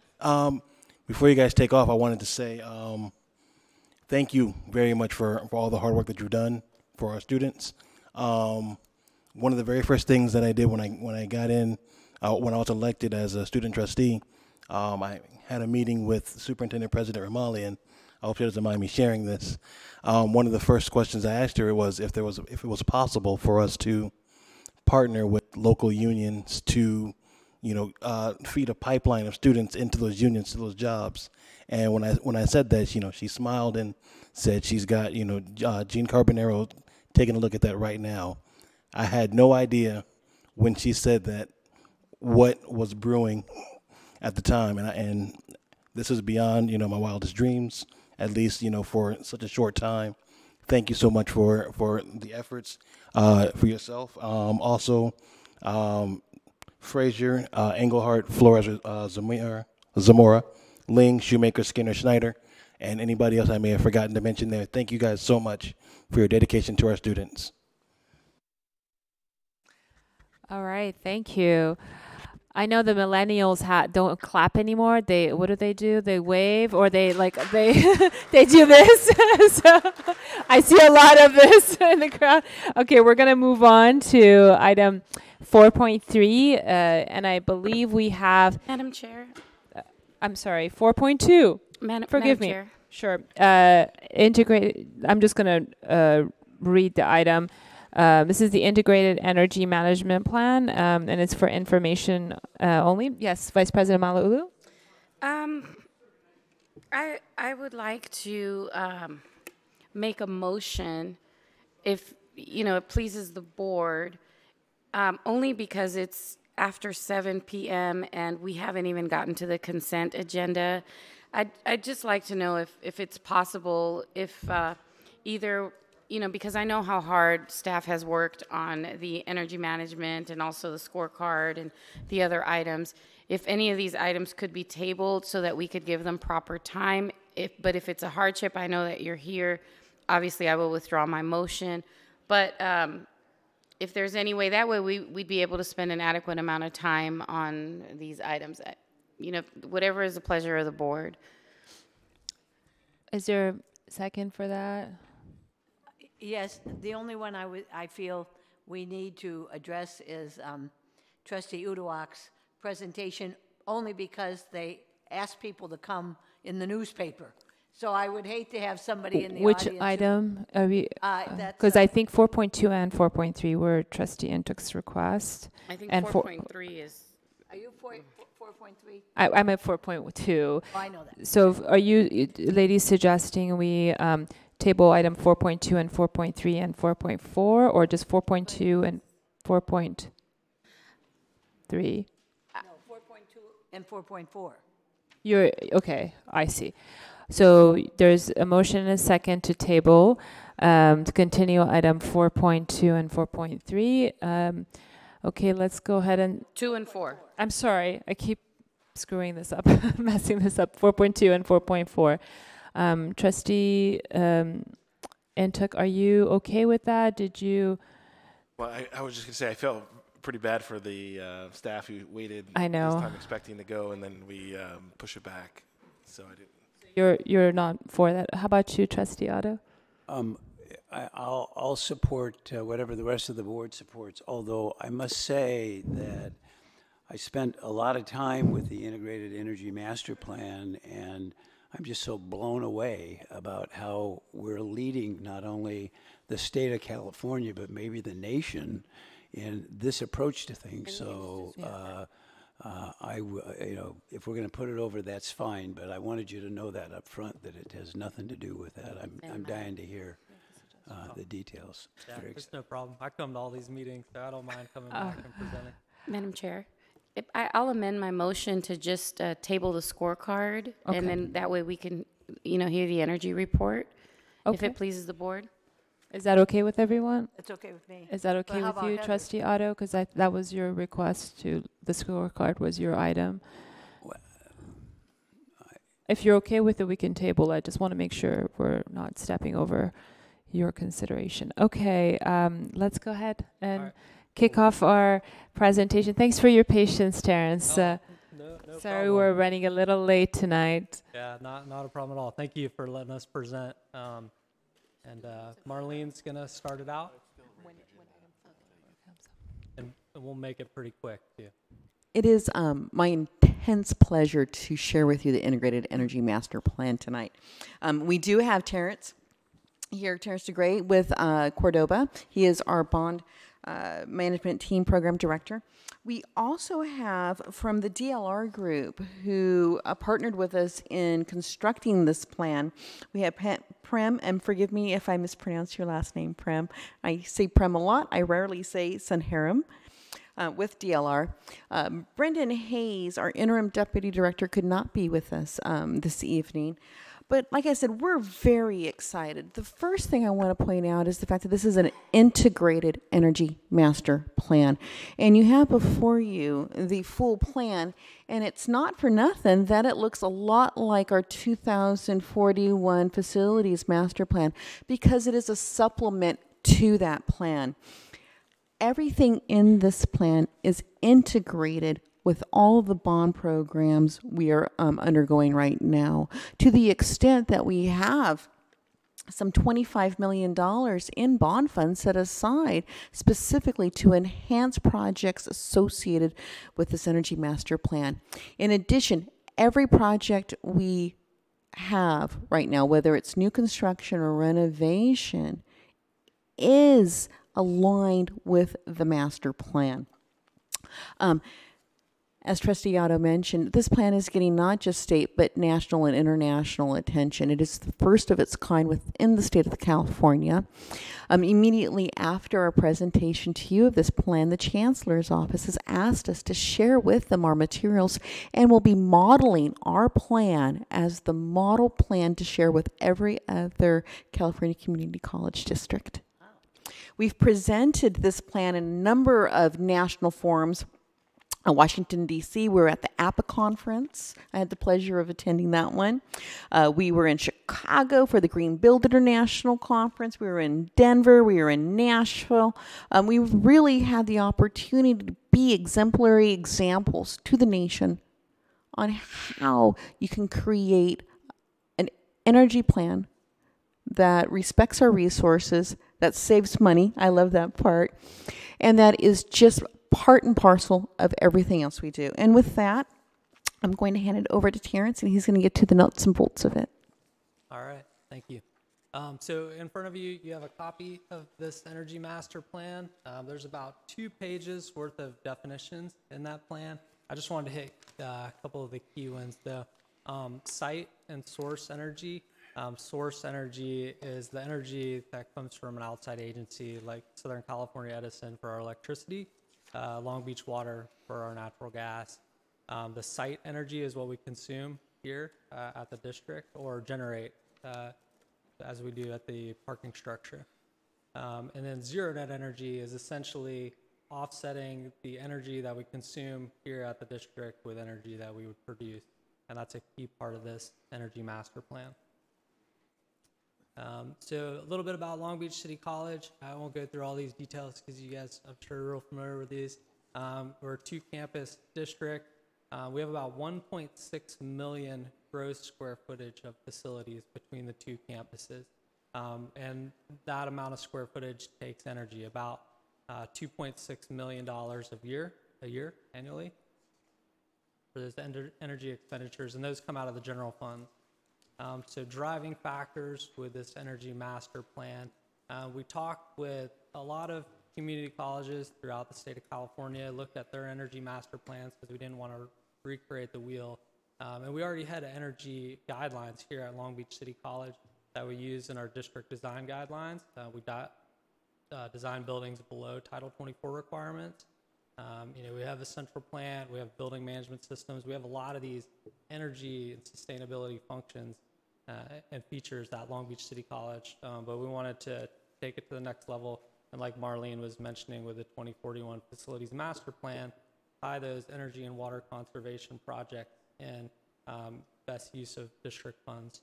Before you guys take off, I wanted to say thank you very much for all the hard work that you've done for our students. One of the very first things that I did when I got in, when I was elected as a student trustee, I had a meeting with Superintendent President Romali, and I hope she doesn't mind me sharing this. One of the first questions I asked her was if it was possible for us to partner with local unions to, feed a pipeline of students into those unions, to those jobs. And when I said that, she smiled and said she's got, Gene Carbonaro taking a look at that right now. I had no idea when she said that what was brewing at the time, and this is beyond my wildest dreams. At least for such a short time. Thank you so much for the efforts for yourself. Also, Frazier, Engelhardt, Flores, Zamora, Ling, Shoemaker, Skinner, Schneider, and anybody else I may have forgotten to mention there. Thank you guys so much for your dedication to our students. All right, thank you. I know the millennials don't clap anymore. What do? They wave, or they they do this. So I see a lot of this in the crowd. Okay, we're gonna move on to item 4.3, and I believe we have. Madam Chair. I'm sorry, 4.2. Forgive me. Chair. Sure. Integrate. I'm just gonna read the item. This is the Integrated Energy Management Plan, and it's for information only. Yes, Vice President Malauulu? I would like to make a motion, if it pleases the board, only because it's after 7 p.m. and we haven't even gotten to the consent agenda. I'd just like to know if it's possible, if either, because I know how hard staff has worked on the energy management and also the scorecard and the other items, if any of these items could be tabled so that we could give them proper time. But if it's a hardship, I know that you're here. Obviously, I will withdraw my motion. But if there's any way, that way we'd be able to spend an adequate amount of time on these items. Whatever is the pleasure of the board. Is there a second for that? Yes, the only one I feel we need to address is Trustee Uduak's presentation, only because they asked people to come in the newspaper. So I would hate to have somebody in the Which audience. item are we? That's, Because I think 4.2 and 4.3 were Trustee Intuk's request. I think and 4.3 is. Are you 4.3? I'm at 4.2. Oh, I know that. So are you ladies suggesting we table item 4.2 and 4.3 and 4.4, or just 4.2 and 4.3? No, 4.2 and 4.4. You're okay. I see. So there's a motion and a second to table to continue item 4.2 and 4.3. Okay, let's go ahead and 2 and 4. I'm sorry, I keep screwing this up, messing this up. 4.2 and 4.4. Trustee Ntuk, are you okay with that? Did you? Well, I was just going to say, I felt pretty bad for the staff who waited I know. this time expecting to go, and then we push it back. So I didn't. You're not for that. How about you, Trustee Otto? I'll support whatever the rest of the board supports, although I must say that I spent a lot of time with the Integrated Energy Master Plan, and I'm just so blown away about how we're leading not only the state of California, but maybe the nation in this approach to things. So if we're going to put it over, that's fine, but I wanted you to know that up front, that it has nothing to do with that. I'm dying to hear the details. Yeah, there's no problem. I come to all these meetings, so I don't mind coming back and presenting. Madam Chair, I'll amend my motion to just table the scorecard, Okay. and then that way we can, hear the energy report, if Okay. it pleases the board. Is that okay with everyone? It's okay with me. Is that But okay how with about you, Heather? Trustee Otto? Because that was your request the scorecard was your item. If you're okay with it, we can table it. I just want to make sure we're not stepping over your consideration. Okay, let's go ahead and kick off our presentation. Thanks for your patience, Terrence. No Sorry problem. we're running a little late tonight. Yeah, not a problem at all. Thank you for letting us present. And Marlene's going to start it out. And we'll make it pretty quick, too. It is my intense pleasure to share with you the Integrated Energy Master Plan tonight. We do have Terrence here, Terrence DeGray with Cordoba. He is our bond management team program director. We also have from the DLR group who partnered with us in constructing this plan. We have Prem, and forgive me if I mispronounce your last name, Prem. I say Prem a lot. I rarely say Sunharam. With DLR. Brendan Hayes, our interim deputy director, could not be with us this evening. But like I said, we're very excited. The first thing I want to point out is the fact that this is an integrated energy master plan. And you have before you the full plan, and it's not for nothing that it looks a lot like our 2041 facilities master plan, because it is a supplement to that plan. Everything in this plan is integrated with all of the bond programs we are undergoing right now, to the extent that we have some $25 million in bond funds set aside specifically to enhance projects associated with this Energy Master Plan. In addition, every project we have right now, whether it's new construction or renovation, is aligned with the master plan. As Trustee Otto mentioned, this plan is getting not just state but national and international attention. It is the first of its kind within the state of California. Immediately after our presentation to you of this plan, the Chancellor's Office has asked us to share with them our materials, and we'll be modeling our plan as the model plan to share with every other California community college district. We've presented this plan in a number of national forums. Washington, D.C., we were at the APA conference. I had the pleasure of attending that one. We were in Chicago for the Green Build International Conference. We were in Denver. We were in Nashville. We really had the opportunity to be exemplary examples to the nation on how you can create an energy plan that respects our resources, that saves money. I love that part. And that is just part and parcel of everything else we do. And with that, I'm going to hand it over to Terrence, and he's going to get to the nuts and bolts of it. All right, thank you. So in front of you, you have a copy of this Energy Master Plan. There's about 2 pages worth of definitions in that plan. I just wanted to hit a couple of the key ones though. Site and source energy. Source energy is the energy that comes from an outside agency like Southern California Edison for our electricity. Long Beach Water for our natural gas. The site energy is what we consume here at the district or generate as we do at the parking structure. And then zero net energy is essentially offsetting the energy that we consume here at the district with energy that we would produce. And that's a key part of this energy master plan. So a little bit about Long Beach City College. I won't go through all these details because you guys, I'm sure, are real familiar with these. We're a 2-campus district. We have about 1.6 million gross square footage of facilities between the 2 campuses. And that amount of square footage takes energy, about $2.6 million a year annually for those energy expenditures, and those come out of the general fund. So driving factors with this energy master plan, we talked with a lot of community colleges throughout the state of California, looked at their energy master plans because we didn't want to recreate the wheel. And we already had energy guidelines here at Long Beach City College that we use in our district design guidelines. We design buildings below Title 24 requirements. We have a central plant, we have building management systems, we have a lot of these energy and sustainability functions and features at Long Beach City College, but we wanted to take it to the next level, and like Marlene was mentioning with the 2041 Facilities Master Plan, tie those energy and water conservation projects and best use of district funds.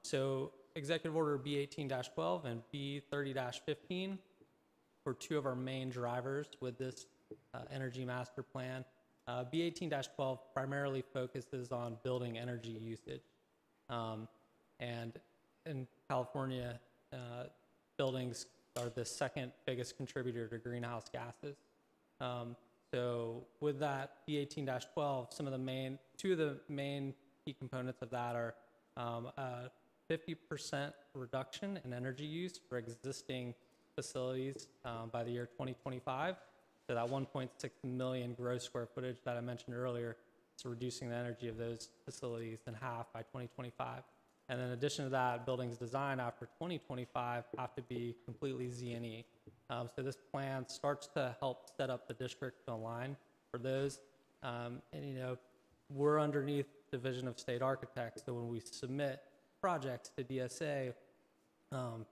So Executive Order B18-12 and B30-15 were 2 of our main drivers with this energy master plan. B18-12 primarily focuses on building energy usage. And in California, buildings are the second biggest contributor to greenhouse gases. So with that B18-12, 2 of the main key components of that are 50% reduction in energy use for existing facilities by the year 2025. So that 1.6 million gross square footage that I mentioned earlier, so reducing the energy of those facilities in half by 2025. And in addition to that, buildings designed after 2025 have to be completely Z&E. So this plan starts to help set up the district to align for those. We're underneath Division of State Architects, so when we submit projects to DSA,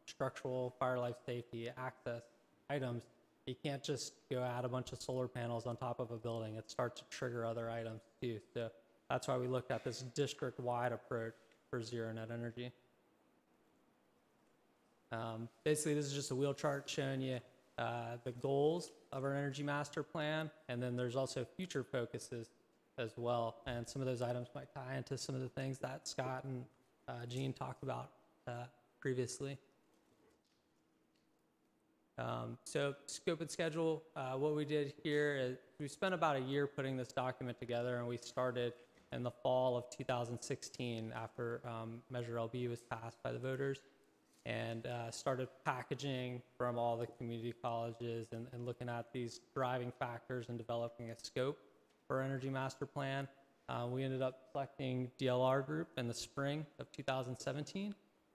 structural, fire life safety, access items, you can't just go add a bunch of solar panels on top of a building. It starts to trigger other items too. So that's why we looked at this district-wide approach for zero net energy. Basically, this is just a wheel chart showing you the goals of our energy master plan, and then there's also future focuses as well. And some of those items might tie into some of the things that Scott and Gene talked about previously. So scope and schedule, what we did here is we spent about a year putting this document together, and we started in the fall of 2016 after Measure LB was passed by the voters, and started packaging from all the community colleges and looking at these driving factors and developing a scope for our energy master plan. We ended up selecting DLR Group in the spring of 2017,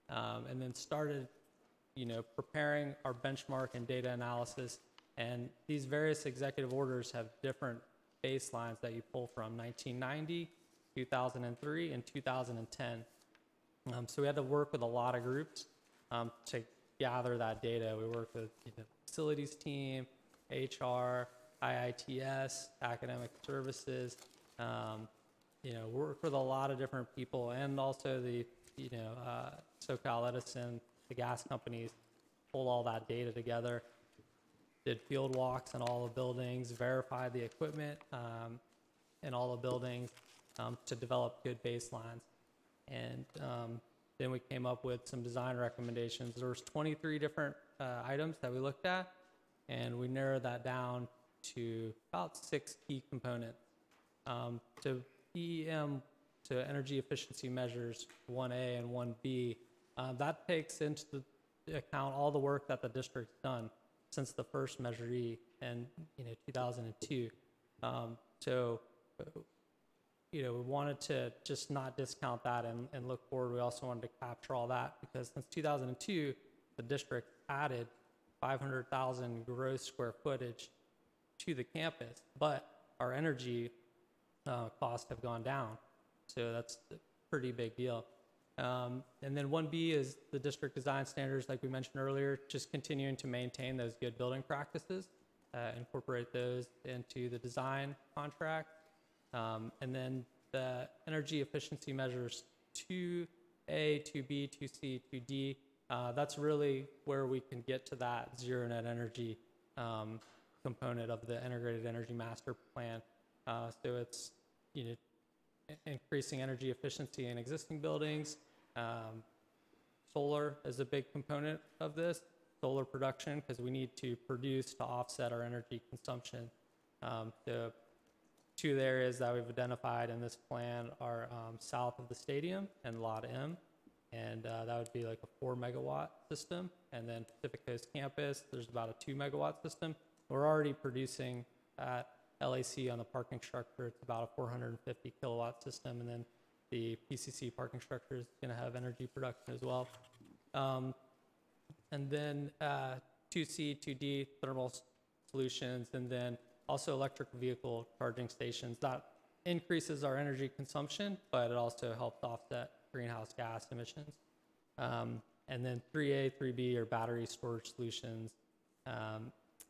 and then started preparing our benchmark and data analysis. And these various executive orders have different baselines that you pull from: 1990, 2003, and 2010. So we had to work with a lot of groups to gather that data. We worked with the facilities team, HR, IITS, academic services, worked with a lot of different people, and also the SoCal Edison, the gas companies, pulled all that data together, did field walks in all the buildings, verified the equipment in all the buildings to develop good baselines. And then we came up with some design recommendations. There was 23 different items that we looked at, and we narrowed that down to about 6 key components. So EEM, so energy efficiency measures 1A and 1B, that takes into account all the work that the district's done since the first Measure E in 2002. We wanted to just not discount that and look forward. We also wanted to capture all that because since 2002, the district added 500,000 gross square footage to the campus, but our energy costs have gone down. So that's a pretty big deal. And then 1B is the district design standards, like we mentioned earlier, just continuing to maintain those good building practices. incorporate those into the design contract. And then the energy efficiency measures 2A, 2B, 2C, 2D, that's really where we can get to that zero net energy component of the integrated energy master plan. So it's, increasing energy efficiency in existing buildings. Solar is a big component of this, solar production, because we need to produce to offset our energy consumption. The two of the areas that we've identified in this plan are south of the stadium and Lot M, and that would be like a 4 megawatt system. And then Pacific Coast Campus, there's about a 2 megawatt system. We're already producing at LAC on the parking structure. It's about a 450 kilowatt system, and then the PCC parking structure is going to have energy production as well. And then 2C, 2D thermal solutions, and then also electric vehicle charging stations. That increases our energy consumption, but it also helps offset greenhouse gas emissions. And then 3A, 3B are battery storage solutions.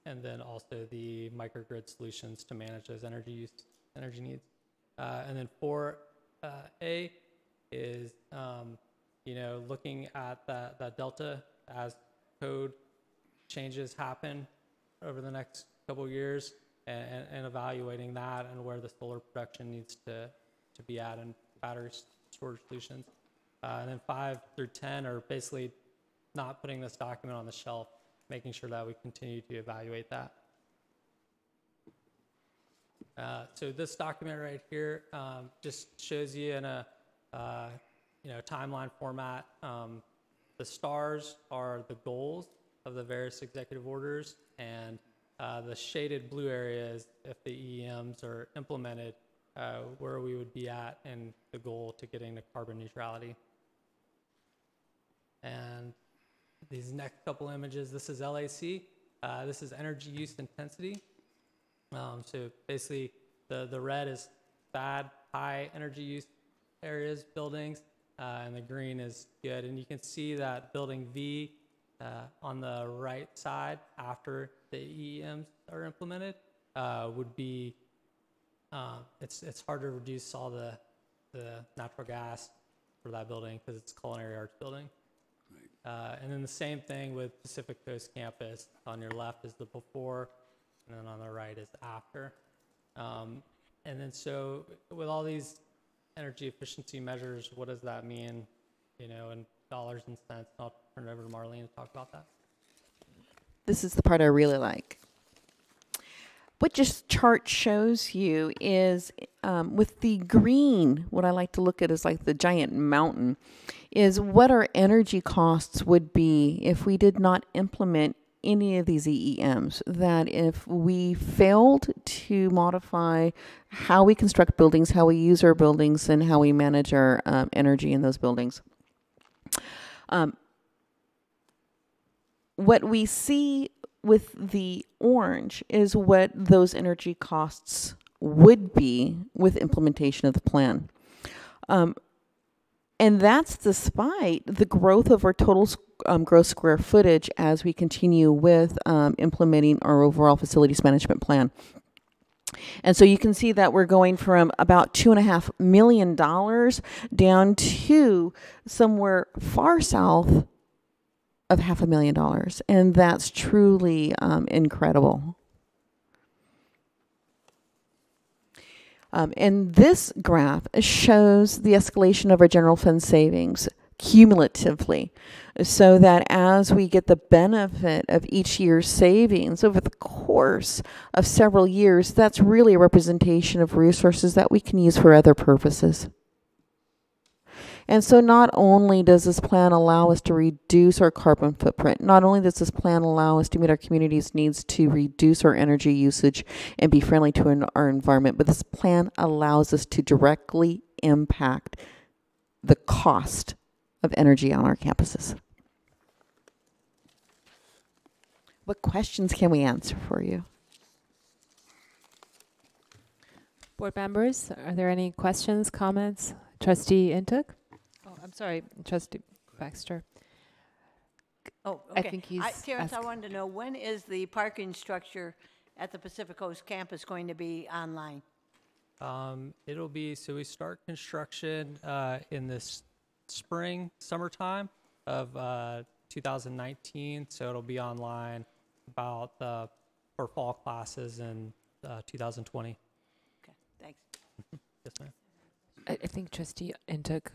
And then also the microgrid solutions to manage those energy needs. And then 4A is, looking at that delta as code changes happen over the next couple of years, and evaluating that and where the solar production needs to be at in battery storage solutions. And then 5 through 10 are basically not putting this document on the shelf, making sure that we continue to evaluate that. So this document right here just shows you in a timeline format. The stars are the goals of the various executive orders, and the shaded blue areas, if the EEMs are implemented, where we would be at in the goal to getting to carbon neutrality. And these next couple images, this is LAC. This is energy use intensity. So basically, the red is bad, high energy use areas, buildings, and the green is good. And you can see that building V on the right side after the EEMs are implemented would be, it's hard to reduce all the natural gas for that building because it's a culinary arts building. And then the same thing with Pacific Coast Campus. On your left is the before, and then on the right is the after. And then so with all these energy efficiency measures, what does that mean, in dollars and cents? I'll turn it over to Marlene to talk about that. This is the part I really like. What this chart shows you is with the green, what I like to look at is like the giant mountain, is what our energy costs would be if we did not implement any of these EEMs. That if we failed to modify how we construct buildings, how we use our buildings, and how we manage our energy in those buildings. What we see with the orange is what those energy costs would be with implementation of the plan. And that's despite the growth of our total gross square footage as we continue with implementing our overall facilities management plan. And so you can see that we're going from about $2.5 million down to somewhere far south of $500,000, and that's truly incredible. And this graph shows the escalation of our general fund savings cumulatively, so that as we get the benefit of each year's savings over the course of several years, that's really a representation of resources that we can use for other purposes. And so not only does this plan allow us to reduce our carbon footprint, not only does this plan allow us to meet our community's needs to reduce our energy usage and be friendly to our environment, but this plan allows us to directly impact the cost of energy on our campuses. What questions can we answer for you? Board members, are there any questions, comments? Trustee Intuk? Oh, I'm sorry, Trustee Baxter. Oh, okay. I think he's Terrence, I asked. wanted to know, when is the parking structure at the Pacific Coast campus going to be online? It'll be, so we start construction in this summertime of 2019. So it'll be online about for fall classes in 2020. Okay, thanks. Yes, ma'am. I think Trustee Intuk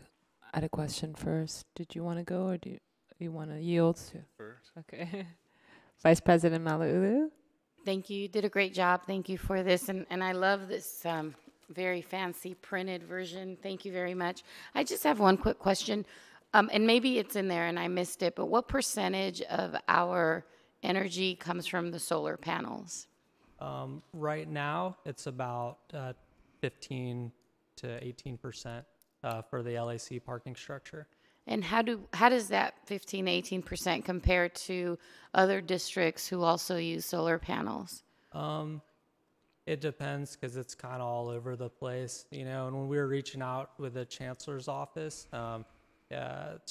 had a question first. Did you want to go, or do you want to yield to? First. Okay. Vice President Malauulu? Thank you. You did a great job. Thank you for this. And I love this very fancy printed version. Thank you very much. I just have one quick question. And maybe it's in there and I missed it, but what percentage of our energy comes from the solar panels? Right now, it's about 15 to 18% for the LAC parking structure. And how does that 15 to 18% compare to other districts who also use solar panels? It depends because it's kind of all over the place, you know. And when we were reaching out with the chancellor's office, so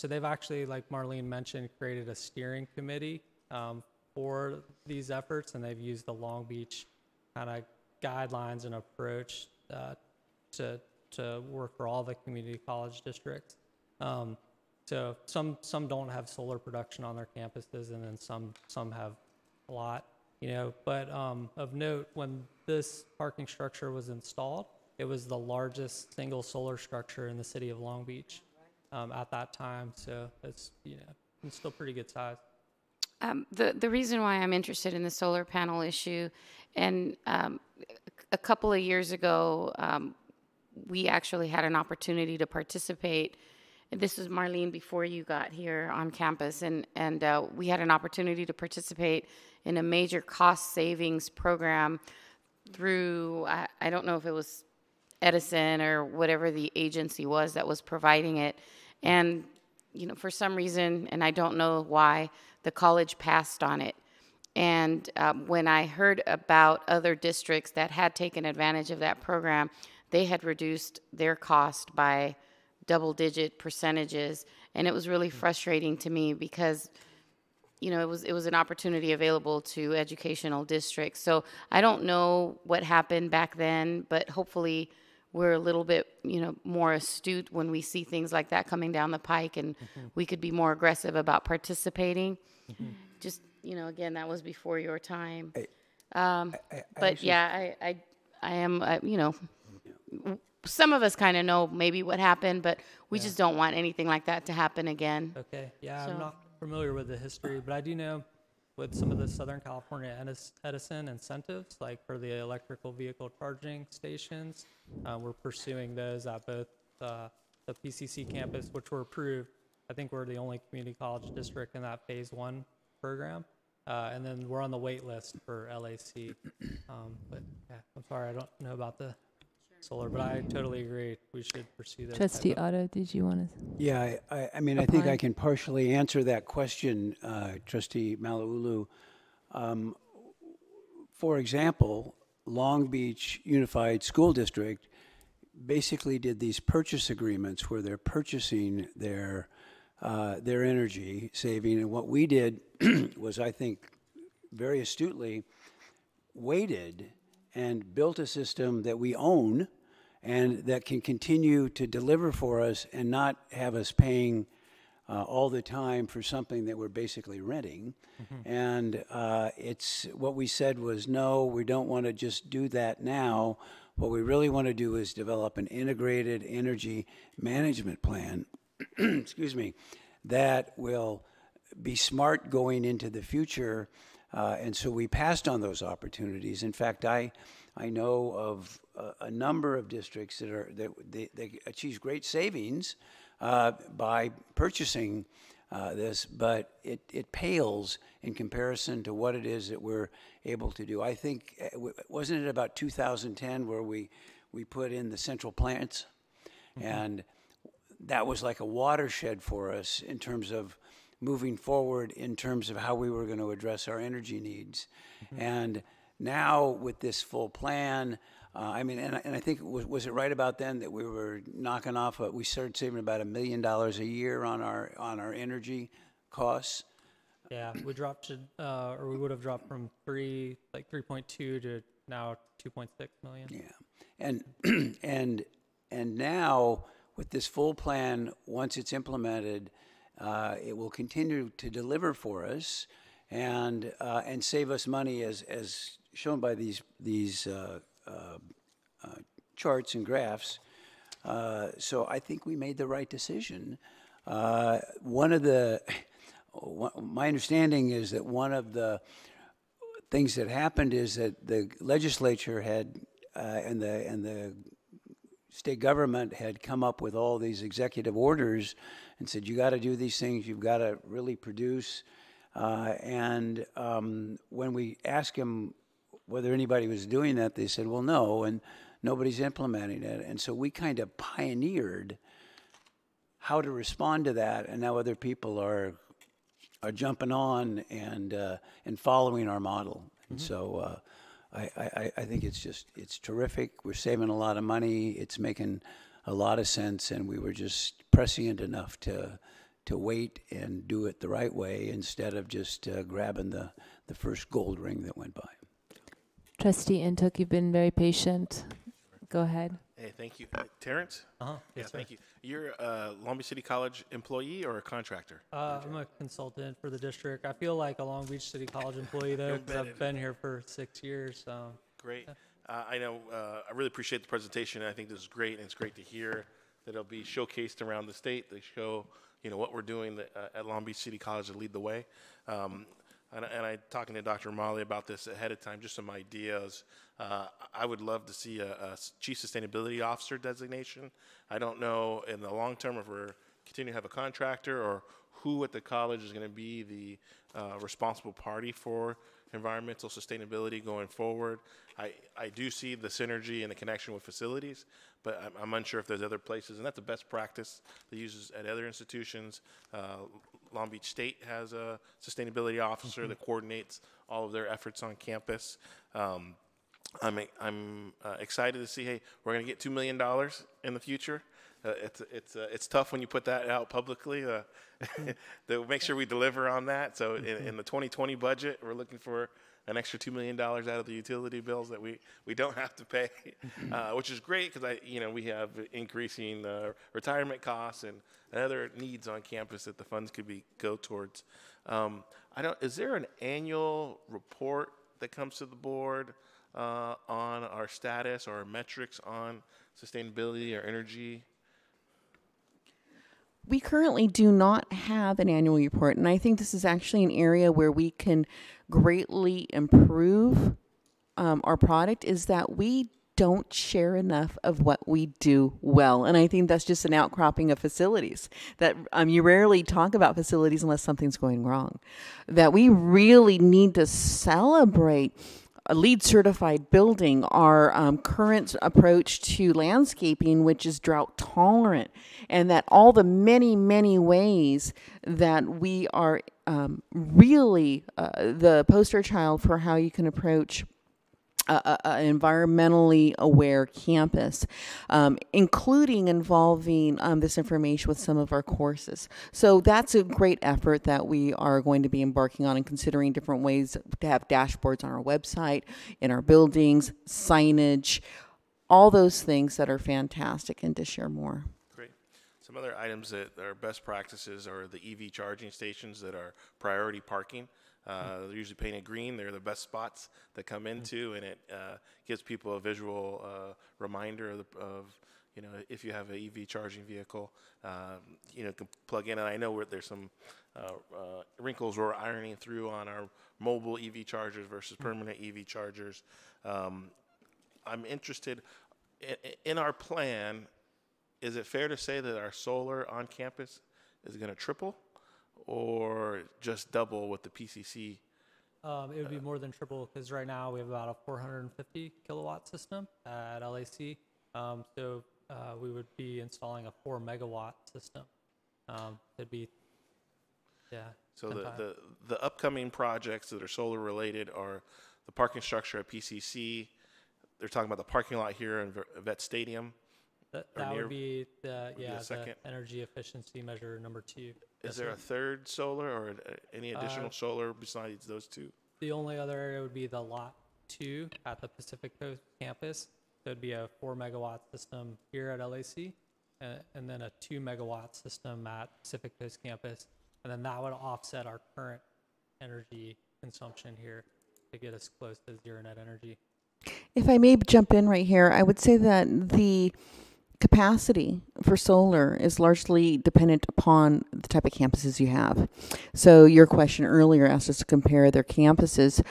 they've actually, like Marlene mentioned, created a steering committee for these efforts, and they've used the Long Beach kind of guidelines and approach to work for all the community college districts. So some don't have solar production on their campuses, and then some have a lot, you know. But of note, when this parking structure was installed, it was the largest single solar structure in the city of Long Beach at that time. So it's, you know, it's still pretty good size. The reason why I'm interested in the solar panel issue, and a couple of years ago, we actually had an opportunity to participate. This was Marlene before you got here on campus, and we had an opportunity to participate in a major cost savings program through, I don't know if it was Edison or whatever the agency was that was providing it. And, you know, for some reason, and I don't know why, the college passed on it. And when I heard about other districts that had taken advantage of that program, they had reduced their cost by double-digit percentages, and it was really frustrating to me because, you know, it was an opportunity available to educational districts. So I don't know what happened back then, but hopefully we're a little bit, you know, more astute when we see things like that coming down the pike, and we could be more aggressive about participating. Just, you know, again, that was before your time. But yeah, I am, you know, some of us kind of know maybe what happened, but we just don't want anything like that to happen again. Okay, yeah, So- I'm not familiar with the history, but I do know with some of the Southern California Edison incentives, like for the electrical vehicle charging stations, we're pursuing those at both the PCC campus, which were approved. I think we're the only community college district in that phase 1 program. And then we're on the wait list for LAC. But yeah, I'm sorry, I don't know about the solar, but I totally agree. We should pursue those. Trustee Otto, did you want to? Yeah, I mean, I think I can partially answer that question, Trustee Malauulu. For example, Long Beach Unified School District basically did these purchase agreements where they're purchasing their energy saving, and what we did was, I think, very astutely waited and built a system that we own and that can continue to deliver for us and not have us paying all the time for something that we're basically renting. And it's what we said was, no, we don't want to just do that now. What we really want to do is develop an integrated energy management plan, excuse me, that will be smart going into the future. And so we passed on those opportunities. In fact, I know of a number of districts that they achieve great savings by purchasing this, but it pales in comparison to what it is that we're able to do. I think, wasn't it about 2010 where we put in the central plants? And that was like a watershed for us in terms of moving forward in terms of how we were going to address our energy needs. And now with this full plan, I mean, and I think, was it right about then that we were knocking off, we started saving about $1 million a year on our energy costs? Yeah, we dropped to, or we would have dropped from 3.2 to now 2.6 million. Yeah, and now with this full plan, once it's implemented, it will continue to deliver for us, and save us money as shown by these charts and graphs. So I think we made the right decision. My understanding is that one of the things that happened is that the legislature had and the state government had come up with all these executive orders and said, you got to do these things, you've got to really produce. And when we asked them whether anybody was doing that, they said, well, no, and nobody's implementing it. And so we kind of pioneered how to respond to that, and now other people are jumping on and following our model. And so I think it's terrific. We're saving a lot of money. It's making a lot of sense, and we were just prescient enough to wait and do it the right way instead of just grabbing the first gold ring that went by. Trustee Intuk, you've been very patient. Go ahead. Hey, thank you. Terrence? Yes, Yeah, sir. thank you. You're a Long Beach City College employee or a contractor? I'm a consultant for the district. I feel like a Long Beach City College employee though, because I've been here for 6 years. So Great. I know, I really appreciate the presentation. I think this is great, and it's great to hear that it'll be showcased around the state. They show, what we're doing at Long Beach City College to lead the way. And I talking to Dr. Molly about this ahead of time, just some ideas. I would love to see a Chief Sustainability Officer designation. I don't know in the long term if we're continuing to have a contractor or who at the college is going to be the responsible party for environmental sustainability going forward. I do see the synergy and the connection with facilities, but I'm unsure if there's other places, and that's a best practice that uses at other institutions. Long Beach State has a sustainability officer that coordinates all of their efforts on campus. I'm excited to see, hey, we're going to get $2 million in the future. It's tough when you put that out publicly to make sure we deliver on that. So in the 2020 budget, we're looking for an extra $2 million out of the utility bills that we don't have to pay, which is great because we have increasing retirement costs and other needs on campus that the funds could go towards. Is there an annual report that comes to the board on our status or our metrics on sustainability or energy? We currently do not have an annual report, and I think this is actually an area where we can greatly improve our product, is that we don't share enough of what we do well. And I think that's just an outcropping of facilities, that you rarely talk about facilities unless something's going wrong, that we really need to celebrate a LEED certified building, our current approach to landscaping, which is drought tolerant, and that all the many, many ways that we are really the poster child for how you can approach an environmentally aware campus, including involving this information with some of our courses. So that's a great effort that we are going to be embarking on and considering different ways to have dashboards on our website, in our buildings, signage, all those things that are fantastic, and to share more. Great. Some other items that are best practices are the EV charging stations that are priority parking. They're usually painted green. They're the best spots that come into, and it gives people a visual reminder of if you have an EV charging vehicle, can plug in. And I know there's some wrinkles we're ironing through on our mobile EV chargers versus permanent EV chargers. I'm interested in our plan. Is it fair to say that our solar on campus is going to triple, or just double with the PCC? It would be more than triple, because right now we have about a 450 kilowatt system at LAC. So we would be installing a 4 megawatt system. It'd be, So the upcoming projects that are solar related are the parking structure at PCC. They're talking about the parking lot here in Vet Stadium, That near- would be the be a second? energy efficiency measure number 2. Is there a third solar or any additional solar besides those two? The only other area would be the lot 2 at the Pacific Coast campus. So it'd be a 4 megawatt system here at LAC, and then a 2 megawatt system at Pacific Coast campus, and then that would offset our current energy consumption here to get us close to zero net energy. If I may jump in right here, I would say that the capacity for solar is largely dependent upon the type of campuses you have. So your question earlier asked us to compare their campuses.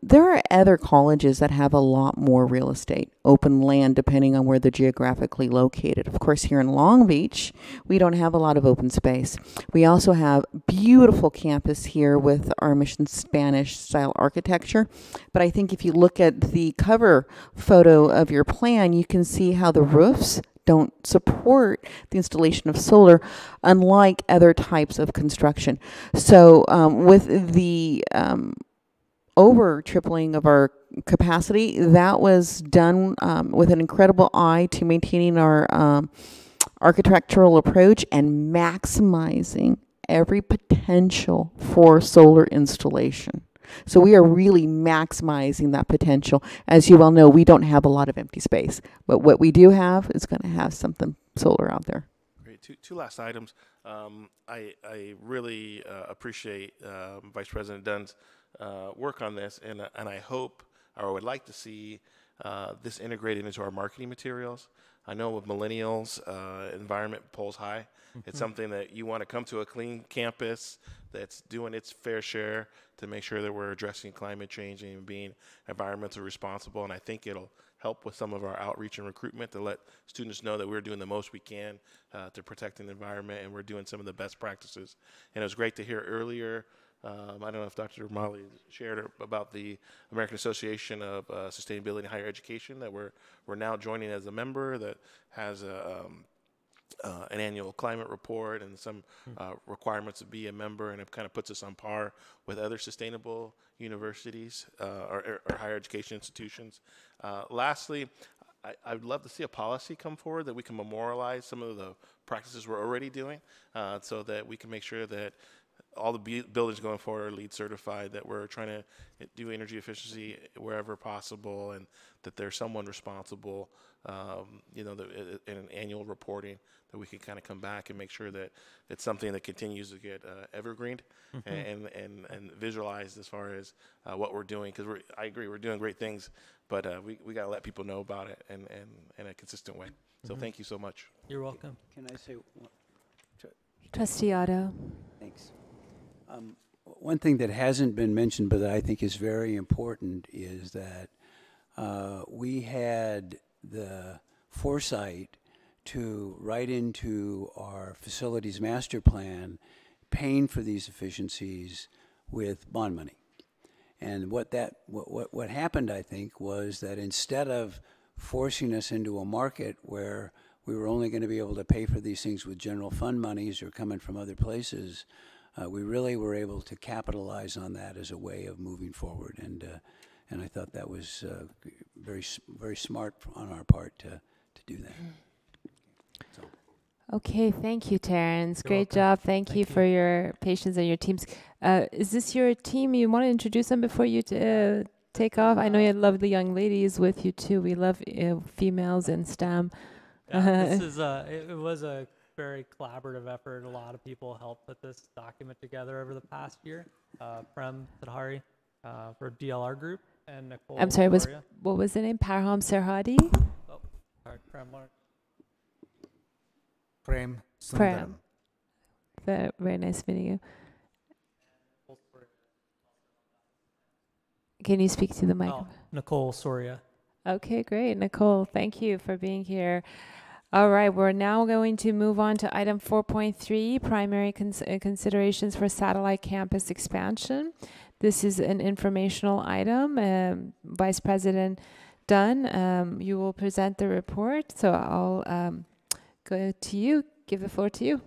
There are other colleges that have a lot more real estate, open land, depending on where they're geographically located. Of course, here in Long Beach, we don't have a lot of open space. We also have beautiful campus here with our Mission Spanish style architecture. But I think if you look at the cover photo of your plan, you can see how the roofs don't support the installation of solar, unlike other types of construction. So with the over tripling of our capacity, that was done with an incredible eye to maintaining our architectural approach and maximizing every potential for solar installation. So we are really maximizing that potential. As you well know, we don't have a lot of empty space, but what we do have is going to have something solar out there. Great. Two last items. I really appreciate Vice President Dunn's work on this, and I hope, or would like to see this integrated into our marketing materials. I know with millennials, environment pulls high. It's something that you want to come to a clean campus that's doing its fair share to make sure that we're addressing climate change and being environmentally responsible. And I think it'll help with some of our outreach and recruitment to let students know that we're doing the most we can to protect the environment, and we're doing some of the best practices. And it was great to hear earlier, I don't know if Dr. Molly shared about the American Association of Sustainability in Higher Education that we're now joining as a member that has an annual climate report and some requirements to be a member, and it kind of puts us on par with other sustainable universities or higher education institutions. Lastly, I would love to see a policy come forward that we can memorialize some of the practices we're already doing so that we can make sure that all the buildings going forward are LEED certified, that we're trying to do energy efficiency wherever possible, and that there's someone responsible, in an annual reporting that we can kind of come back and make sure that it's something that continues to get evergreened and visualized as far as what we're doing. Because I agree, we're doing great things, but we got to let people know about it in a consistent way. So thank you so much. You're welcome. Can I say one? Trustee Otto. Thanks. One thing that hasn't been mentioned, but that I think is very important, is that we had the foresight to write into our facilities master plan paying for these efficiencies with bond money. And what happened, I think, was that instead of forcing us into a market where we were only going to be able to pay for these things with general fund monies or coming from other places, we really were able to capitalize on that as a way of moving forward, and I thought that was very smart on our part to do that. So. Okay, thank you, Terrence. Great job. Thank you for your patience and your teams. Is this your team? You want to introduce them before you take off? I know you have lovely young ladies with you too. We love females in STEM. Yeah, this is it was a very collaborative effort. A lot of people helped put this document together over the past year. Prem Sadhari for DLR Group and Nicole. I'm sorry, Soria. what was the name? Parham Serhadi? Oh, sorry, Prem. Prem Prem. Very nice meeting you. Can you speak to the mic? Oh, Nicole Soria. Okay, great. Nicole, thank you for being here. All right, we're now going to move on to item 4.3, primary considerations for satellite campus expansion. This is an informational item. Vice President Dunn, you will present the report. So I'll go to you, give the floor to you.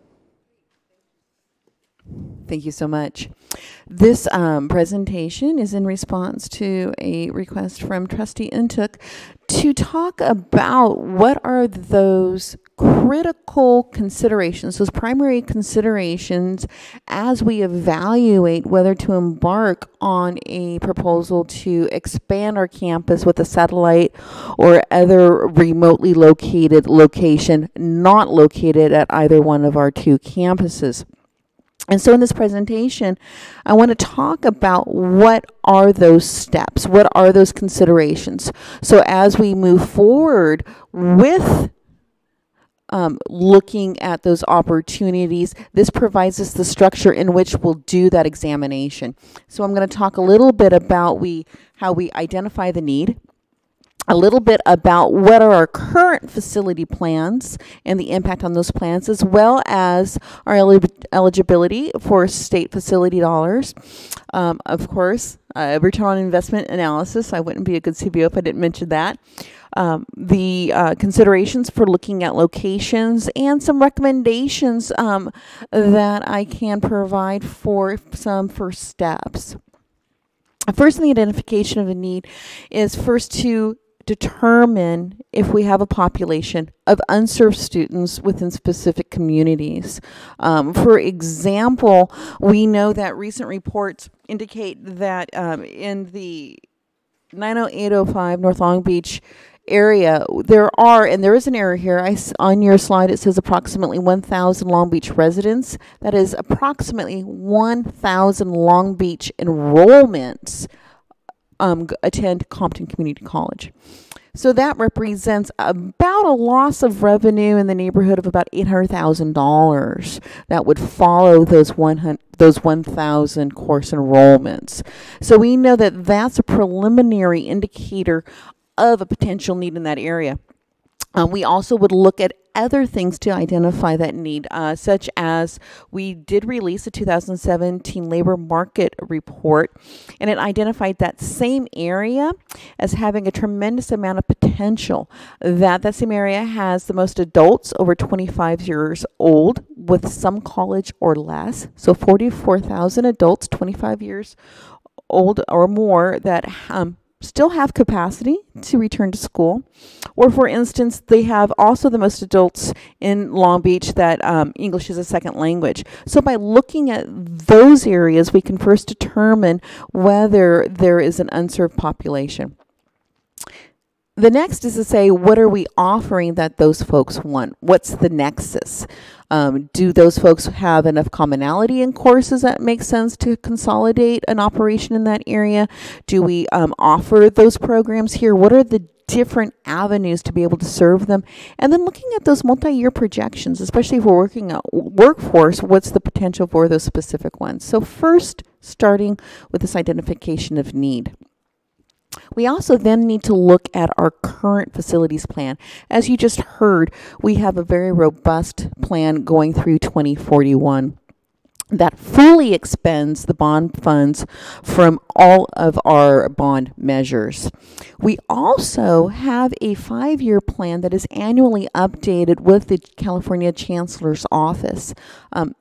Thank you so much. This presentation is in response to a request from Trustee Intuk to talk about what are those critical considerations, those primary considerations as we evaluate whether to embark on a proposal to expand our campus with a satellite or other remotely located location not located at either one of our two campuses. And so in this presentation, I want to talk about what are those steps, what are those considerations. So as we move forward with looking at those opportunities, this provides us the structure in which we'll do that examination. So I'm going to talk a little bit about how we identify the need, a little bit about what are our current facility plans and the impact on those plans, as well as our eligibility for state facility dollars. Of course, return on investment analysis. I wouldn't be a good CBO if I didn't mention that. The considerations for looking at locations and some recommendations that I can provide for some first steps. First, in the identification of a need is first to determine if we have a population of unserved students within specific communities. For example, we know that recent reports indicate that in the 90805 North Long Beach area, there is an error here. On your slide, it says approximately 1,000 Long Beach residents. That is approximately 1,000 Long Beach enrollments attend Compton Community College. So that represents about a loss of revenue in the neighborhood of about $800,000 that would follow those 1,000 course enrollments. So we know that that's a preliminary indicator of a potential need in that area. We also would look at other things to identify that need, such as we did release a 2017 labor market report, and it identified that same area as having a tremendous amount of potential. That same area has the most adults over 25 years old with some college or less. So 44,000 adults 25 years old or more that still have capacity to return to school. Or for instance, they have also the most adults in Long Beach that English is a second language. So by looking at those areas, we can first determine whether there is an unserved population. The next is to say, what are we offering that those folks want? What's the nexus? Do those folks have enough commonality in courses that make sense to consolidate an operation in that area? Do we offer those programs here? What are the different avenues to be able to serve them? And then looking at those multi-year projections, especially if we're working at workforce, what's the potential for those specific ones? So first, starting with this identification of need. We also then need to look at our current facilities plan. As you just heard, we have a very robust plan going through 2041 that fully expends the bond funds from all of our bond measures. We also have a 5-year plan that is annually updated with the California Chancellor's Office.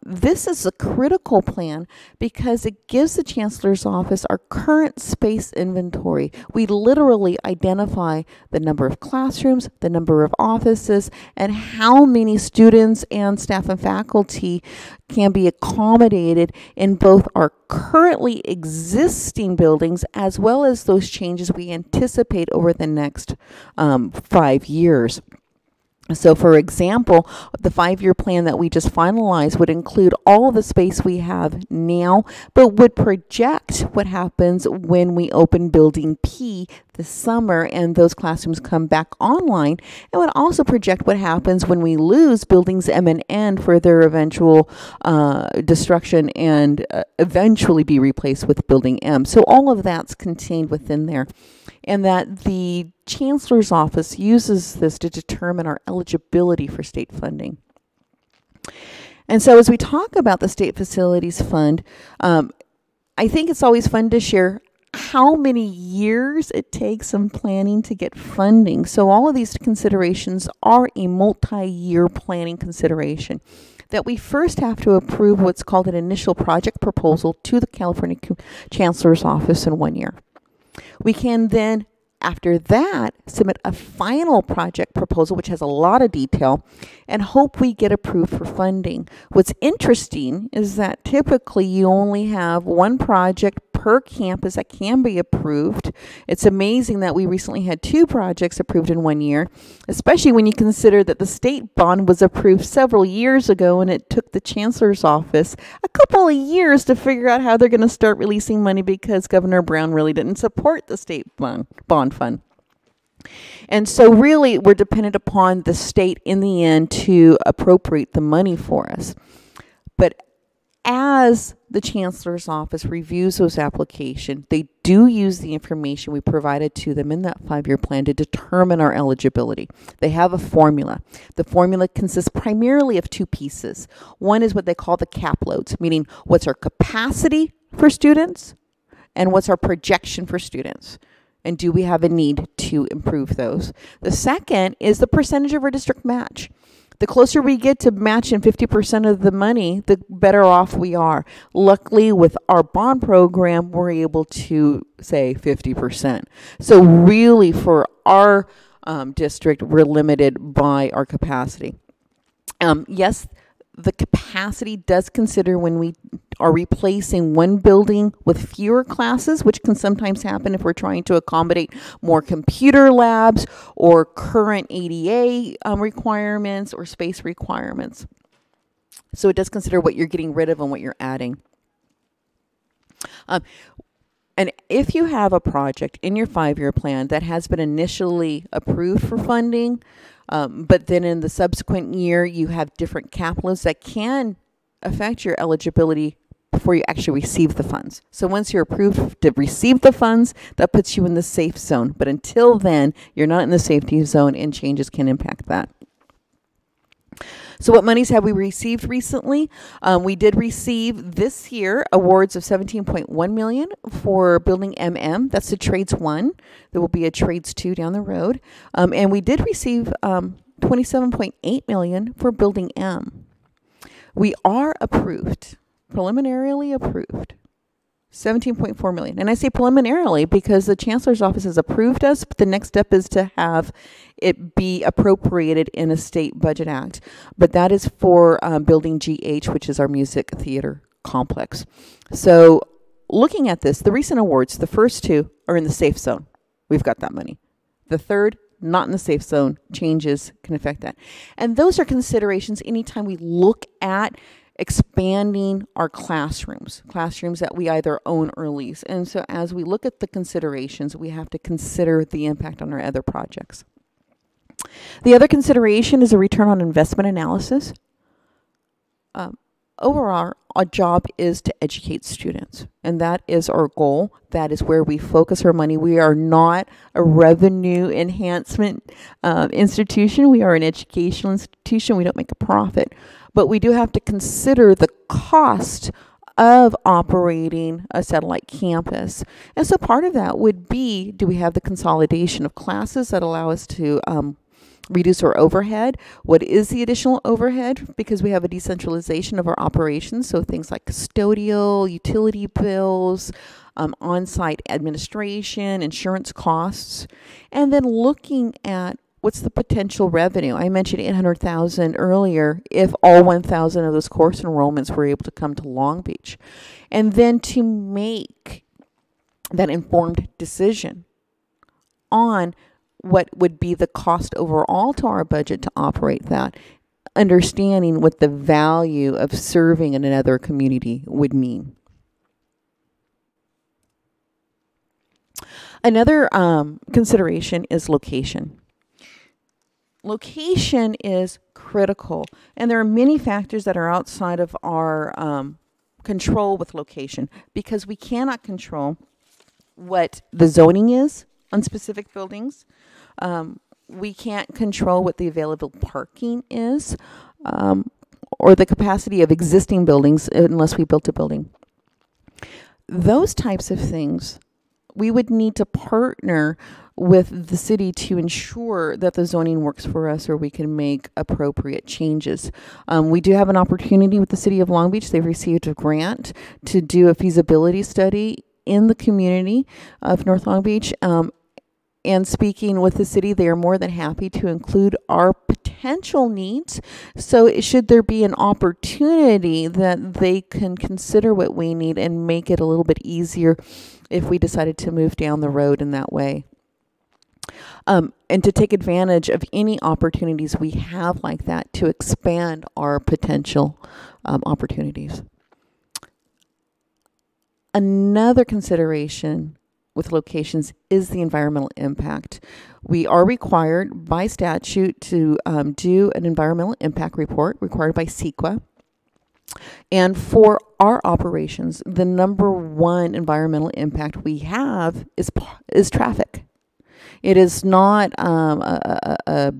This is a critical plan because it gives the Chancellor's Office our current space inventory. We literally identify the number of classrooms, the number of offices, and how many students and staff and faculty can be accommodated in both our currently existing buildings as well as those changes we anticipate over the next 5 years. So for example, the 5-year plan that we just finalized would include all of the space we have now, but would project what happens when we open Building P this summer and those classrooms come back online. It would also project what happens when we lose Buildings M and N for their eventual destruction and eventually be replaced with Building M. So all of that's contained within there. And that the Chancellor's Office uses this to determine our eligibility for state funding. And so as we talk about the State Facilities Fund, I think it's always fun to share how many years it takes some planning to get funding. So all of these considerations are a multi-year planning consideration. that we first have to approve what's called an initial project proposal to the California Chancellor's Office in 1 year. We can then, after that, submit a final project proposal, which has a lot of detail, and hope we get approved for funding. What's interesting is that typically you only have one project per campus that can be approved. It's amazing that we recently had 2 projects approved in 1 year, especially when you consider that the state bond was approved several years ago, and it took the Chancellor's Office a couple of years to figure out how they're going to start releasing money because Governor Brown really didn't support the state bond fund. And so really we're dependent upon the state in the end to appropriate the money for us. But as the Chancellor's Office reviews those applications, they do use the information we provided to them in that 5-year plan to determine our eligibility. They have a formula. The formula consists primarily of 2 pieces. One is what they call the cap loads, meaning what's our capacity for students and what's our projection for students. And do we have a need to improve those? The second is the percentage of our district match. The closer we get to matching 50% of the money, the better off we are. Luckily, with our bond program, we're able to say 50%. So really, for our district, we're limited by our capacity. Yes, the capacity does consider when we are replacing one building with fewer classes, which can sometimes happen if we're trying to accommodate more computer labs or current ADA requirements or space requirements. So it does consider what you're getting rid of and what you're adding. And if you have a project in your 5-year plan that has been initially approved for funding, but then in the subsequent year you have different cap loads that can affect your eligibility before you actually receive the funds. So once you're approved to receive the funds, that puts you in the safe zone. But until then, you're not in the safety zone, and changes can impact that. So what monies have we received recently? We did receive this year awards of $17.1 million for Building MM. That's the Trades 1. There will be a Trades 2 down the road. And we did receive $27.8 million for Building M. We are approved, preliminarily approved, $17.4 million. And I say preliminarily because the Chancellor's Office has approved us, but the next step is to have it be appropriated in a state budget act. But that is for Building GH, which is our music theater complex. So looking at this, the recent awards, the first 2 are in the safe zone. We've got that money. The third, not in the safe zone. Changes can affect that. And those are considerations anytime we look at expanding our classrooms that we either own or lease. And so as we look at the considerations, we have to consider the impact on our other projects. The other consideration is a return on investment analysis. Overall, our job is to educate students, and that is our goal. That is where we focus our money. We are not a revenue enhancement institution. We are an educational institution. We don't make a profit. But we do have to consider the cost of operating a satellite campus. And so part of that would be, do we have the consolidation of classes that allow us to reduce our overhead? What is the additional overhead? Because we have a decentralization of our operations, so things like custodial, utility bills, on-site administration, insurance costs, and then looking at what's the potential revenue? I mentioned $800,000 earlier if all 1,000 of those course enrollments were able to come to Long Beach. And then to make that informed decision on what would be the cost overall to our budget to operate that, understanding what the value of serving in another community would mean. Another consideration is location. Location is critical, and there are many factors that are outside of our control with location, because we cannot control what the zoning is on specific buildings. We can't control what the available parking is, or the capacity of existing buildings unless we built a building. Those types of things, we would need to partner with the city to ensure that the zoning works for us or we can make appropriate changes. We do have an opportunity with the city of Long Beach. They've received a grant to do a feasibility study in the community of North Long Beach. And speaking with the city, they are more than happy to include our potential needs. So should there be an opportunity that they can consider what we need and make it a little bit easier if we decided to move down the road in that way. And to take advantage of any opportunities we have like that to expand our potential opportunities. Another consideration with locations is the environmental impact. We are required by statute to do an environmental impact report required by CEQA. And for our operations, the number one environmental impact we have is traffic. It is not a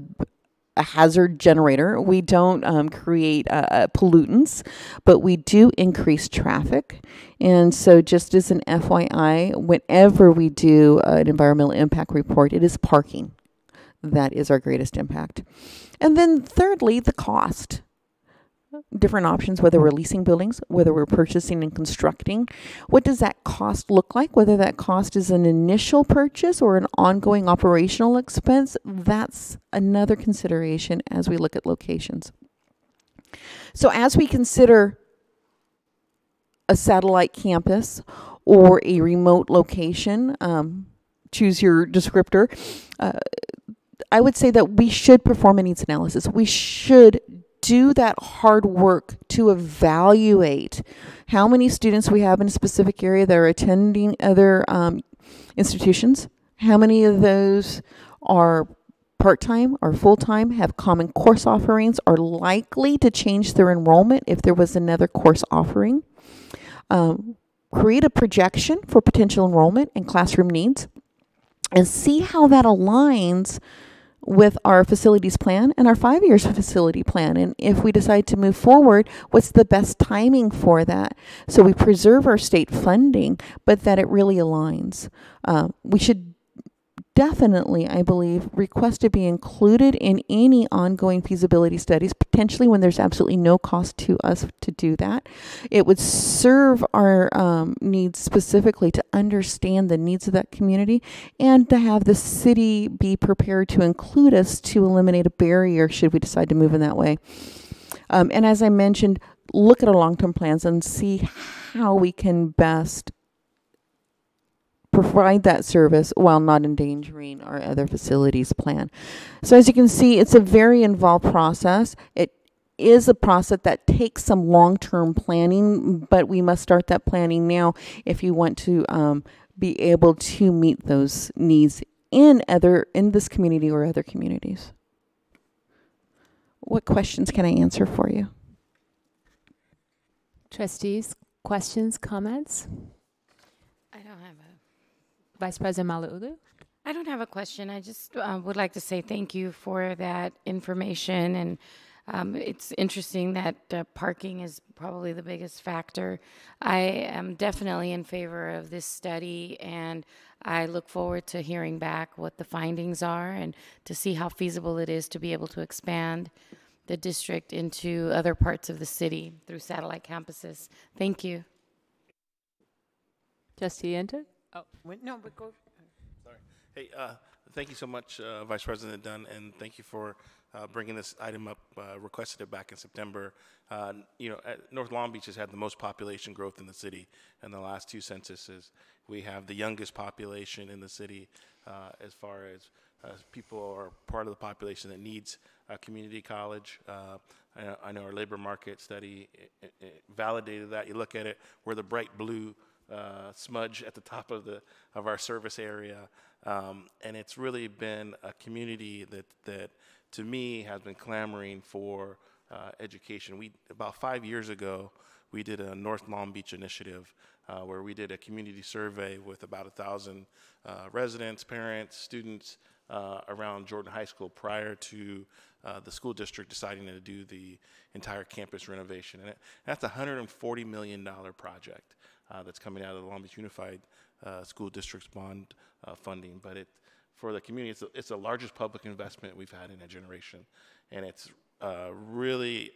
hazard generator. We don't create pollutants, but we do increase traffic. And so just as an FYI, whenever we do an environmental impact report, it is parking. That is our greatest impact. And then thirdly, the cost. Different options, whether we're leasing buildings, whether we're purchasing and constructing. What does that cost look like? Whether that cost is an initial purchase or an ongoing operational expense, that's another consideration as we look at locations. So as we consider a satellite campus or a remote location, choose your descriptor, I would say that we should perform a needs analysis. We should do that hard work to evaluate how many students we have in a specific area that are attending other institutions, how many of those are part-time or full-time, have common course offerings, are likely to change their enrollment if there was another course offering, create a projection for potential enrollment and classroom needs, and see how that aligns with our facilities plan and our 5 years facility plan. And if we decide to move forward, what's the best timing for that? So we preserve our state funding, but that it really aligns. We should definitely, I believe, request to be included in any ongoing feasibility studies, potentially when there's absolutely no cost to us to do that. It would serve our needs specifically to understand the needs of that community and to have the city be prepared to include us to eliminate a barrier should we decide to move in that way. And as I mentioned, look at our long-term plans and see how we can best provide that service while not endangering our other facilities plan. So as you can see, it's a very involved process. It is a process that takes some long-term planning, but we must start that planning now if you want to be able to meet those needs in this community or other communities. What questions can I answer for you? Trustees, questions, comments? I don't have a Vice President Malauulu? I don't have a question. I just would like to say thank you for that information. And it's interesting that parking is probably the biggest factor. I am definitely in favor of this study, and I look forward to hearing back what the findings are and to see how feasible it is to be able to expand the district into other parts of the city through satellite campuses. Thank you. Trustee Enter? Oh, no, but go. Sorry. Hey, thank you so much, Vice President Dunn, and thank you for bringing this item up. Requested it back in September. North Long Beach has had the most population growth in the city in the last two censuses. We have the youngest population in the city as far as people are part of the population that needs a community college. I know our labor market study validated that. You look at it, we're the bright blue smudge at the top of our service area, and it's really been a community that to me has been clamoring for education. About 5 years ago, we did a North Long Beach initiative where we did a community survey with about 1,000 residents, parents, students around Jordan High School prior to the school district deciding to do the entire campus renovation. And that's a $140 million project that's coming out of the Long Beach Unified School District's bond funding. But for the community. It's the largest public investment we've had in a generation, and it's really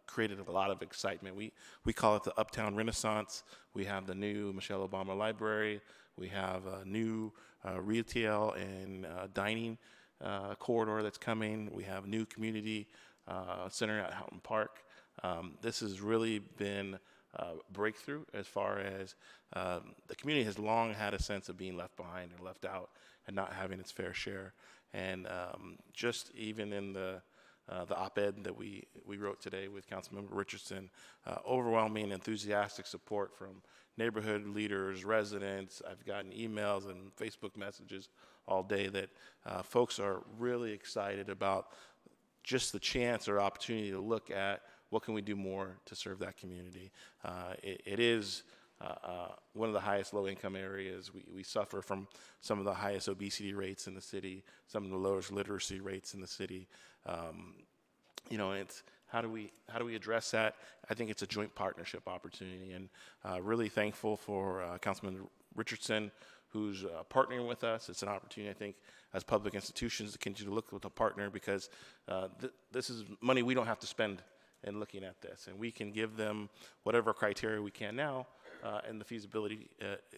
created a lot of excitement. We call it the Uptown Renaissance. We have the new Michelle Obama Library. We have a new retail and dining corridor that's coming. We have a new community center at Houghton Park. This has really been a breakthrough as far as the community has long had a sense of being left behind or left out and not having its fair share. And just even in the op-ed that we wrote today with Councilmember Richardson, overwhelming enthusiastic support from neighborhood leaders, residents. I've gotten emails and Facebook messages all day that folks are really excited about just the chance or opportunity to look at what can we do more to serve that community. It is one of the highest low-income areas. We suffer from some of the highest obesity rates in the city, some of the lowest literacy rates in the city. You know, it's how do we address that? I think it's a joint partnership opportunity, and really thankful for Councilman Richardson, who's partnering with us. It's an opportunity, I think, as public institutions to continue to look with a partner, because this is money we don't have to spend in looking at this, and we can give them whatever criteria we can now in the feasibility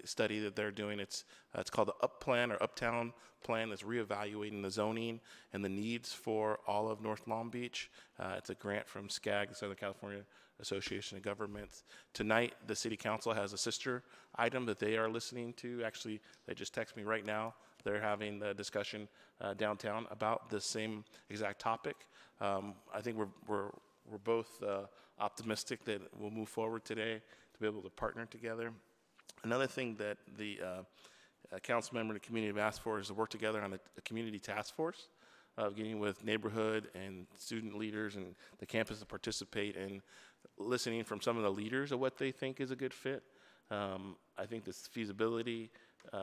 study that they're doing. It's called the UP Plan or Uptown Plan. That's reevaluating the zoning and the needs for all of North Long Beach. It's a grant from SCAG, the Southern California Association of Governments. Tonight, the City Council has a sister item that they are listening to. Actually, they just texted me right now. They're having the discussion downtown about the same exact topic. I think we're both optimistic that we'll move forward today to be able to partner together. Another thing that the council member and the community have asked for is to work together on a community task force, getting with neighborhood and student leaders and the campus to participate in listening from some of the leaders of what they think is a good fit. I think this feasibility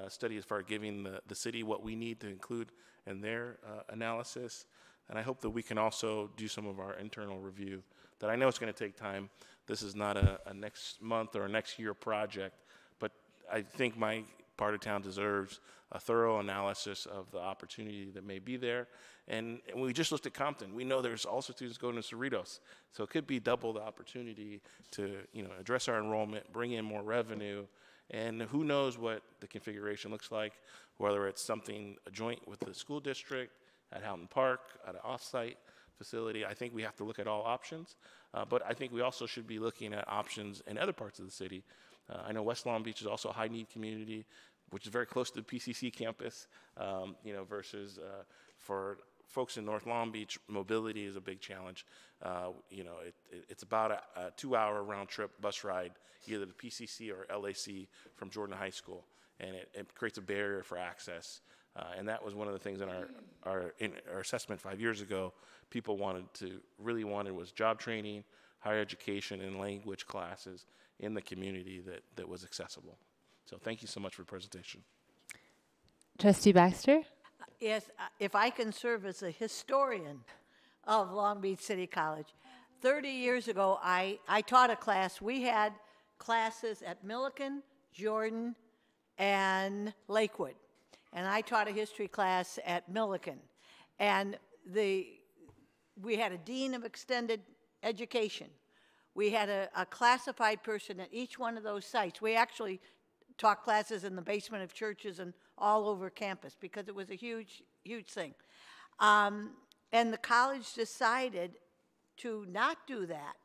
study as far as giving the city what we need to include in their analysis. And I hope that we can also do some of our internal review that I know it's going to take time. This is not a next month or a next year project, but I think my part of town deserves a thorough analysis of the opportunity that may be there. And we just looked at Compton. We know there's also students going to Cerritos. So it could be double the opportunity to, you know, address our enrollment, bring in more revenue, and who knows what the configuration looks like, whether it's something joint with the school district, at Houghton Park, at an off-site facility. I think we have to look at all options, but I think we also should be looking at options in other parts of the city. I know West Long Beach is also a high-need community, which is very close to the PCC campus, you know, versus for folks in North Long Beach, mobility is a big challenge. You know, it's about a 2-hour round-trip bus ride, either to PCC or LAC from Jordan High School, and it creates a barrier for access. And that was one of the things in our assessment 5 years ago. People really wanted was job training, higher education, and language classes in the community that was accessible. So thank you so much for the presentation. Trustee Baxter? Yes, if I can serve as a historian of Long Beach City College. 30 years ago, I taught a class. We had classes at Milliken, Jordan, and Lakewood. And I taught a history class at Milliken. And we had a dean of extended education. We had a classified person at each one of those sites. We actually taught classes in the basement of churches and all over campus because it was a huge, huge thing. And the college decided to not do that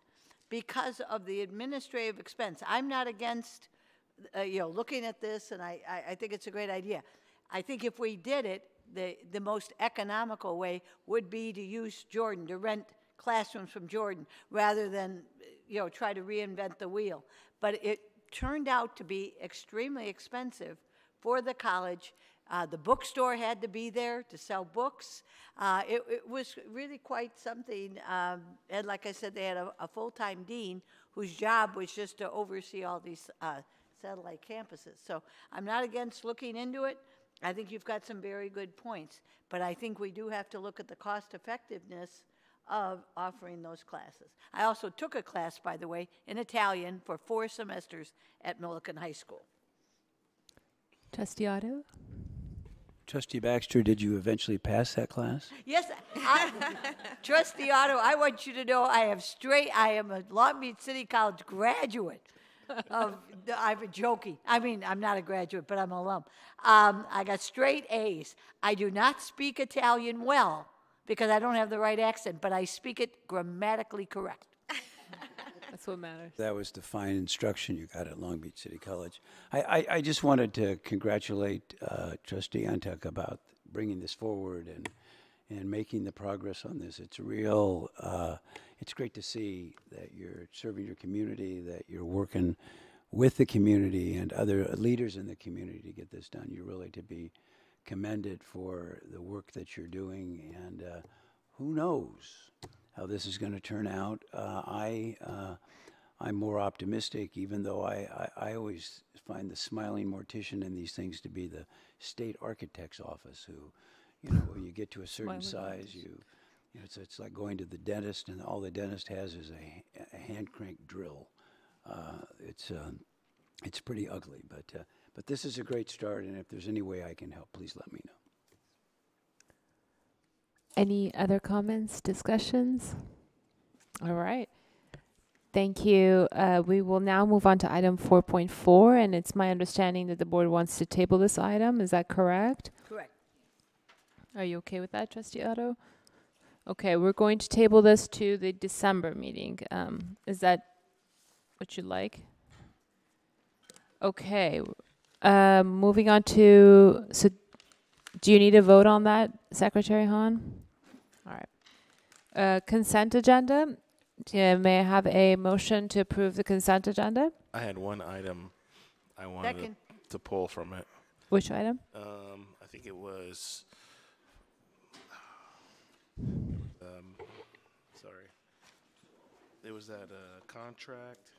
because of the administrative expense. I'm not against you know, looking at this, and I think it's a great idea. I think if we did it, the most economical way would be to use Jordan, to rent classrooms from Jordan, rather than, you know, try to reinvent the wheel. But it turned out to be extremely expensive for the college. The bookstore had to be there to sell books. It was really quite something. And like I said, they had a full-time dean whose job was just to oversee all these satellite campuses. So I'm not against looking into it. I think you've got some very good points, but I think we do have to look at the cost effectiveness of offering those classes. I also took a class, by the way, in Italian for 4 semesters at Milliken High School. Trustee Otto? Trustee Baxter, did you eventually pass that class? Yes, Trustee Otto, I want you to know I am a Long Beach City College graduate. I'm joking. I mean, I'm not a graduate, but I'm an alum. I got straight A's. I do not speak Italian well because I don't have the right accent, but I speak it grammatically correct. That's what matters. That was the fine instruction you got at Long Beach City College. I just wanted to congratulate Trustee Antek about bringing this forward and making the progress on this. It's real. It's great to see that you're serving your community, that you're working with the community and other leaders in the community to get this done. You're really to be commended for the work that you're doing, and who knows how this is going to turn out. I'm more optimistic, even though I always find the smiling mortician in these things to be the state architect's office, who, when you get to a certain size, it's like going to the dentist, and all the dentist has is a hand crank drill. It's pretty ugly, but this is a great start, and if there's any way I can help, please let me know. Any other comments, discussions? All right. Thank you. We will now move on to item 4.4, and it's my understanding that the board wants to table this item. Is that correct? Correct. Are you okay with that, Trustee Otto? Okay, we're going to table this to the December meeting. Is that what you'd like? Okay. Moving on to, so do you need a vote on that, Secretary Hahn? All right. Consent agenda. May I have a motion to approve the consent agenda? I had one item I wanted to pull from it. Which item? I think it was, sorry. It was that contract.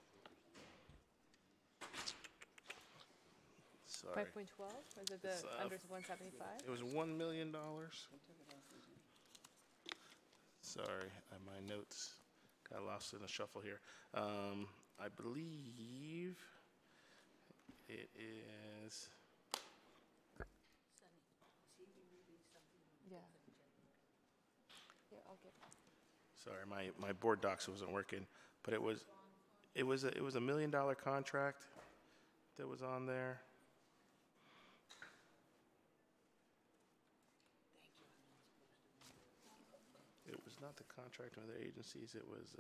Sorry. 5.12? Was it the under 175? It was $1 million. Sorry, my notes got lost in the shuffle here. I believe it is. Yeah. Here, I'll get. Sorry, my board docs wasn't working, but it was a $1 million contract that was on there. It was not the contract with other agencies. It was.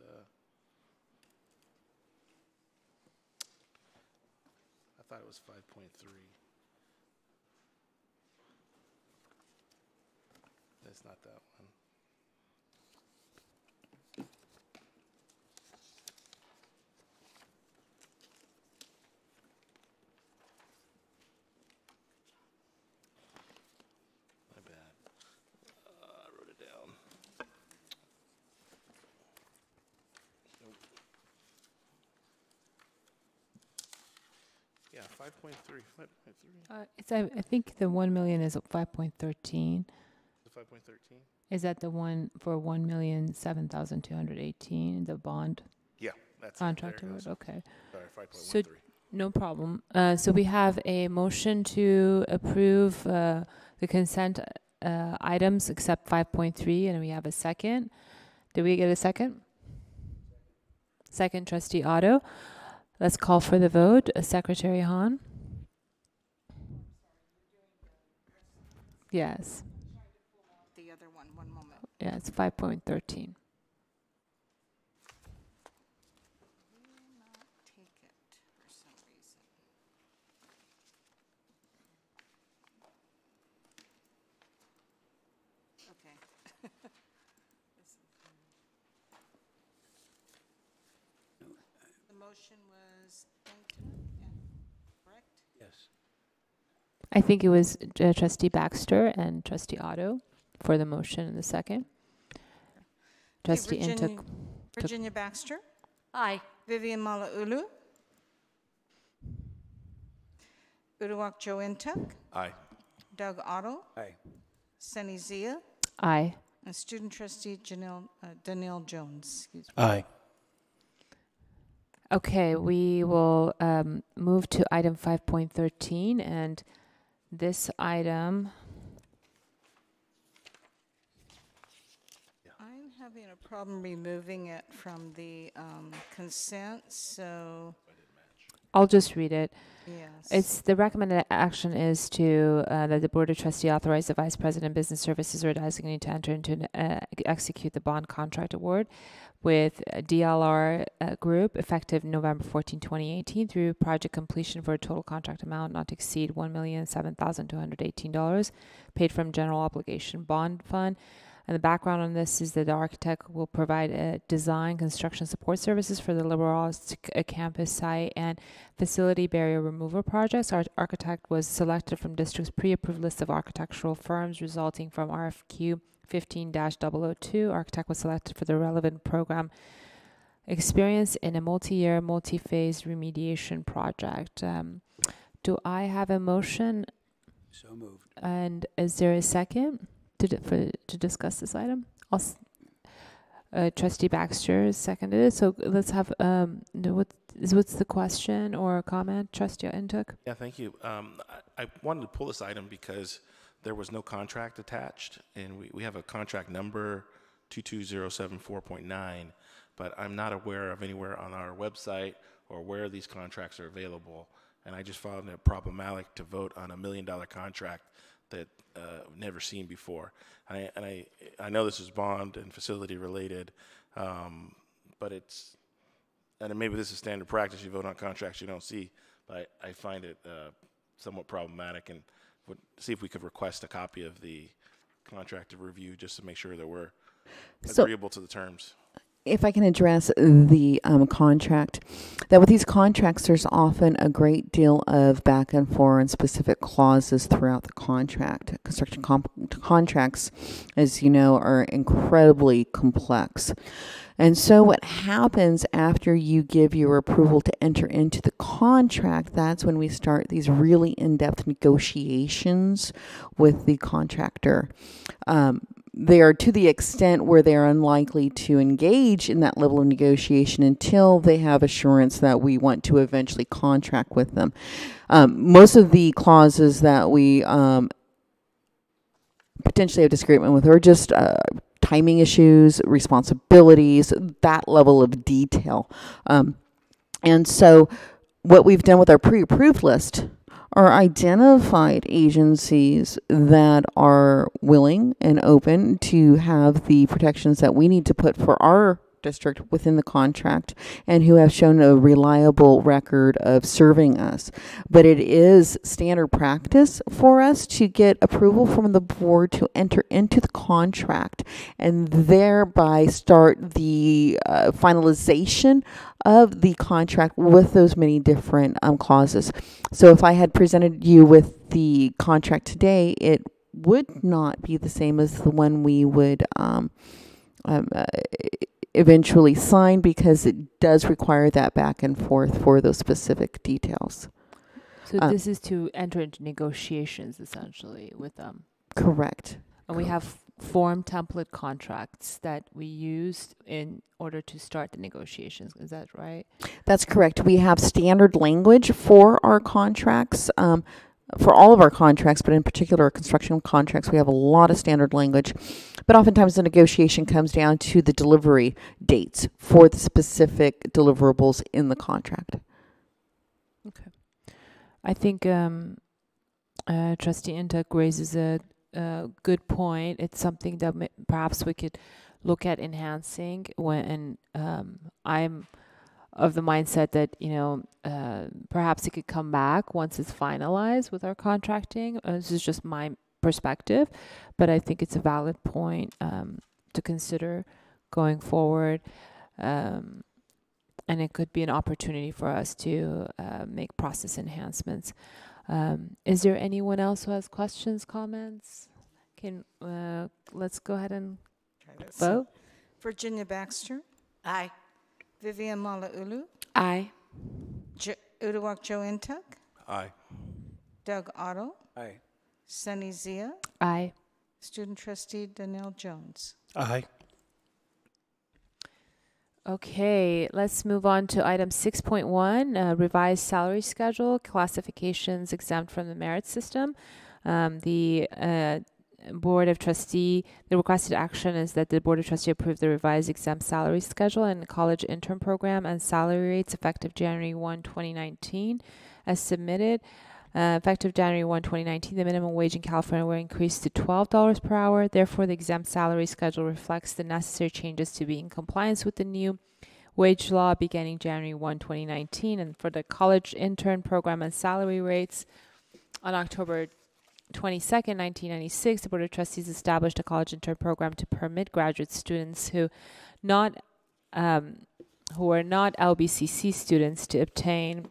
I thought it was 5.3. It's not that one. My bad. I wrote it down. Nope. Yeah, 5.3. 5.3. It's I think the 1 million is 5.13. The 5.13. Is that the one for 1,007,218? The bond. Yeah, that's contract it. There it award. goes. Okay. Sorry, 5.13. So no problem. So we have a motion to approve the consent items except 5.3, and we have a second. Did we get a second? Second, Trustee Otto. Let's call for the vote. Secretary Hahn. Yes. The other one moment. Yeah, it's 5.13. The motion was correct? Yes. I think it was Trustee Baxter and Trustee Otto for the motion in the second. Trustee Virginia, Intuk. Virginia Baxter. Aye. Vivian Malauulu. Uduak Joe Intuk. Aye. Doug Otto. Aye. Sunny Zia. Aye. And Student Trustee Danielle Jones. Excuse me. Aye. Okay, we will move to item 5.13, and this item having a problem removing it from the consent, so. I'll just read it. Yes. It's the recommended action is to that the Board of Trustee authorize the Vice President of Business Services or designee to enter into execute the bond contract award with DLR Group effective November 14, 2018 through project completion for a total contract amount not to exceed $1,007,218 paid from general obligation bond fund. And the background on this is that the architect will provide design, construction support services for the liberal arts campus site and facility barrier removal projects. Our architect was selected from district's pre-approved list of architectural firms resulting from RFQ 15-002. Architect was selected for the relevant program experience in a multi-year, multi-phase remediation project. Do I have a motion? So moved. And is there a second to discuss this item? Trustee Baxter seconded it. So let's have what's the question or comment, Trustee Intuk? Yeah, thank you. I wanted to pull this item because there was no contract attached, and we have a contract number 22074.9, but I'm not aware of anywhere on our website or where these contracts are available, and I just found it problematic to vote on $1 million contract that never seen before. I know this is bond and facility related, but it's, and maybe this is standard practice, you vote on contracts you don't see, but I find it somewhat problematic, and would see if we could request a copy of the contract to review just to make sure that we're agreeable to the terms. If I can address the contract, that with these contracts, there's often a great deal of back and forth and specific clauses throughout the contract. Construction contracts, as you know, are incredibly complex. And so what happens after you give your approval to enter into the contract, that's when we start these really in-depth negotiations with the contractor. They are to the extent where they are unlikely to engage in that level of negotiation until they have assurance that we want to eventually contract with them. Most of the clauses that we potentially have disagreement with are just timing issues, responsibilities, that level of detail. And so what we've done with our pre-approved list are identified agencies that are willing and open to have the protections that we need to put for our district within the contract and who have shown a reliable record of serving us. But it is standard practice for us to get approval from the board to enter into the contract and thereby start the finalization of the contract with those many different clauses. So if I had presented you with the contract today, it would not be the same as the one we would eventually sign, because it does require that back and forth for those specific details. So this is to enter into negotiations essentially with them. Correct. And we have form template contracts that we use in order to start the negotiations. Is that right? That's correct. We have standard language for our contracts, for all of our contracts, but in particular our construction contracts. We have a lot of standard language, but oftentimes the negotiation comes down to the delivery dates for the specific deliverables in the contract. Okay. I think Trustee Intuk raises a good point. It's something that perhaps we could look at enhancing when I'm of the mindset that, you know, perhaps it could come back once it's finalized with our contracting. This is just my perspective, but I think it's a valid point to consider going forward. And it could be an opportunity for us to make process enhancements. Is there anyone else who has questions, comments? Let's go ahead and vote. Virginia Baxter. Aye. Vivian Malauulu. Aye. Uduak Joe Intuk. Aye. Doug Otto. Aye. Sunny Zia. Aye. Student Trustee Donnell Jones. Aye. Okay, let's move on to item 6.1, revised salary schedule, classifications exempt from the merit system. The Board of Trustee, the requested action is that the Board of Trustee approve the revised exempt salary schedule and college intern program and salary rates effective January 1, 2019 as submitted. Effective January 1, 2019, the minimum wage in California will increase to $12 per hour. Therefore, the exempt salary schedule reflects the necessary changes to be in compliance with the new wage law beginning January 1, 2019. And for the college intern program and salary rates, on October 22nd, 1996, the Board of Trustees established a college intern program to permit graduate students who are not LBCC students to obtain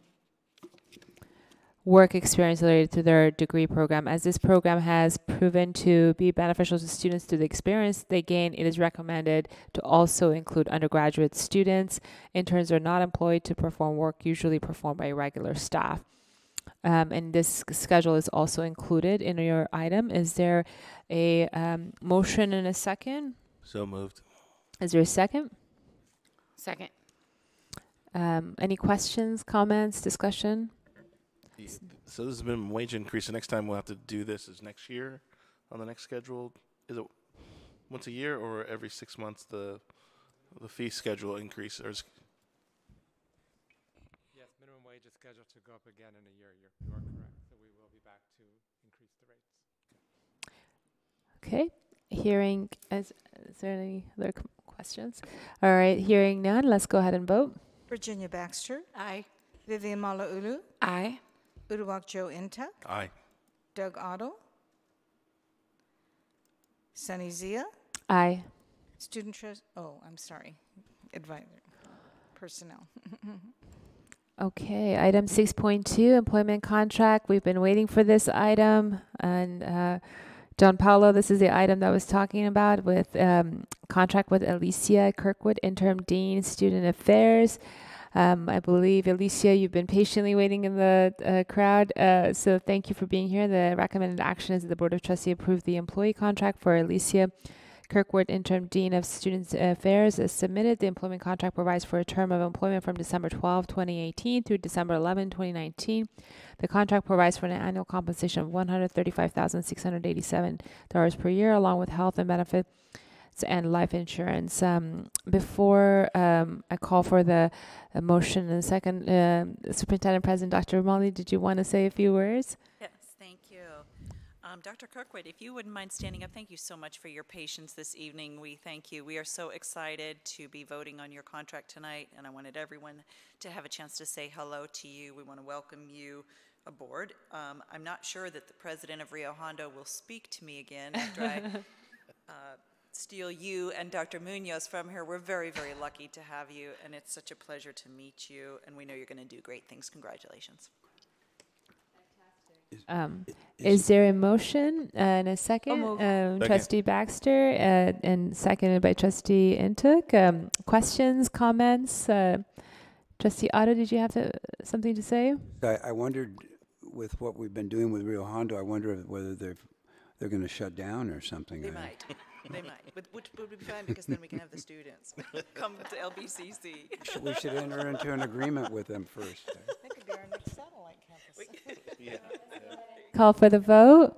work experience related to their degree program. As this program has proven to be beneficial to students through the experience they gain, it is recommended to also include undergraduate students. Interns are not employed to perform work usually performed by regular staff. And this schedule is also included in your item. Is there a motion and a second? So moved. Is there a second? Second. Any questions, comments, discussion? So this has been wage increase. The next time we'll have to do this is next year on the next schedule. Is it once a year or every 6 months the fee schedule increase? Or is yes, minimum wage is scheduled to go up again in a year. You are correct. So we will be back to increase the rates. Okay. Hearing, is there any other questions? All right. Hearing none, let's go ahead and vote. Virginia Baxter. Aye. Vivian Malauulu. Aye. Uduak Joe Intuck. Aye. Doug Otto. Sunny Zia. Aye. Student trust, I'm sorry, advisor, personnel. Okay, item 6.2, employment contract. We've been waiting for this item. And John Paulo, this is the item that I was talking about with contract with Alicia Kirkwood, interim dean, student affairs. I believe, Alicia, you've been patiently waiting in the crowd. So thank you for being here. The recommended action is that the Board of Trustees approve the employee contract for Alicia Kirkwood, interim dean of student affairs, as submitted. The employment contract provides for a term of employment from December 12, 2018 through December 11, 2019. The contract provides for an annual compensation of $135,687 per year, along with health and benefits and life insurance. Before I call for the motion in a second, Superintendent President Dr. Romali, did you want to say a few words? Yes, thank you. Dr. Kirkwood, if you wouldn't mind standing up, thank you so much for your patience this evening. We thank you. We are so excited to be voting on your contract tonight, and I wanted everyone to have a chance to say hello to you. We want to welcome you aboard. I'm not sure that the president of Rio Hondo will speak to me again after I steal you and Dr. Munoz from here. We're very, very lucky to have you, and it's such a pleasure to meet you, and we know you're going to do great things. Congratulations. Is there a motion and a second? Second. Trustee Baxter and seconded by Trustee Intuck. Questions, comments? Trustee Otto, did you have something to say? I wondered, with what we've been doing with Rio Hondo, I wonder whether they're going to shut down or something. They might. They might. Which would be fine, because then we can have the students come to LBCC. We should enter into an agreement with them first. That could be our next satellite campus. Call for the vote.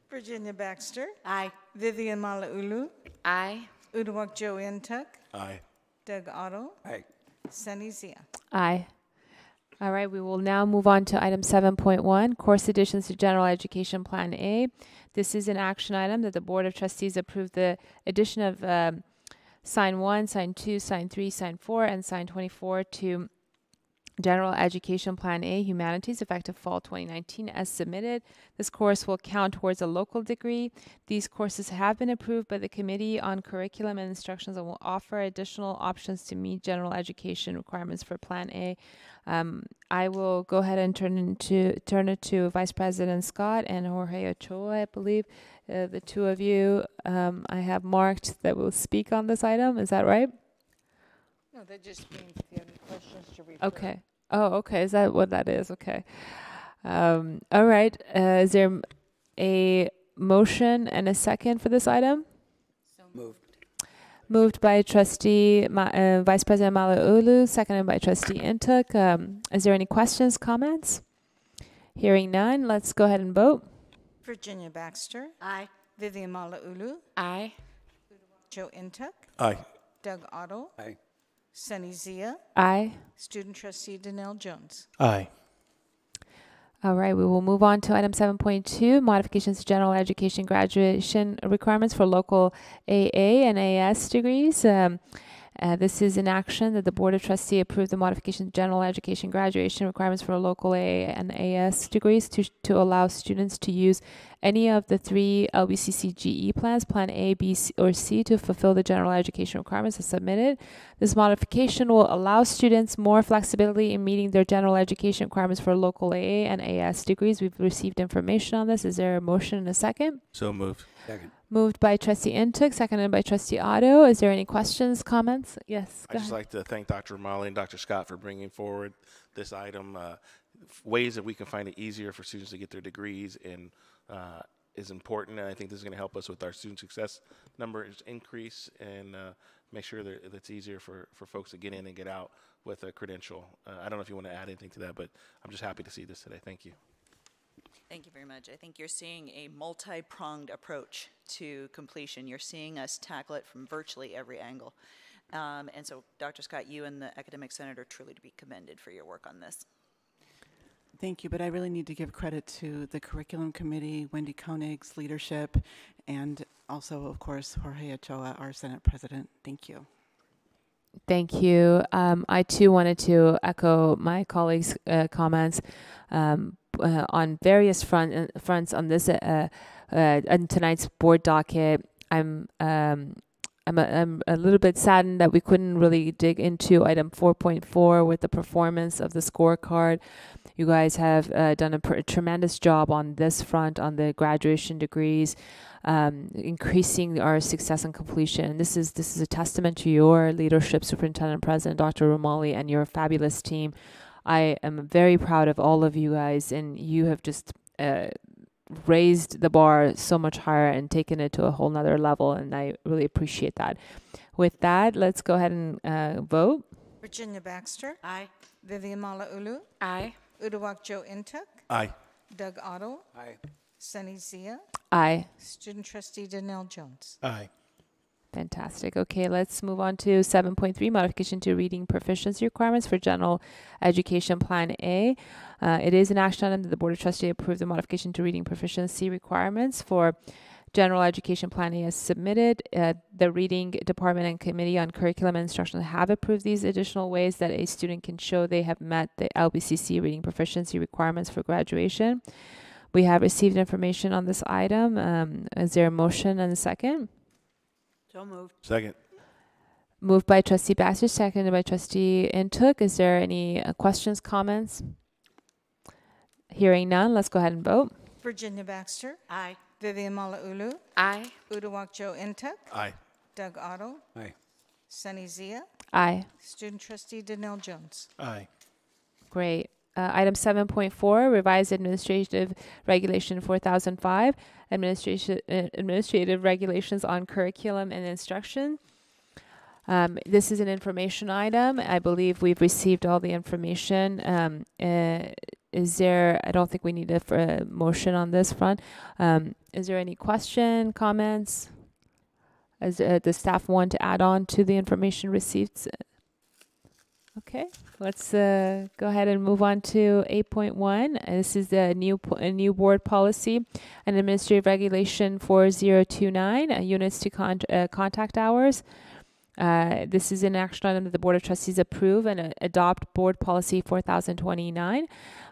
Virginia Baxter. Aye. Vivian Malauulu. Aye. Uduak Joe Intuck. Aye. Doug Otto. Aye. Sunny Zia. Aye. All right, we will now move on to item 7.1, course additions to General Education Plan A. This is an action item that the Board of Trustees approved the addition of Sign 1, Sign 2, Sign 3, Sign 4, and Sign 24 to General Education Plan A Humanities effective fall 2019 as submitted. This course will count towards a local degree. These courses have been approved by the Committee on Curriculum and Instructions and will offer additional options to meet general education requirements for Plan A. I will go ahead and turn it to Vice President Scott and Jorge Ochoa, I believe. The two of you I have marked that will speak on this item. Is that right? No, that just means if you have any questions to refer. Okay. Oh, okay. Is that what that is? Okay. All right. Is there a motion and a second for this item? Moved. Moved by Trustee Vice President Malauulu, seconded by Trustee Intuck. Is there any questions, comments? Hearing none, let's go ahead and vote. Virginia Baxter. Aye. Vivian Malauulu. Aye. Joe Intuck. Aye. Doug Otto. Aye. Sunny Zia. Aye. Student trustee Danelle Jones. Aye. All right, we will move on to item 7.2, modifications to general education graduation requirements for local AA and AS degrees. This is an action that the Board of Trustees approved the modification to general education graduation requirements for local AA and AS degrees to allow students to use any of the 3 LBCC GE plans, Plan A, B, or C, to fulfill the general education requirements as submitted. This modification will allow students more flexibility in meeting their general education requirements for local AA and AS degrees. We've received information on this. Is there a motion and a second? So moved. Second. Moved by Trustee Intuk, seconded by Trustee Otto. Is there any questions, comments? Yes, go I'd just ahead. like to thank Dr. Romali and Dr. Scott for bringing forward this item. Ways that we can find it easier for students to get their degrees and is important, and I think this is going to help us with our student success numbers increase and make sure that it's easier for folks to get in and get out with a credential. I don't know if you want to add anything to that, but I'm just happy to see this today. Thank you. Thank you very much. I think you're seeing a multi-pronged approach to completion. You're seeing us tackle it from virtually every angle. And so, Dr. Scott, you and the Academic Senate are truly to be commended for your work on this. Thank you, but I really need to give credit to the curriculum committee, Wendy Koenig's leadership, and also, of course, Jorge Ochoa, our Senate president. Thank you. Thank you. I too wanted to echo my colleagues' comments on various fronts on this on tonight's board docket. I'm a little bit saddened that we couldn't really dig into item 4.4 with the performance of the scorecard. You guys have done a tremendous job on this front, on the graduation degrees, increasing our success and completion. This is a testament to your leadership, Superintendent President Dr. Romali, and your fabulous team. I am very proud of all of you guys, and you have just raised the bar so much higher and taken it to a whole nother level, and I really appreciate that. With that, let's go ahead and vote. Virginia Baxter. Aye. Vivian Malauulu. Aye. Uduak Joe Intuck. Aye. Doug Otto. Aye. Sunny Zia. Aye. Student trustee Danelle Jones. Aye. Fantastic. Okay, let's move on to 7.3, modification to reading proficiency requirements for general education plan A. It is an action item that the Board of Trustees approved the modification to reading proficiency requirements for general education plan A as submitted. The reading department and committee on curriculum and instruction have approved these additional ways that a student can show they have met the LBCC reading proficiency requirements for graduation. We have received information on this item. Is there a motion and a second? So moved. Second. Moved by Trustee Baxter, seconded by Trustee Intuk. Is there any questions, comments? Hearing none, let's go ahead and vote. Virginia Baxter. Aye. Vivian Malauulu. Aye. Uduak Joe Intuck. Aye. Doug Otto. Aye. Sunny Zia. Aye. Student trustee Danelle Jones. Aye. Great. Item 7.4, revised administrative regulation 4005, administrative regulations on curriculum and instruction. This is an information item. I believe we've received all the information. Is there, I don't think we need a motion on this front. Is there any question, comments? Does the staff want to add on to the information received? Okay, let's go ahead and move on to 8.1. This is the new board policy and administrative regulation 4029, units to contact hours. This is an action item that the Board of Trustees approve and adopt board policy 4029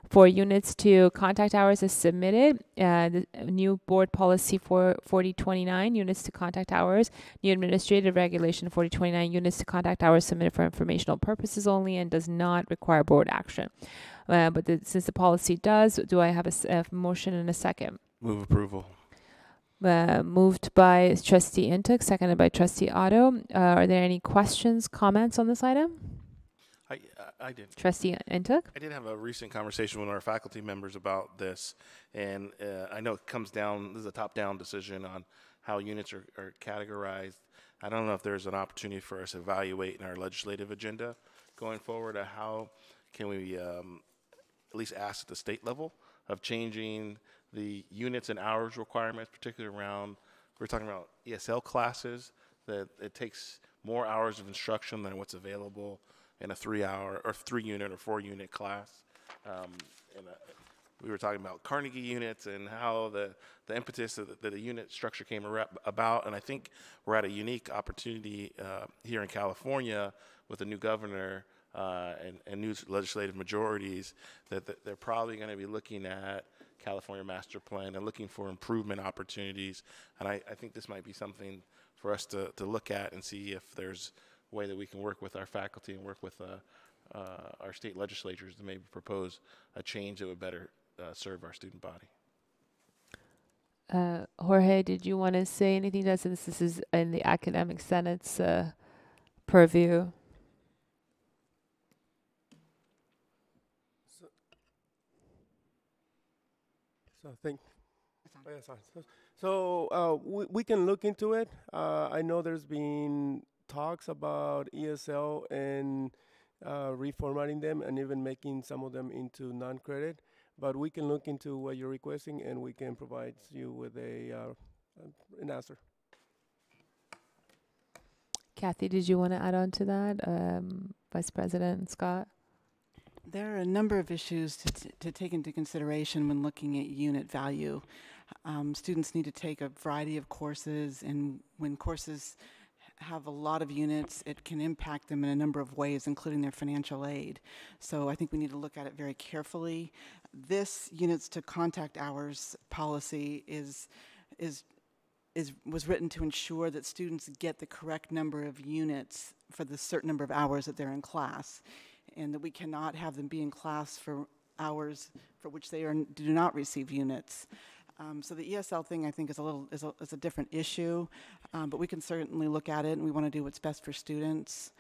for units to contact hours as submitted. The new board policy 4029, units to contact hours. New administrative regulation 4029, units to contact hours submitted for informational purposes only and does not require board action. Since the policy does, do I have a motion and a second? Move approval. Moved by Trustee Intuk, seconded by Trustee Otto. Are there any questions, comments on this item? I did. Trustee Intuk? I did have a recent conversation with our faculty members about this, and I know it comes down, this is a top-down decision on how units are categorized. I don't know if there's an opportunity for us to evaluate in our legislative agenda going forward, how can we at least ask at the state level of changing the units and hours requirements, particularly around we're talking about ESL classes, that it takes more hours of instruction than what's available in a 3-hour or 3-unit or 4-unit class. We were talking about Carnegie units and how the impetus of the unit structure came about, and I think we're at a unique opportunity here in California with a new governor and new legislative majorities that they're probably going to be looking at California Master Plan and looking for improvement opportunities, and I think this might be something for us to look at and see if there's a way that we can work with our faculty and work with our state legislatures to maybe propose a change that would better serve our student body. Jorge, did you want to say anything to us? This is in the Academic Senate's purview. We can look into it. I know there's been talks about ESL and reformatting them and even making some of them into non-credit. But we can look into what you're requesting, and we can provide you with an answer. Kathy, did you want to add on to that? Vice President Scott? There are a number of issues to take into consideration when looking at unit value. Students need to take a variety of courses, and when courses have a lot of units, it can impact them in a number of ways, including their financial aid. So I think we need to look at it very carefully. This units to contact hours policy was written to ensure that students get the correct number of units for the certain number of hours that they're in class, and that we cannot have them be in class for hours for which they do not receive units. So the ESL thing, I think, is a different issue, but we can certainly look at it, and we want to do what's best for students.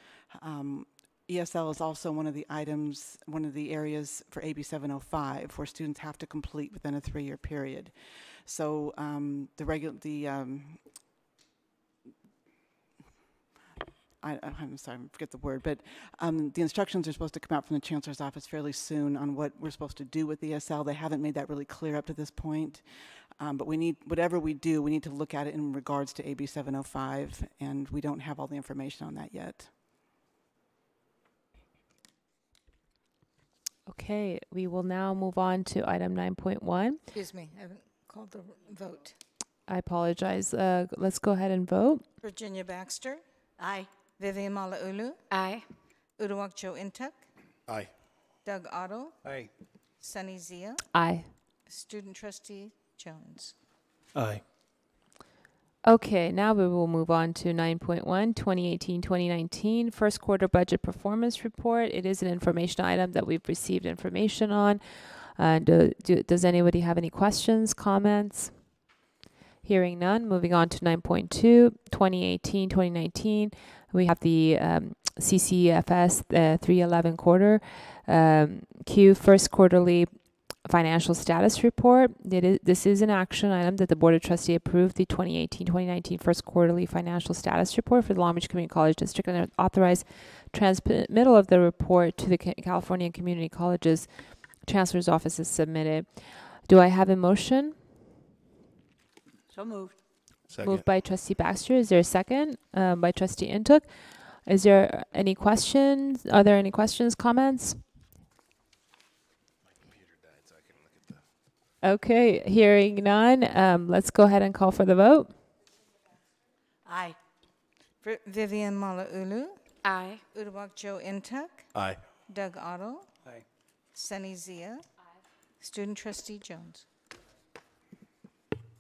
ESL is also one of the areas for AB 705 where students have to complete within a 3-year period. So I'm sorry, I forget the word, but the instructions are supposed to come out from the Chancellor's office fairly soon on what we're supposed to do with ESL. They haven't made that really clear up to this point, but whatever we do, we need to look at it in regards to AB 705, and we don't have all the information on that yet. Okay, we will now move on to item 9.1. Excuse me, I haven't called the vote. I apologize. Let's go ahead and vote. Virginia Baxter. Aye. Vivian Malauulu. Aye. Uduak Joe Intuk. Aye. Doug Otto. Aye. Sunny Zia. Aye. Student Trustee Jones. Aye. Okay, now we will move on to 9.1, 2018-2019 first quarter budget performance report. It is an information item that we've received information on. Does anybody have any questions, comments? Hearing none, moving on to 9.2, 2018-2019. We have the CCFS 311 quarter Q first quarterly financial status report. This is an action item that the Board of Trustees approved the 2018-2019 first quarterly financial status report for the Long Beach Community College District and authorized transmittal of the report to the California Community Colleges Chancellor's Office is submitted. Do I have a motion? So moved. Second. Moved by Trustee Baxter. Is there a second? By Trustee Intuk. Is there any questions? Are there any questions, comments? Okay, hearing none. Let's go ahead and call for the vote. Aye. Vivian Malauulu. Aye. Uduak Joe Intuk. Aye. Doug Otto. Aye. Sunny Zia. Student Trustee Jones.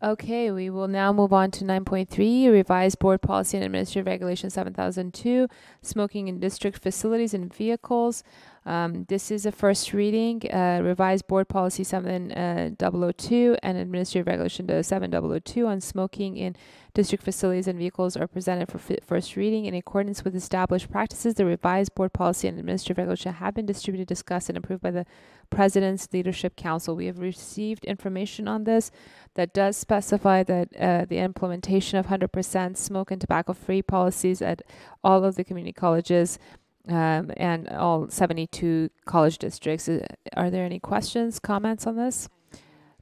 Okay, we will now move on to 9.3, Revised Board Policy and Administrative Regulation 7002, Smoking in District Facilities and Vehicles. This is a first reading. Revised Board Policy 7002 and Administrative Regulation 7002 on smoking in district facilities and vehicles are presented for first reading. In accordance with established practices, the revised Board Policy and Administrative Regulation have been distributed, discussed, and approved by the President's Leadership Council. We have received information on this that does specify that the implementation of 100% smoke and tobacco-free policies at all of the community colleges and all 72 college districts. Are there any questions, comments on this?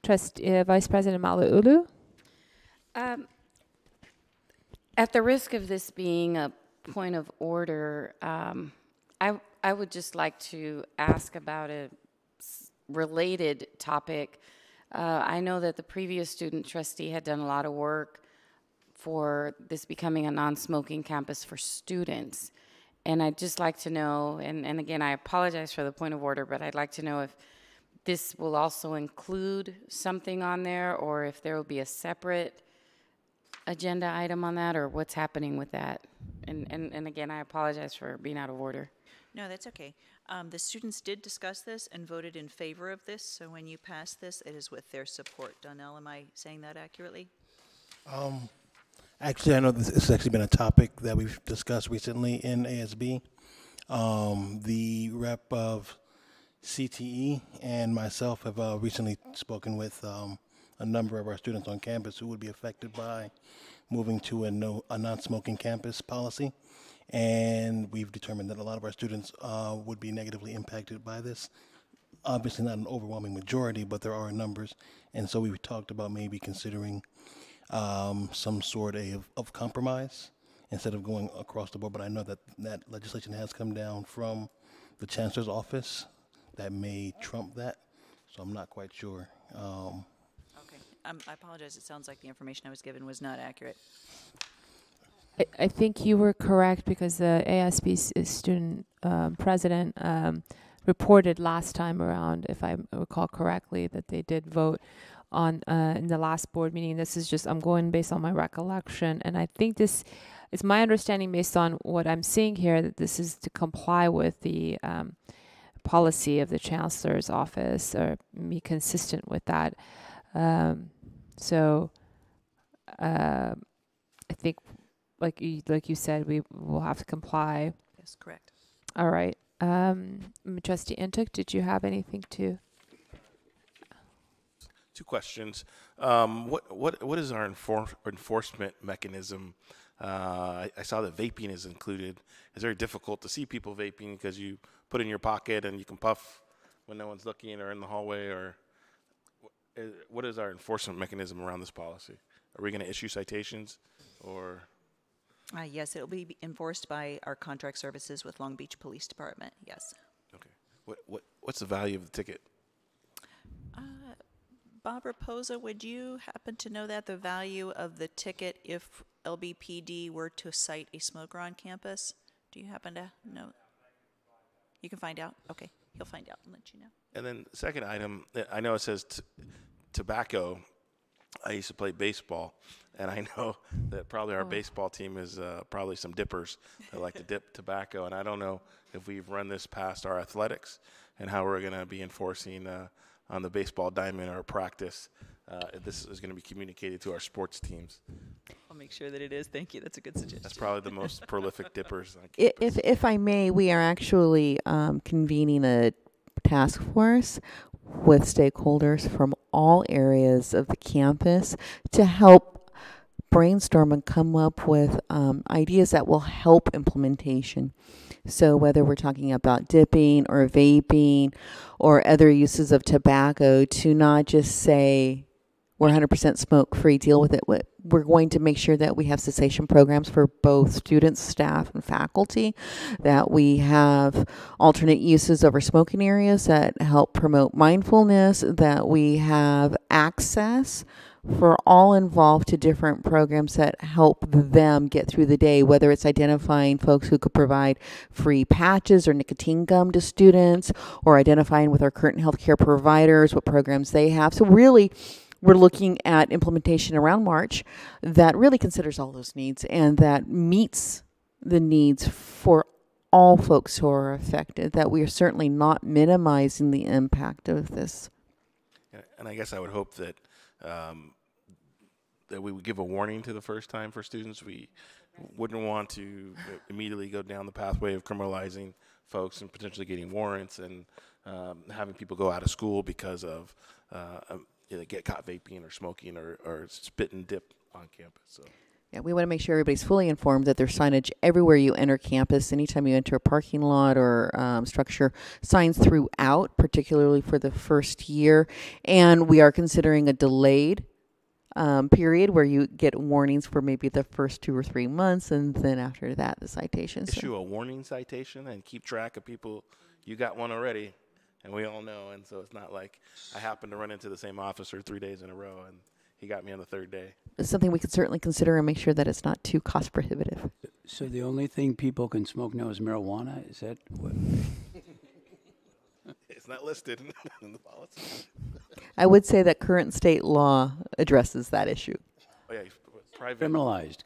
Vice President Malauulu? At the risk of this being a point of order, I would just like to ask about a related topic. I know that the previous student trustee had done a lot of work for this becoming a non-smoking campus for students. And I'd just like to know, and again, I apologize for the point of order, but I'd like to know if this will also include something on there, or if there will be a separate agenda item on that, or what's happening with that. And again, I apologize for being out of order. No, that's okay. The students did discuss this and voted in favor of this, so when you pass this, it is with their support. Donnell, am I saying that accurately? Actually, I know this has actually been a topic that we've discussed recently in ASB. The rep of CTE and myself have recently spoken with a number of our students on campus who would be affected by moving to a non-smoking campus policy. And we've determined that a lot of our students would be negatively impacted by this. Obviously not an overwhelming majority, but there are numbers. And so we've talked about maybe considering some sort of compromise instead of going across the board. But I know that that legislation has come down from the Chancellor's office that may trump that. So I'm not quite sure. Okay. I apologize. It sounds like the information I was given was not accurate. I think you were correct, because the ASB student president reported last time around, if I recall correctly, that they did vote on in the last board meeting. This is just, I'm going based on my recollection, and I think this is my understanding based on what I'm seeing here, that this is to comply with the policy of the Chancellor's office, or be consistent with that. So I think, like you said, we will have to comply. Yes, correct. All right. Trustee Intuk, did you have anything to? Two questions. What is our enforcement mechanism? I saw that vaping is included. It's very difficult to see people vaping because you put it in your pocket and you can puff when no one's looking or in the hallway. Or what is our enforcement mechanism around this policy? Are we going to issue citations, or? Yes, it will be enforced by our contract services with Long Beach Police Department. Yes. Okay. What's the value of the ticket? Bob Raposa, would you happen to know that the value of the ticket if LBPD were to cite a smoker on campus? Do you happen to know? You can find out? Okay. He'll find out and let you know. And then the second item, I know it says tobacco. I used to play baseball, and I know that probably our baseball team is probably some dippers that like to dip tobacco. And I don't know if we've run this past our athletics and how we're going to be enforcing on the baseball diamond or practice. If this is going to be communicated to our sports teams. I'll make sure that it is. Thank you. That's a good suggestion. That's probably the most prolific dippers on campus. If I may, we are actually convening a task force with stakeholders from all areas of the campus to help brainstorm and come up with ideas that will help implementation. So whether we're talking about dipping or vaping or other uses of tobacco, to not just say we're 100% smoke-free, deal with it. We're going to make sure that we have cessation programs for both students, staff, and faculty, that we have alternate uses over smoking areas that help promote mindfulness, that we have access for all involved to different programs that help them get through the day, whether it's identifying folks who could provide free patches or nicotine gum to students, or identifying with our current healthcare providers what programs they have. So really, we're looking at implementation around March that really considers all those needs and that meets the needs for all folks who are affected, that we are certainly not minimizing the impact of this. And I guess I would hope that that we would give a warning to the first time for students. We wouldn't want to immediately go down the pathway of criminalizing folks and potentially getting warrants and having people go out of school because of get caught vaping or smoking or spit and dip on campus. So. Yeah, we want to make sure everybody's fully informed that there's signage everywhere you enter campus, anytime you enter a parking lot or structure, signs throughout, particularly for the first year. And we are considering a delayed period where you get warnings for maybe the first 2 or 3 months, and then after that, the citations. Issue a warning citation and keep track of people. You got one already, and we all know. And so it's not like I happened to run into the same officer 3 days in a row, and he got me on the third day. It's something we could certainly consider and make sure that it's not too cost prohibitive. So the only thing people can smoke now is marijuana? Is that what? It's not listed in the policy. I would say that current state law addresses that issue. Oh yeah, private. Criminalized.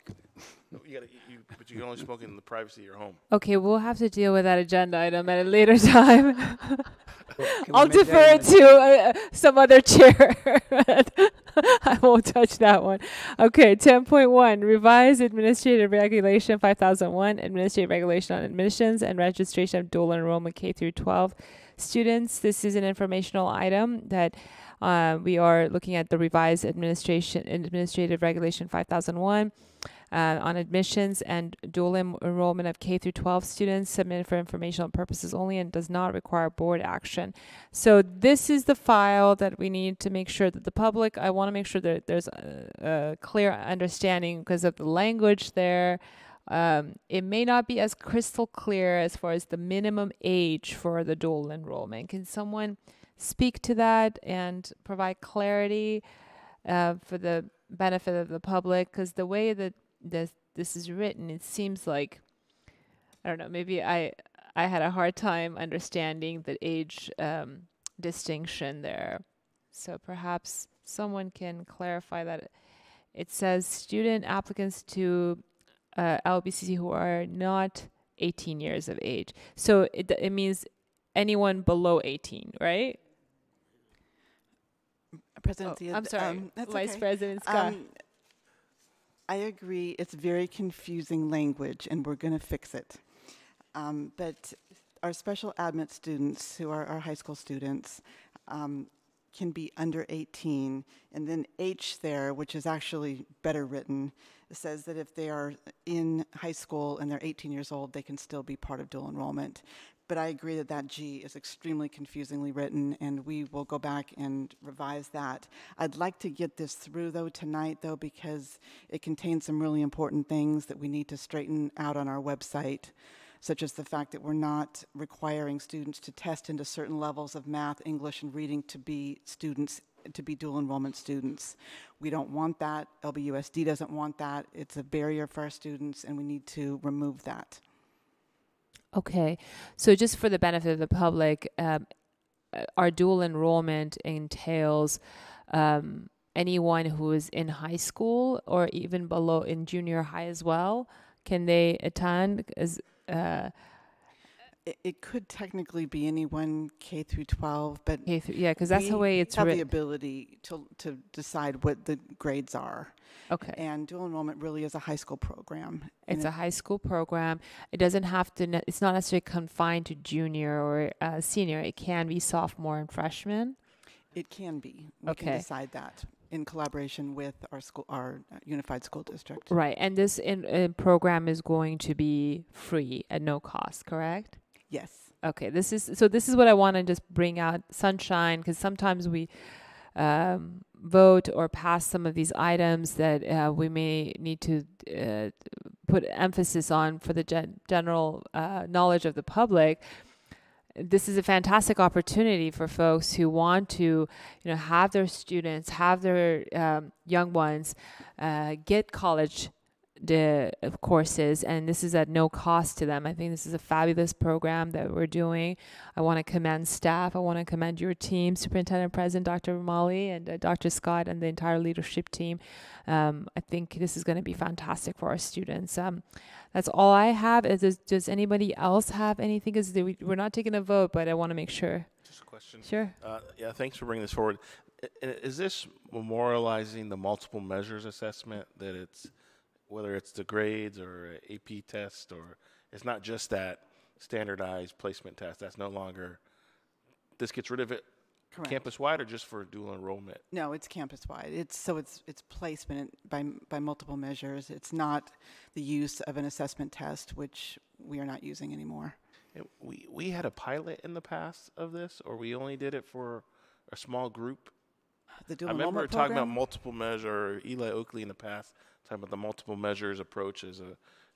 But you can only smoke in the privacy of your home. Okay, we'll have to deal with that agenda item at a later time. I'll we make defer that it to some other chair. I won't touch that one. Okay, 10.1, Revised Administrative Regulation 5001, Administrative Regulation on Admissions and Registration of Dual Enrollment K through 12 students. This is an informational item that we are looking at the Revised Administrative Regulation 5001. On admissions and dual enrollment of K through 12 students, submitted for informational purposes only and does not require board action. So this is the file that we need to make sure that the public, I want to make sure that there's a clear understanding because of the language there. It may not be as crystal clear as far as the minimum age for the dual enrollment. Can someone speak to that and provide clarity for the benefit of the public? Because the way that this is written, it seems like, I don't know, maybe I had a hard time understanding the age distinction there. So perhaps someone can clarify that. It says student applicants to LBCC who are not 18 years of age. So it means anyone below 18, right? President, I'm sorry, that's Vice okay. President Scott. I agree. It's very confusing language, and we're going to fix it. But our special admit students, who are our high school students, can be under 18. And then H there, which is actually better written, says that if they are in high school and they're 18 years old, they can still be part of dual enrollment. But I agree that that G is extremely confusingly written, and we will go back and revise that. I'd like to get this through, though, tonight, though, because it contains some really important things that we need to straighten out on our website, such as the fact that we're not requiring students to test into certain levels of math, English, and reading to be students, to be dual enrollment students. We don't want that. LBUSD doesn't want that. It's a barrier for our students, and we need to remove that. Okay, so just for the benefit of the public, our dual enrollment entails anyone who is in high school or even below in junior high as well. Can they attend? It could technically be anyone K through 12, but yeah, because that's the way it's have written. the ability to decide what the grades are. Okay. And dual enrollment really is a high school program. It's a high school program. It doesn't have to. It's not necessarily confined to junior or senior. It can be sophomore and freshman. It can be. We can decide that in collaboration with our school, our unified school district. Right, and this program is going to be free at no cost, correct? Yes. Okay, this is what I want to just bring out, sunshine, because sometimes we vote or pass some of these items that we may need to put emphasis on for the general knowledge of the public. This is a fantastic opportunity for folks who want to, have their students, have their young ones get college courses, and this is at no cost to them. I think this is a fabulous program that we're doing. I want to commend staff. I want to commend your team, Superintendent President Dr. Romali and Dr. Scott and the entire leadership team. I think this is going to be fantastic for our students. That's all I have. Does anybody else have anything? Because we're not taking a vote, but I want to make sure. Just a question. Sure. Yeah, thanks for bringing this forward. Is this memorializing the multiple measures assessment, that it's whether it's the grades or AP test, or it's not just that standardized placement test? That's no longer, this gets rid of it. Correct. Campus-wide or just for dual enrollment? No, it's campus-wide. It's placement by multiple measures. It's not the use of an assessment test, which we are not using anymore. We had a pilot in the past of this, or we only did it for a small group? The dual I remember enrollment talking about program? multiple measure, Eli Oakley in the past, talking about the multiple measures approach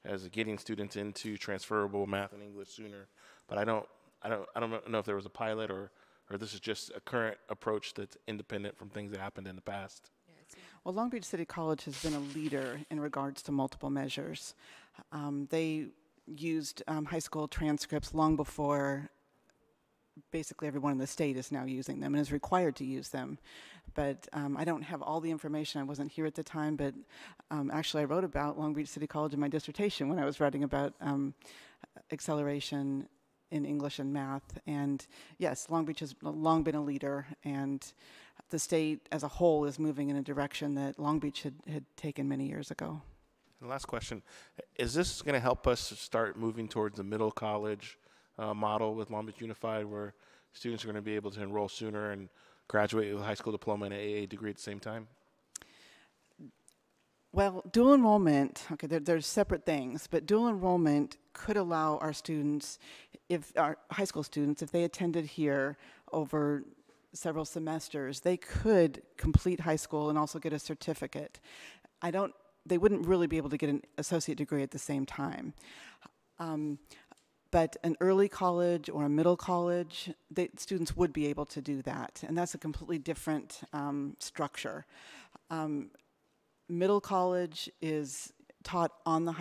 as getting students into transferable math and English sooner. But I don't know if there was a pilot or this is just a current approach that's independent from things that happened in the past. Well, Long Beach City College has been a leader in regards to multiple measures. They used high school transcripts long before basically everyone in the state is now using them and is required to use them. But I don't have all the information. I wasn't here at the time, but actually I wrote about Long Beach City College in my dissertation when I was writing about acceleration in English and math. And yes, Long Beach has long been a leader, and the state as a whole is moving in a direction that Long Beach had taken many years ago. And last question, is this going to help us start moving towards the middle college model with Long Beach Unified, where students are going to be able to enroll sooner and graduate with a high school diploma and an AA degree at the same time? Well, dual enrollment, okay, there's separate things, but dual enrollment could allow our students, if our high school students, if they attended here over several semesters, they could complete high school and also get a certificate. They wouldn't really be able to get an associate degree at the same time. But an early college or a middle college, students would be able to do that, and that's a completely different structure. Middle college is taught on the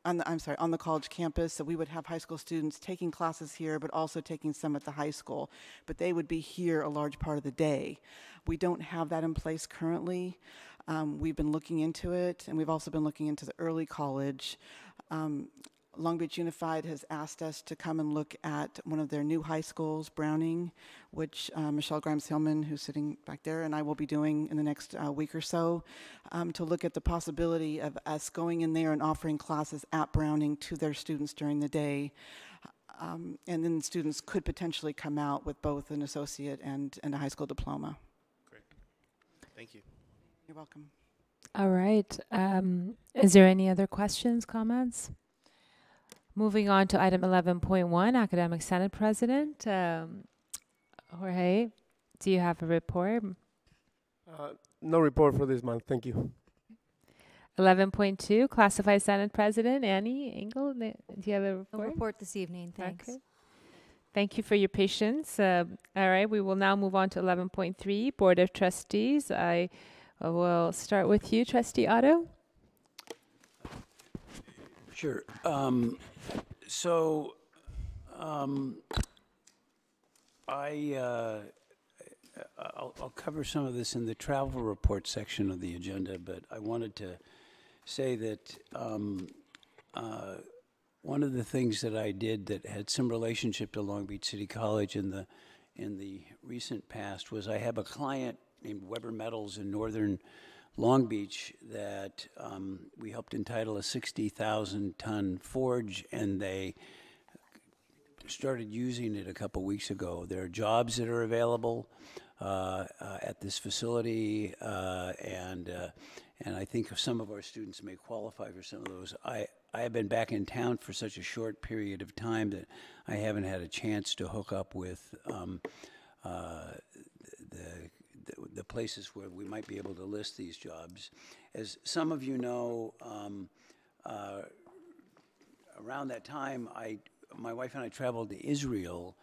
on the college campus, so we would have high school students taking classes here, but also taking some at the high school. But they would be here a large part of the day. We don't have that in place currently. We've been looking into it, and we've also been looking into the early college. Long Beach Unified has asked us to come and look at one of their new high schools, Browning, which Michelle Grimes-Hillman, who's sitting back there, and I will be doing in the next week or so, to look at the possibility of us going in there and offering classes at Browning to their students during the day. And then students could potentially come out with both an associate and a high school diploma. Great. Thank you. You're welcome. All right. Is there any other questions, comments? Moving on to item 11.1, Academic Senate President. Jorge, do you have a report? No report for this month. Thank you. 11.2, Classified Senate President Annie Engel. Do you have a report? No report this evening. Thanks. Okay. Thank you for your patience. All right, we will now move on to 11.3, Board of Trustees. I will start with you, Trustee Otto. Sure. I'll cover some of this in the travel report section of the agenda, but I wanted to say that one of the things that I did that had some relationship to Long Beach City College in the recent past was I have a client named Weber Metals in northern Long Beach that we helped entitle a 60,000-ton forge, and they started using it a couple weeks ago. There are jobs that are available at this facility, and I think some of our students may qualify for some of those. I have been back in town for such a short period of time that I haven't had a chance to hook up with the places where we might be able to list these jobs. As some of you know, around that time, my wife and I traveled to Israel,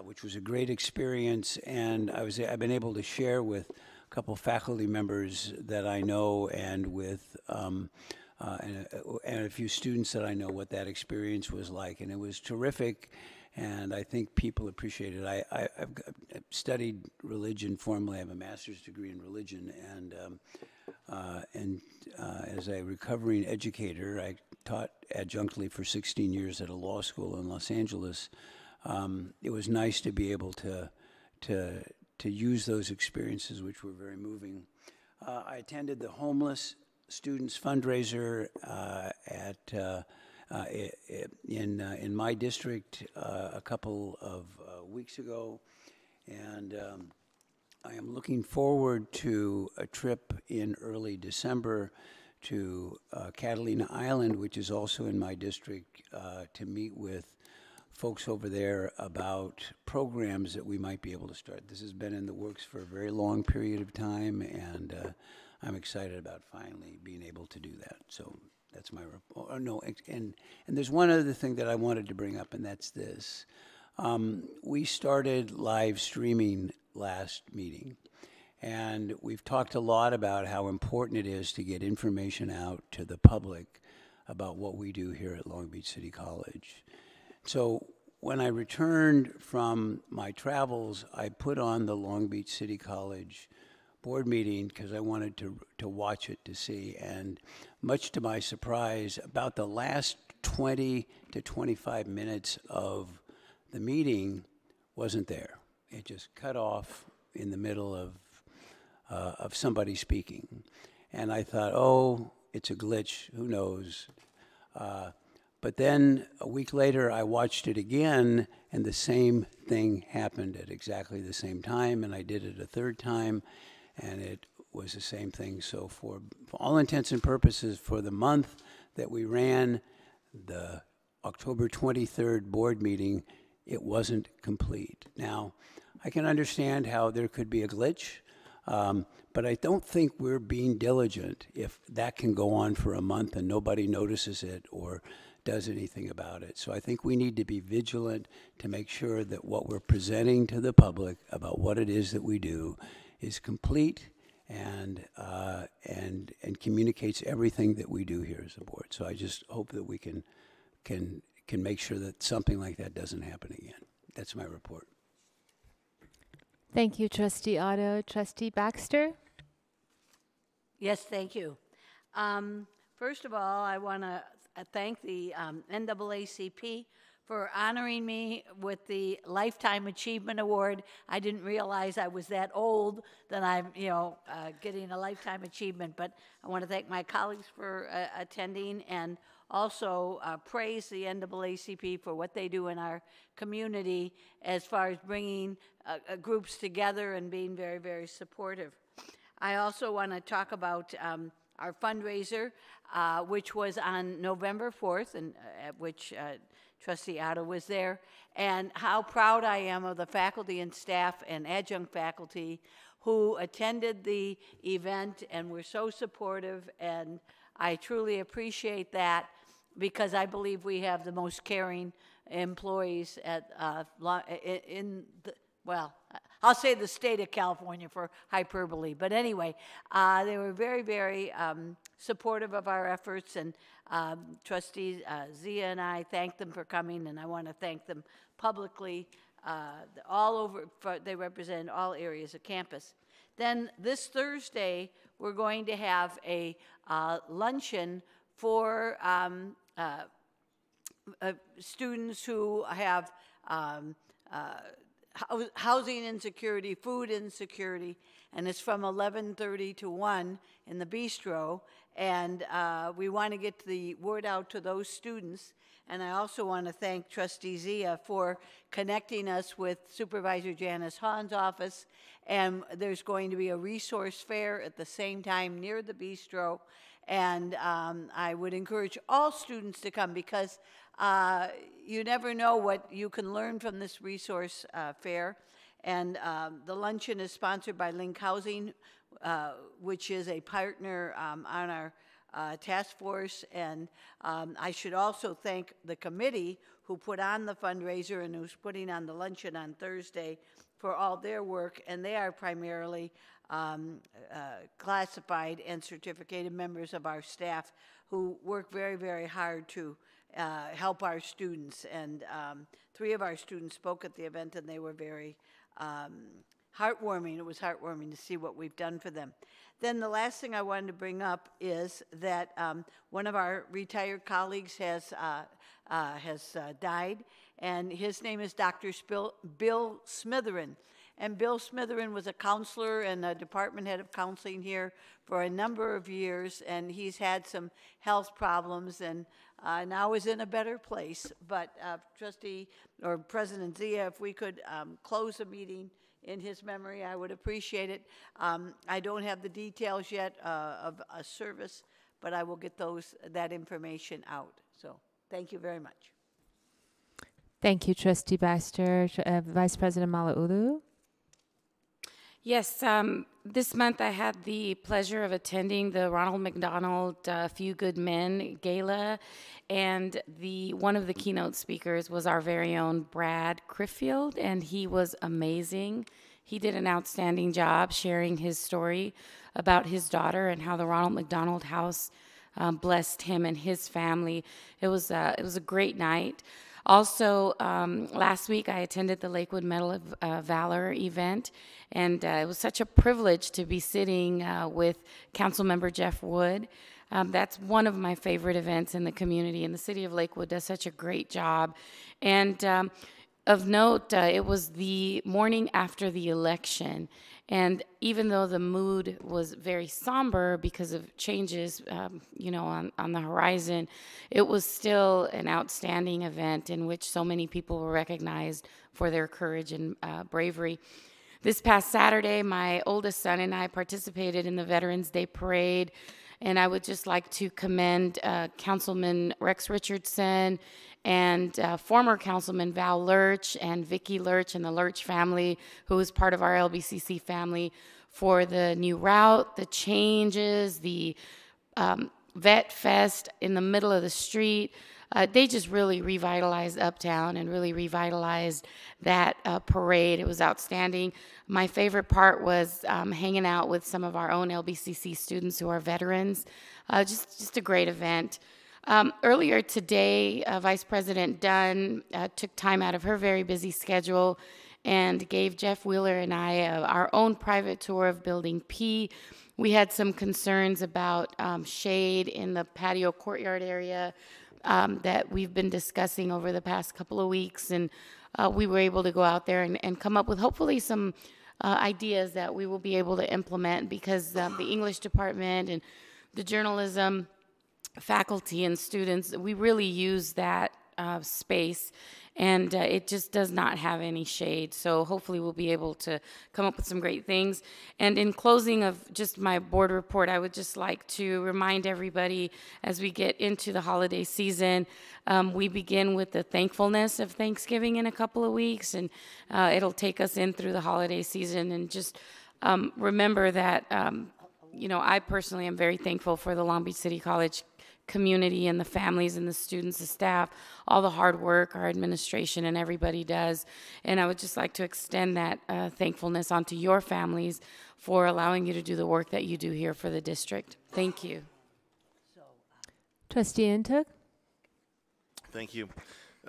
which was a great experience, and I've been able to share with a couple faculty members that I know and with and a few students that I know what that experience was like, and it was terrific. And I think people appreciate it. I've studied religion formally. I have a master's degree in religion, and as a recovering educator, I taught adjunctly for 16 years at a law school in Los Angeles. It was nice to be able to use those experiences, which were very moving. I attended the Homeless Students Fundraiser in my district a couple of weeks ago, and I am looking forward to a trip in early December to Catalina Island, which is also in my district, to meet with folks over there about programs that we might be able to start. This has been in the works for a very long period of time, and I'm excited about finally being able to do that. So that's my report. Oh, no, and there's one other thing that I wanted to bring up, and that's this. We started live streaming last meeting, and we've talked a lot about how important it is to get information out to the public about what we do here at Long Beach City College. So when I returned from my travels, I put on the Long Beach City College board meeting because I wanted to watch it to see. And much to my surprise, about the last 20 to 25 minutes of the meeting wasn't there. It just cut off in the middle of somebody speaking. And I thought, oh, it's a glitch, who knows? But then a week later, I watched it again, and the same thing happened at exactly the same time, and I did it a third time, and it was the same thing. So for all intents and purposes, for the month that we ran the October 23rd board meeting, it wasn't complete. Now, I can understand how there could be a glitch, but I don't think we're being diligent if that can go on for a month and nobody notices it or does anything about it. So I think we need to be vigilant to make sure that what we're presenting to the public about what it is that we do is complete and communicates everything that we do here as a board. So I just hope that we can make sure that something like that doesn't happen again. That's my report. Thank you, Trustee Otto. Trustee Baxter? Yes, thank you. First of all, I want to thank the NAACP for honoring me with the Lifetime Achievement Award. I didn't realize I was that old that I'm, getting a Lifetime Achievement, but I want to thank my colleagues for attending and also praise the NAACP for what they do in our community as far as bringing groups together and being very, very supportive. I also want to talk about our fundraiser, which was on November 4th, and at which Trustee Otto was there, and how proud I am of the faculty and staff and adjunct faculty who attended the event and were so supportive, and I truly appreciate that because I believe we have the most caring employees at I'll say the state of California for hyperbole. But anyway, they were very, very supportive of our efforts, and Trustee Zia and I thank them for coming, and I want to thank them publicly all over. They represent all areas of campus. Then this Thursday, we're going to have a luncheon for students who have housing insecurity, food insecurity, and it's from 11:30 to 1 in the bistro, and we want to get the word out to those students. And I also want to thank Trustee Zia for connecting us with Supervisor Janice Hahn's office, and there's going to be a resource fair at the same time near the bistro, and I would encourage all students to come because you never know what you can learn from this resource fair. And the luncheon is sponsored by Link Housing, which is a partner on our task force. And I should also thank the committee who put on the fundraiser and who's putting on the luncheon on Thursday for all their work. And they are primarily classified and certificated members of our staff who work very, very hard to help our students. And 3 of our students spoke at the event, and they were very heartwarming. It was heartwarming to see what we've done for them. Then the last thing I wanted to bring up is that one of our retired colleagues has died, and his name is Dr. Bill Smitherin. And Bill Smitherin was a counselor and a department head of counseling here for a number of years, and he's had some health problems and now is in a better place. But Trustee or President Zia, if we could close the meeting in his memory, I would appreciate it. I don't have the details yet of a service, but I will get that information out. So thank you very much. Thank you, Trustee Baxter. Vice President Malauulu? Yes, this month I had the pleasure of attending the Ronald McDonald Few Good Men Gala, and one of the keynote speakers was our very own Brad Criffield, and he was amazing. He did an outstanding job sharing his story about his daughter and how the Ronald McDonald House blessed him and his family. It was a great night. Also, last week I attended the Lakewood Medal of Valor event, and it was such a privilege to be sitting with Councilmember Jeff Wood. That's one of my favorite events in the community, and the city of Lakewood does such a great job. And of note, it was the morning after the election, and even though the mood was very somber because of changes, on the horizon, it was still an outstanding event in which so many people were recognized for their courage and bravery. This past Saturday, my oldest son and I participated in the Veterans Day Parade, and I would just like to commend Councilman Rex Richardson and former Councilman Val Lurch and Vicki Lurch and the Lurch family, who is part of our LBCC family, for the new route, the changes, the Vet Fest in the middle of the street. They just really revitalized Uptown and really revitalized that parade. It was outstanding. My favorite part was hanging out with some of our own LBCC students who are veterans. Just a great event. Earlier today, Vice President Dunn took time out of her very busy schedule and gave Jeff Wheeler and I our own private tour of Building P. We had some concerns about shade in the patio courtyard area that we've been discussing over the past couple of weeks, and we were able to go out there and come up with hopefully some ideas that we will be able to implement, because the English department and the journalism faculty and students, we really use that space, and it just does not have any shade. So hopefully we'll be able to come up with some great things. And in closing of just my board report, I would just like to remind everybody, as we get into the holiday season, we begin with the thankfulness of Thanksgiving in a couple of weeks, and it'll take us in through the holiday season. And just remember that, I personally am very thankful for the Long Beach City College community and the families and the students, the staff, all the hard work our administration and everybody does. And I would just like to extend that thankfulness onto your families for allowing you to do the work that you do here for the district. Thank you. Trustee Ntuk? Thank you.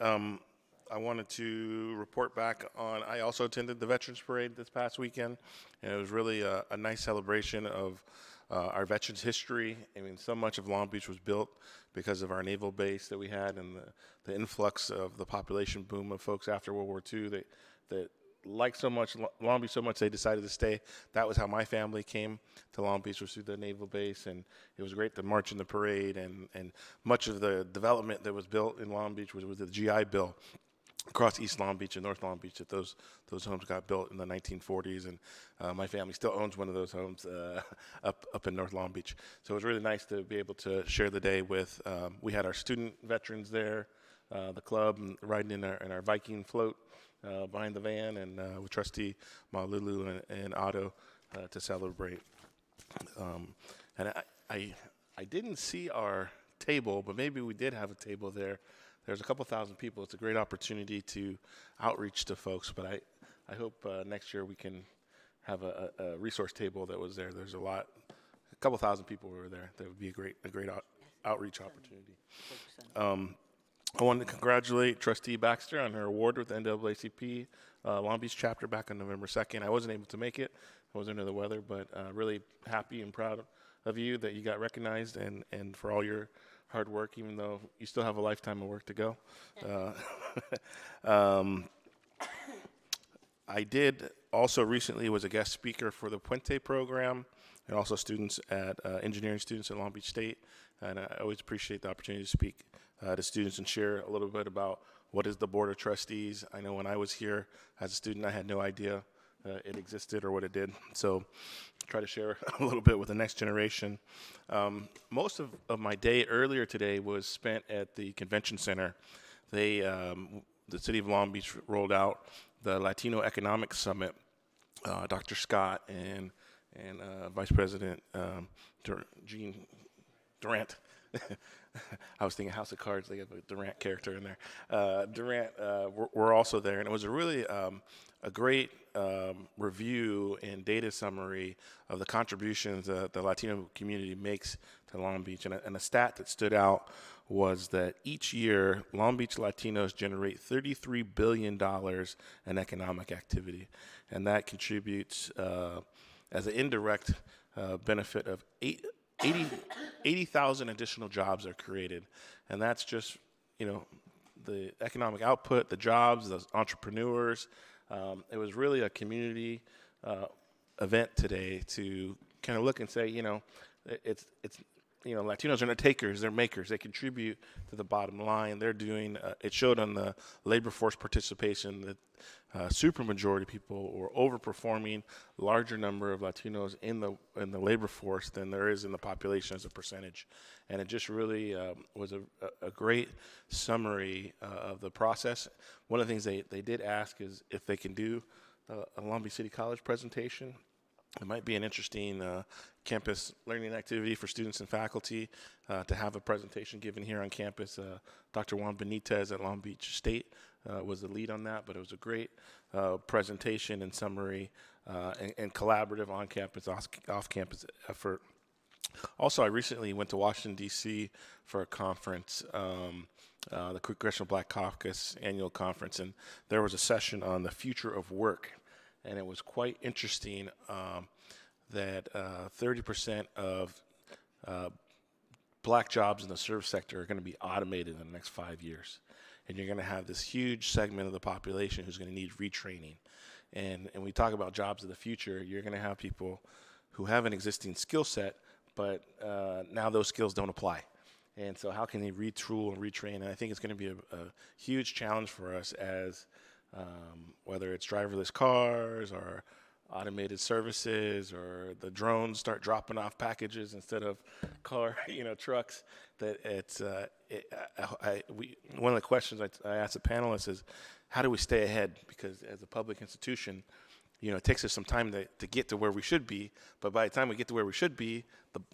I wanted to report back on, I also attended the Veterans Parade this past weekend, and it was really a nice celebration of our veterans' history. I mean, so much of Long Beach was built because of our naval base that we had, and the influx of the population boom of folks after World War II that liked so much Long Beach so much they decided to stay. That was how my family came to Long Beach, was through the naval base, and it was great to march in the parade, and much of the development that was built in Long Beach was with the GI Bill across East Long Beach and North Long Beach, that those homes got built in the 1940s, and my family still owns one of those homes up in North Long Beach. So it was really nice to be able to share the day with, we had our student veterans there, the club, and riding in our Viking float behind the van, and with Trustee Malauulu and Otto to celebrate. And I didn't see our table, but maybe we did have a table there. There's a couple thousand people. It's a great opportunity to outreach to folks, but I hope next year we can have a resource table that was there. There's a couple thousand people were there. That would be a great outreach opportunity. I wanted to congratulate Trustee Baxter on her award with the NAACP Long Beach chapter back on November 2nd. I wasn't able to make it. I was under the weather, but really happy and proud of you that you got recognized, and for all your hard work, even though you still have a lifetime of work to go. I did also recently was a guest speaker for the Puente program, and also students at engineering students at Long Beach State. And I always appreciate the opportunity to speak to students and share a little bit about what is the Board of Trustees. I know when I was here as a student, I had no idea it existed or what it did. So try to share a little bit with the next generation. Most of my day earlier today was spent at the convention center. They the city of Long Beach rolled out the Latino Economic Summit. Dr. Scott and Vice President Gene Durant. I was thinking House of Cards. They have a Durant character in there. Durant were also there, and it was a really a great review and data summary of the contributions that the Latino community makes to Long Beach. And a stat that stood out was that each year, Long Beach Latinos generate $33 billion in economic activity. And that contributes as an indirect benefit of 80,000 additional jobs are created. And that's just, the economic output, the jobs, the entrepreneurs. It was really a community event today to kind of look and say, it's Latinos are not takers, they're makers. They contribute to the bottom line. They're doing, it showed on the labor force participation that supermajority people were overperforming larger number of Latinos in the labor force than there is in the population as a percentage. And it just really was a great summary of the process. One of the things they did ask is if they can do a Long Beach City College presentation. It might be an interesting campus learning activity for students and faculty to have a presentation given here on campus. Dr. Juan Benitez at Long Beach State was the lead on that, but it was a great presentation and summary and collaborative on-campus, off-campus effort. Also, I recently went to Washington, D.C. for a conference, the Congressional Black Caucus annual conference, and there was a session on the future of work. And it was quite interesting that 30% of black jobs in the service sector are going to be automated in the next 5 years. And you're going to have this huge segment of the population who's going to need retraining. And we talk about jobs of the future, you're going to have people who have an existing skill set, but now those skills don't apply. And so how can they retool and retrain? And I think it's going to be a huge challenge for us as whether it's driverless cars or automated services or the drones start dropping off packages instead of trucks. That one of the questions I asked the panelists is, how do we stay ahead? Because as a public institution, it takes us some time to get to where we should be. But by the time we get to where we should be,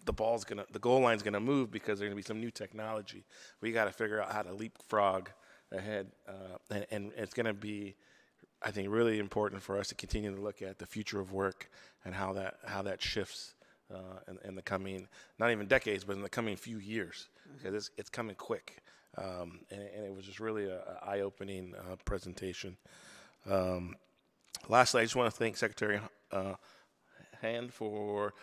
the goal line's gonna move because there's gonna be some new technology. We got to figure out how to leapfrog ahead, and it's going to be, I think, really important for us to continue to look at the future of work and how that shifts in the coming, not even decades, but in the coming few years, because it's coming quick. And it was just really an eye-opening presentation. Lastly, I just want to thank Secretary Han for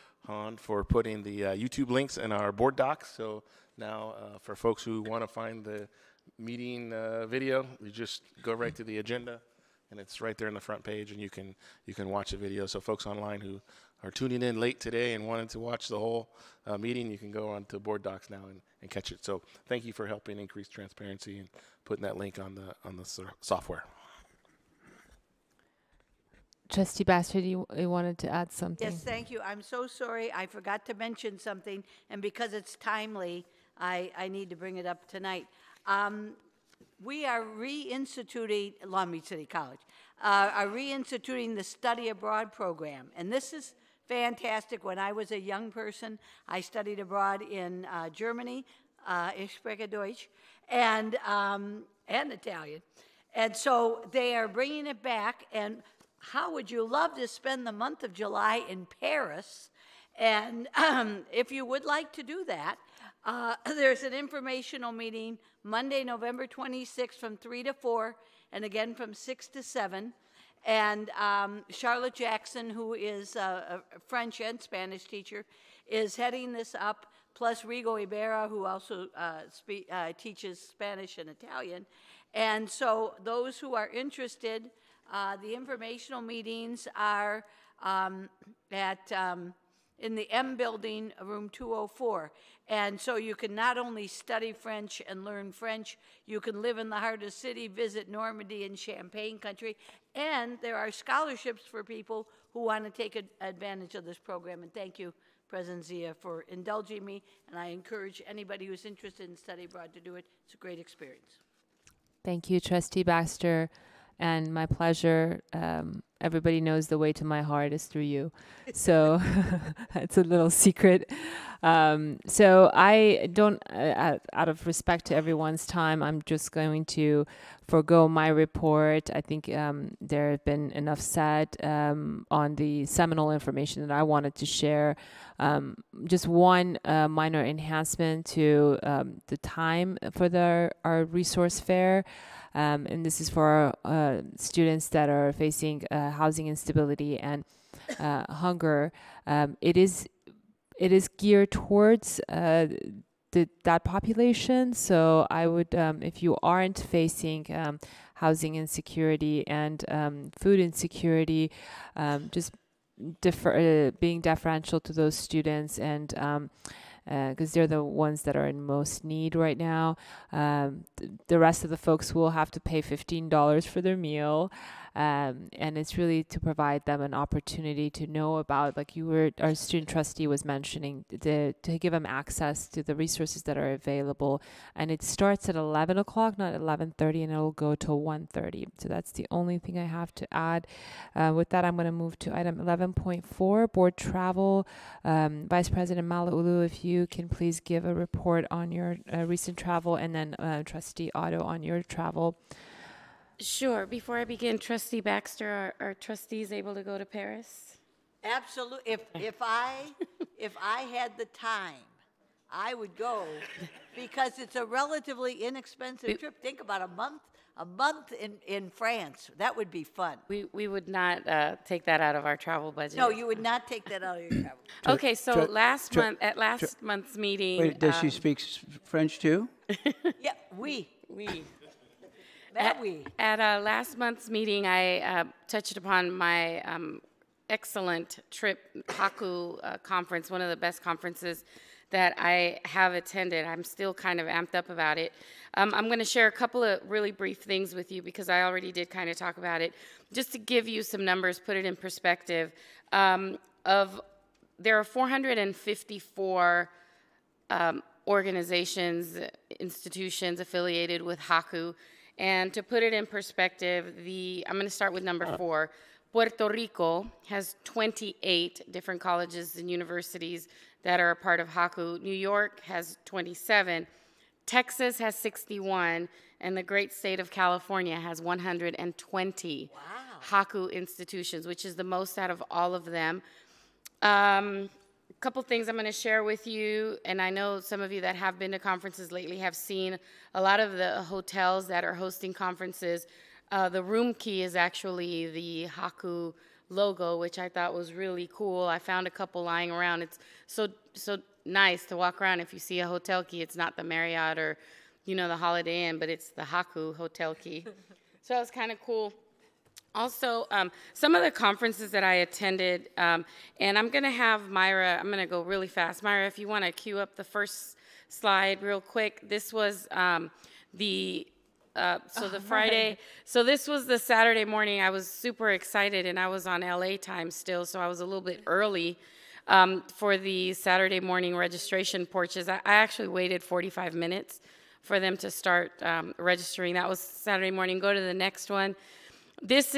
putting the YouTube links in our board docs. So now for folks who want to find the meeting video, you just go right to the agenda, and it's right there on the front page, and you can watch the video. So folks online who are tuning in late today and wanted to watch the whole meeting, you can go on to board docs now and catch it. So thank you for helping increase transparency and putting that link on the software. Trustee Bastard, you wanted to add something? Yes, thank you. I'm so sorry. I forgot to mention something, and because it's timely, I need to bring it up tonight. We are reinstituting, Long Beach City College, are reinstituting the study abroad program. And this is fantastic. When I was a young person, I studied abroad in Germany, ich spreche Deutsch, and Italian. And so they are bringing it back. And how would you love to spend the month of July in Paris? And if you would like to do that, there's an informational meeting Monday, November 26th from 3 to 4, and again from 6 to 7. And Charlotte Jackson, who is a French and Spanish teacher, is heading this up, plus Rigo Ibarra, who also teaches Spanish and Italian. And so those who are interested, the informational meetings are in the M building, room 204. And so you can not only study French and learn French, you can live in the heart of the city, visit Normandy and Champagne country, and there are scholarships for people who want to take advantage of this program. And thank you, President Zia, for indulging me, and I encourage anybody who's interested in study abroad to do it. It's a great experience. Thank you, Trustee Baxter, and my pleasure. Everybody knows the way to my heart is through you. So it's a little secret. So I don't, out of respect to everyone's time, I'm just going to forego my report. I think there have been enough said on the seminal information that I wanted to share. Just one minor enhancement to the time for our resource fair. And this is for students that are facing housing instability and hunger. It is geared towards that population. So I would, if you aren't facing housing insecurity and food insecurity, just being deferential to those students and because they're the ones that are in most need right now. The rest of the folks will have to pay $15 for their meal. And it's really to provide them an opportunity to know about, like our student trustee was mentioning, to give them access to the resources that are available. And it starts at 11 o'clock, not 11:30, and it'll go till 1:30. So that's the only thing I have to add. With that, I'm going to move to item 11.4, board travel. Vice President Malauulu, if you can please give a report on your recent travel, and then Trustee Otto on your travel. Sure. Before I begin, Trustee Baxter, are trustees able to go to Paris? Absolutely. If I had the time, I would go because it's a relatively inexpensive trip. Think about a month in France. That would be fun. We would not take that out of our travel budget. No, you would not take that out of your travel budget. Okay, so last month's meeting. Wait, does she speak French too? Yeah, oui. At last month's meeting, I touched upon my excellent trip, Haku conference, one of the best conferences that I have attended. I'm still kind of amped up about it. I'm going to share a couple of really brief things with you because I already did kind of talk about it. Just to give you some numbers, put it in perspective, there are 454 organizations, institutions affiliated with Haku. And to put it in perspective, I'm going to start with number 4. Puerto Rico has 28 different colleges and universities that are a part of Haku. New York has 27. Texas has 61. And the great state of California has 120 Haku institutions, which is the most out of all of them. Couple things I'm going to share with you, and I know some of you that have been to conferences lately have seen a lot of the hotels that are hosting conferences. The room key is actually the Haku logo, which I thought was really cool. I found a couple lying around. It's so nice to walk around. If you see a hotel key, it's not the Marriott or, the Holiday Inn, but it's the Haku hotel key. So that was kind of cool. Also, some of the conferences that I attended, and I'm going to have Myra, I'm going to go really fast. Myra, if you want to cue up the first slide real quick. This was the Friday. So this was the Saturday morning. I was super excited, and I was on LA time still, so I was a little bit early for the Saturday morning registration porches. I actually waited 45 minutes for them to start registering. That was Saturday morning. Go to the next one. This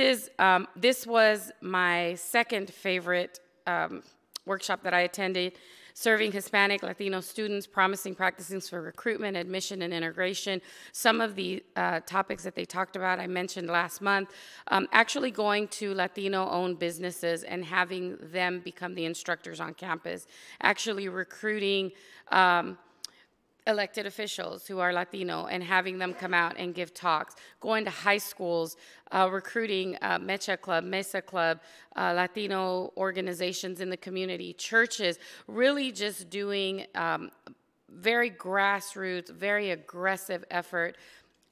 was my second favorite workshop that I attended, serving Hispanic, Latino students, promising practices for recruitment, admission, and integration. Some of the topics that they talked about, I mentioned last month, actually going to Latino-owned businesses and having them become the instructors on campus, actually recruiting elected officials who are Latino and having them come out and give talks, going to high schools, recruiting Mecha Club, Mesa Club, Latino organizations in the community, churches, really just doing very grassroots, very aggressive effort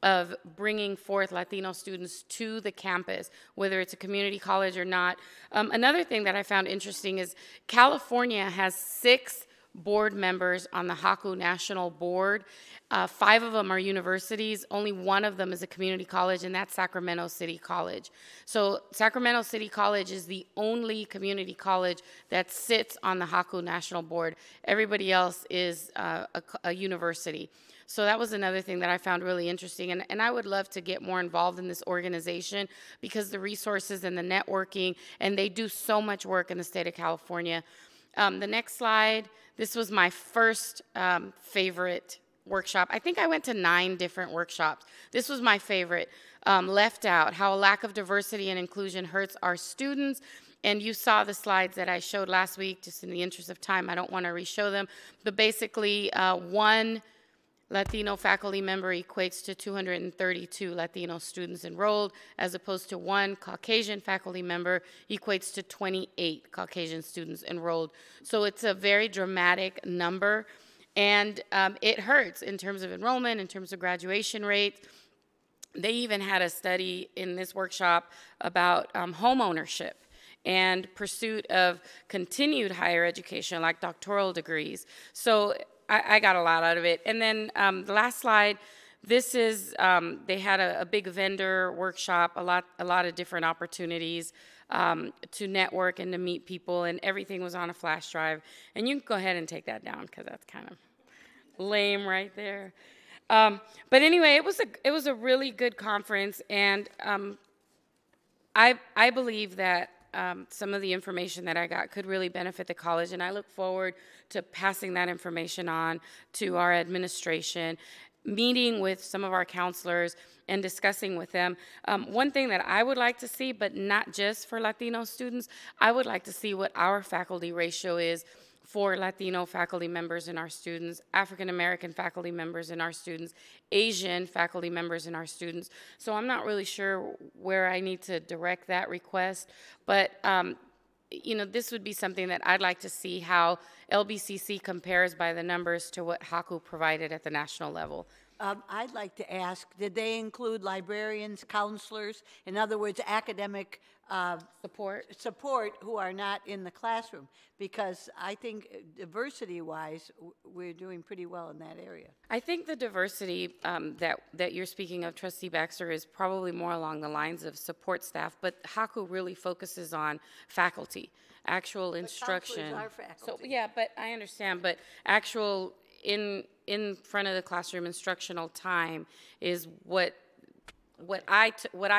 of bringing forth Latino students to the campus, whether it's a community college or not. Another thing that I found interesting is California has 6 board members on the Haku National Board. 5 of them are universities. Only one of them is a community college, and that's Sacramento City College. So Sacramento City College is the only community college that sits on the Haku National Board. Everybody else is a university. So that was another thing that I found really interesting. And I would love to get more involved in this organization because the resources and the networking, and they do so much work in the state of California. The next slide, this was my first favorite workshop. I think I went to 9 different workshops. This was my favorite. Left Out, How a Lack of Diversity and Inclusion Hurts Our Students. And you saw the slides that I showed last week. Just in the interest of time, I don't want to re-show them. But basically, 1 Latino faculty member equates to 232 Latino students enrolled, as opposed to 1 Caucasian faculty member equates to 28 Caucasian students enrolled. So it's a very dramatic number, and it hurts in terms of enrollment, in terms of graduation rates. They even had a study in this workshop about home ownership and pursuit of continued higher education, like doctoral degrees. So I got a lot out of it. And then the last slide, this is, they had a big vendor workshop, a lot of different opportunities to network and to meet people, and everything was on a flash drive. And you can go ahead and take that down because that's kind of lame right there. But anyway, it was a really good conference, and I believe that some of the information that I got could really benefit the college, and I look forward to passing that information on to our administration, meeting with some of our counselors and discussing with them. One thing that I would like to see, but not just for Latino students, I would like to see what our faculty ratio is for Latino faculty members in our students, African American faculty members in our students, Asian faculty members in our students. So I'm not really sure where I need to direct that request, but you know, this would be something that I'd like to see how LBCC compares by the numbers to what Haku provided at the national level. I'd like to ask, did they include librarians, counselors, in other words, academic support who are not in the classroom? Because I think diversity-wise, we're doing pretty well in that area. I think the diversity that you're speaking of, Trustee Baxter, is probably more along the lines of support staff, but Haku really focuses on faculty, actual instruction. Counselors are faculty. So yeah, but I understand, but actual in front of the classroom instructional time is what I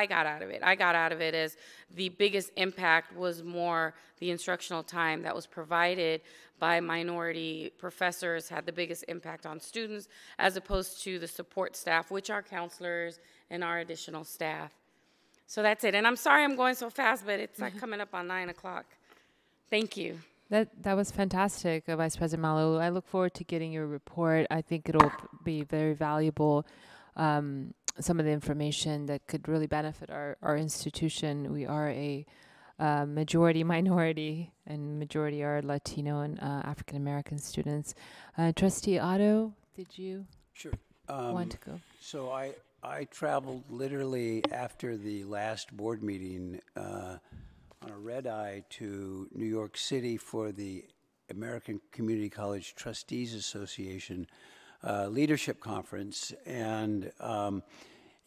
got out of it. I got out of it as the biggest impact was more the instructional time that was provided by minority professors had the biggest impact on students, as opposed to the support staff, which are counselors and our additional staff. So that's it. And I'm sorry I'm going so fast, but it's like coming up on 9 o'clock. Thank you. That was fantastic, Vice President Malauulu. I look forward to getting your report. I think it'll be very valuable. Some of the information that could really benefit our institution. We are a majority minority, and majority are Latino and African American students. Trustee Otto, did you want to go? So I traveled literally after the last board meeting on a red eye to New York City for the American Community College Trustees Association leadership conference, and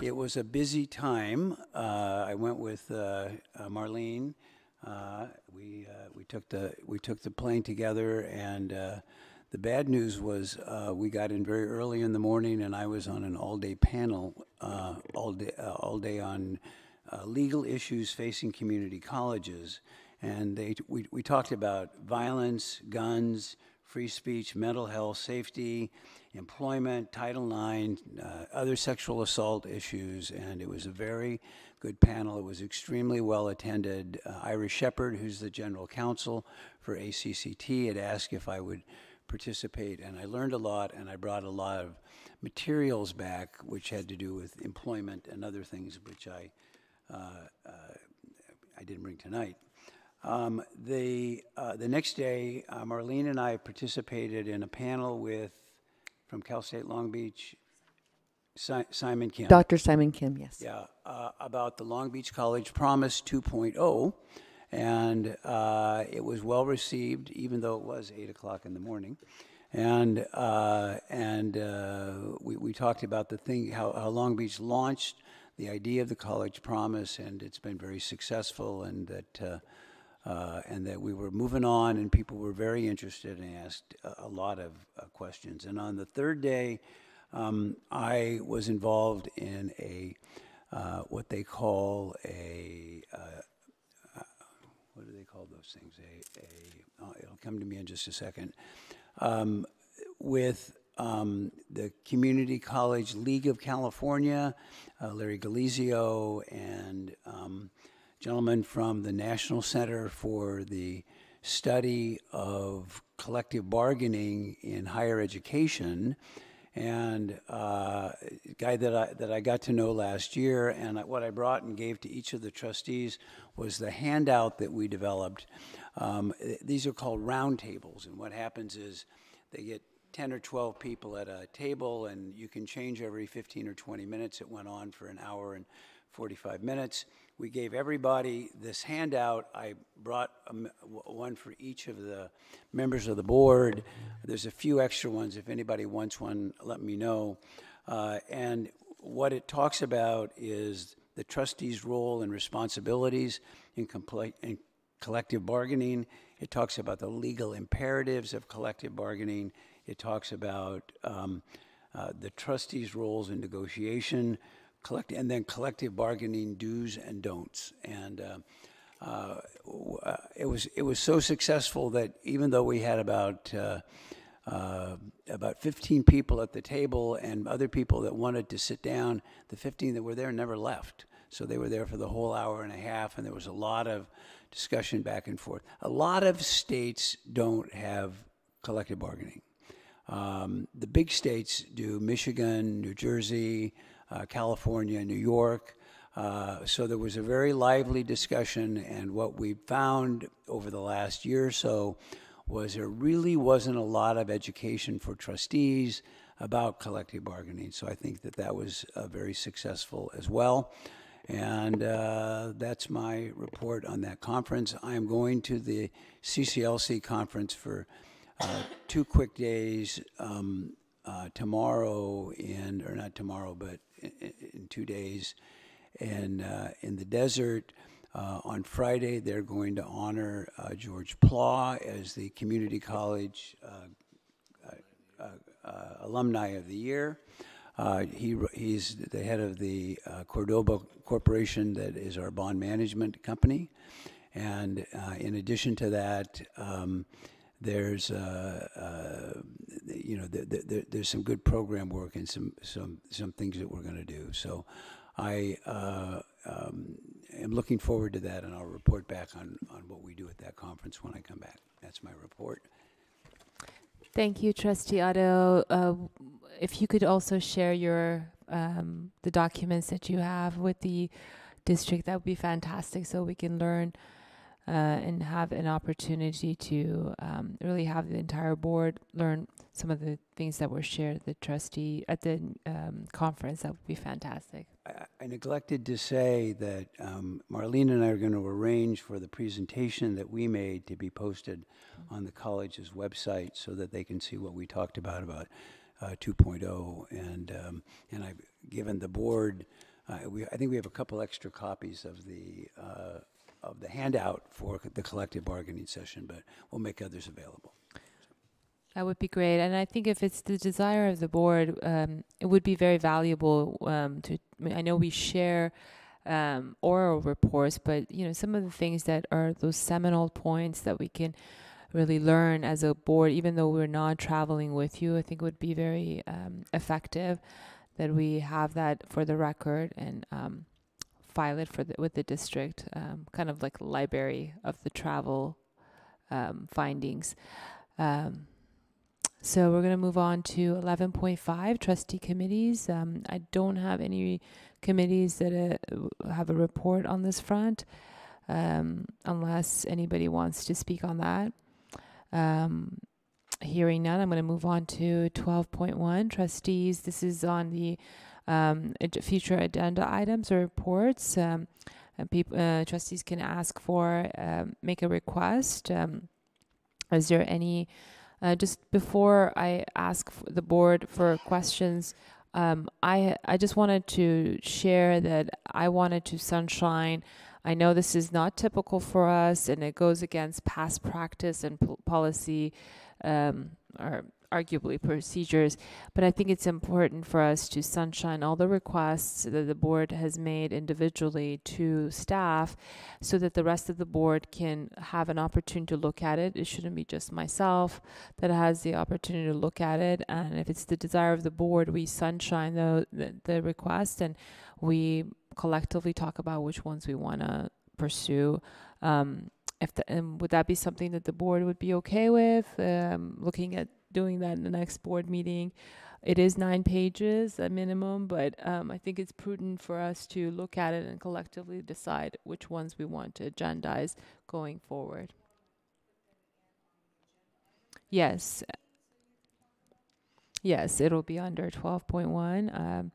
it was a busy time. I went with Marlene. We took the plane together, and the bad news was we got in very early in the morning, and I was on an all-day panel, all day on legal issues facing community colleges, and we talked about violence, guns, free speech, mental health, safety, employment, Title IX, other sexual assault issues, and it was a very good panel. It was extremely well attended. Ira Shepard, who's the general counsel for ACCT, had asked if I would participate, and I learned a lot, and I brought a lot of materials back which had to do with employment and other things which I didn't bring tonight. The next day, Marlene and I participated in a panel from Cal State Long Beach, Simon Kim. Dr. Simon Kim, yes. Yeah, about the Long Beach College Promise 2.0. and it was well received, even though it was 8 o'clock in the morning. And we talked about the thing, how Long Beach launched the idea of the College Promise, and it's been very successful, and that we were moving on, and people were very interested and asked a lot of questions. And on the third day, I was involved in what they call what do they call those things? It'll come to me in just a second. With the Community College League of California, Larry Galizio, and gentleman from the National Center for the Study of Collective Bargaining in Higher Education, and a guy that I got to know last year. And what I brought and gave to each of the trustees was the handout that we developed. These are called roundtables, and what happens is they get 10 or 12 people at a table, and you can change every 15 or 20 minutes. It went on for an hour and 45 minutes. We gave everybody this handout. I brought one for each of the members of the board. There's a few extra ones. If anybody wants one, let me know. And what it talks about is the trustees' role and responsibilities in collective bargaining. It talks about the legal imperatives of collective bargaining. It talks about the trustees' roles in negotiation, and then collective bargaining do's and don'ts. And it was so successful that even though we had about 15 people at the table and other people that wanted to sit down, the 15 that were there never left. So they were there for the whole hour and a half, and there was a lot of discussion back and forth. A lot of states don't have collective bargaining. The big states do: Michigan, New Jersey, California, New York. So there was a very lively discussion, and what we found over the last year or so was there really wasn't a lot of education for trustees about collective bargaining. So I think that was very successful as well. And that's my report on that conference. I am going to the CCLC conference for 2 quick days tomorrow, or not tomorrow, but in 2 days, in the desert. On Friday, they're going to honor George Plough as the Community College Alumni of the Year. He's the head of the Cordoba Corporation, that is our bond management company. And in addition to that, there's there's some good program work and some things that we're going to do. So I am looking forward to that, and I'll report back on what we do at that conference when I come back. That's my report. Thank you, Trustee Otto. If you could also share your the documents that you have with the district, that would be fantastic, so we can learn and have an opportunity to really have the entire board learn some of the things that were shared at the conference. That would be fantastic. I neglected to say that Marlene and I are going to arrange for the presentation that we made to be posted on the college's website so that they can see what we talked about 2.0. And I've given the board, I think we have a couple extra copies of the handout for the collective bargaining session, but we'll make others available. That would be great. And I think if it's the desire of the board, it would be very valuable I know we share oral reports, but some of the things that are those seminal points that we can really learn as a board, even though we're not traveling with you, I think would be very effective that we have that for the record and file it with the district, kind of like a library of the travel findings. So we're going to move on to 11.5, trustee committees. I don't have any committees that have a report on this front, unless anybody wants to speak on that. Hearing none, I'm going to move on to 12.1, trustees. This is on the future agenda items or reports. and trustees can ask for, make a request. Is there any, just before I ask the board for questions, I just wanted to share that I wanted to sunshine. I know this is not typical for us, and it goes against past practice and policy, or arguably procedures, but I think it's important for us to sunshine all the requests that the board has made individually to staff so that the rest of the board can have an opportunity to look at it. It shouldn't be just myself that has the opportunity to look at it, and if it's the desire of the board, we sunshine the request and we collectively talk about which ones we want to pursue. And would that be something that the board would be okay with, looking at doing that in the next board meeting? It is 9 pages at minimum, but I think it's prudent for us to look at it and collectively decide which ones we want to agendize going forward. Yes. Yes, it'll be under 12.1.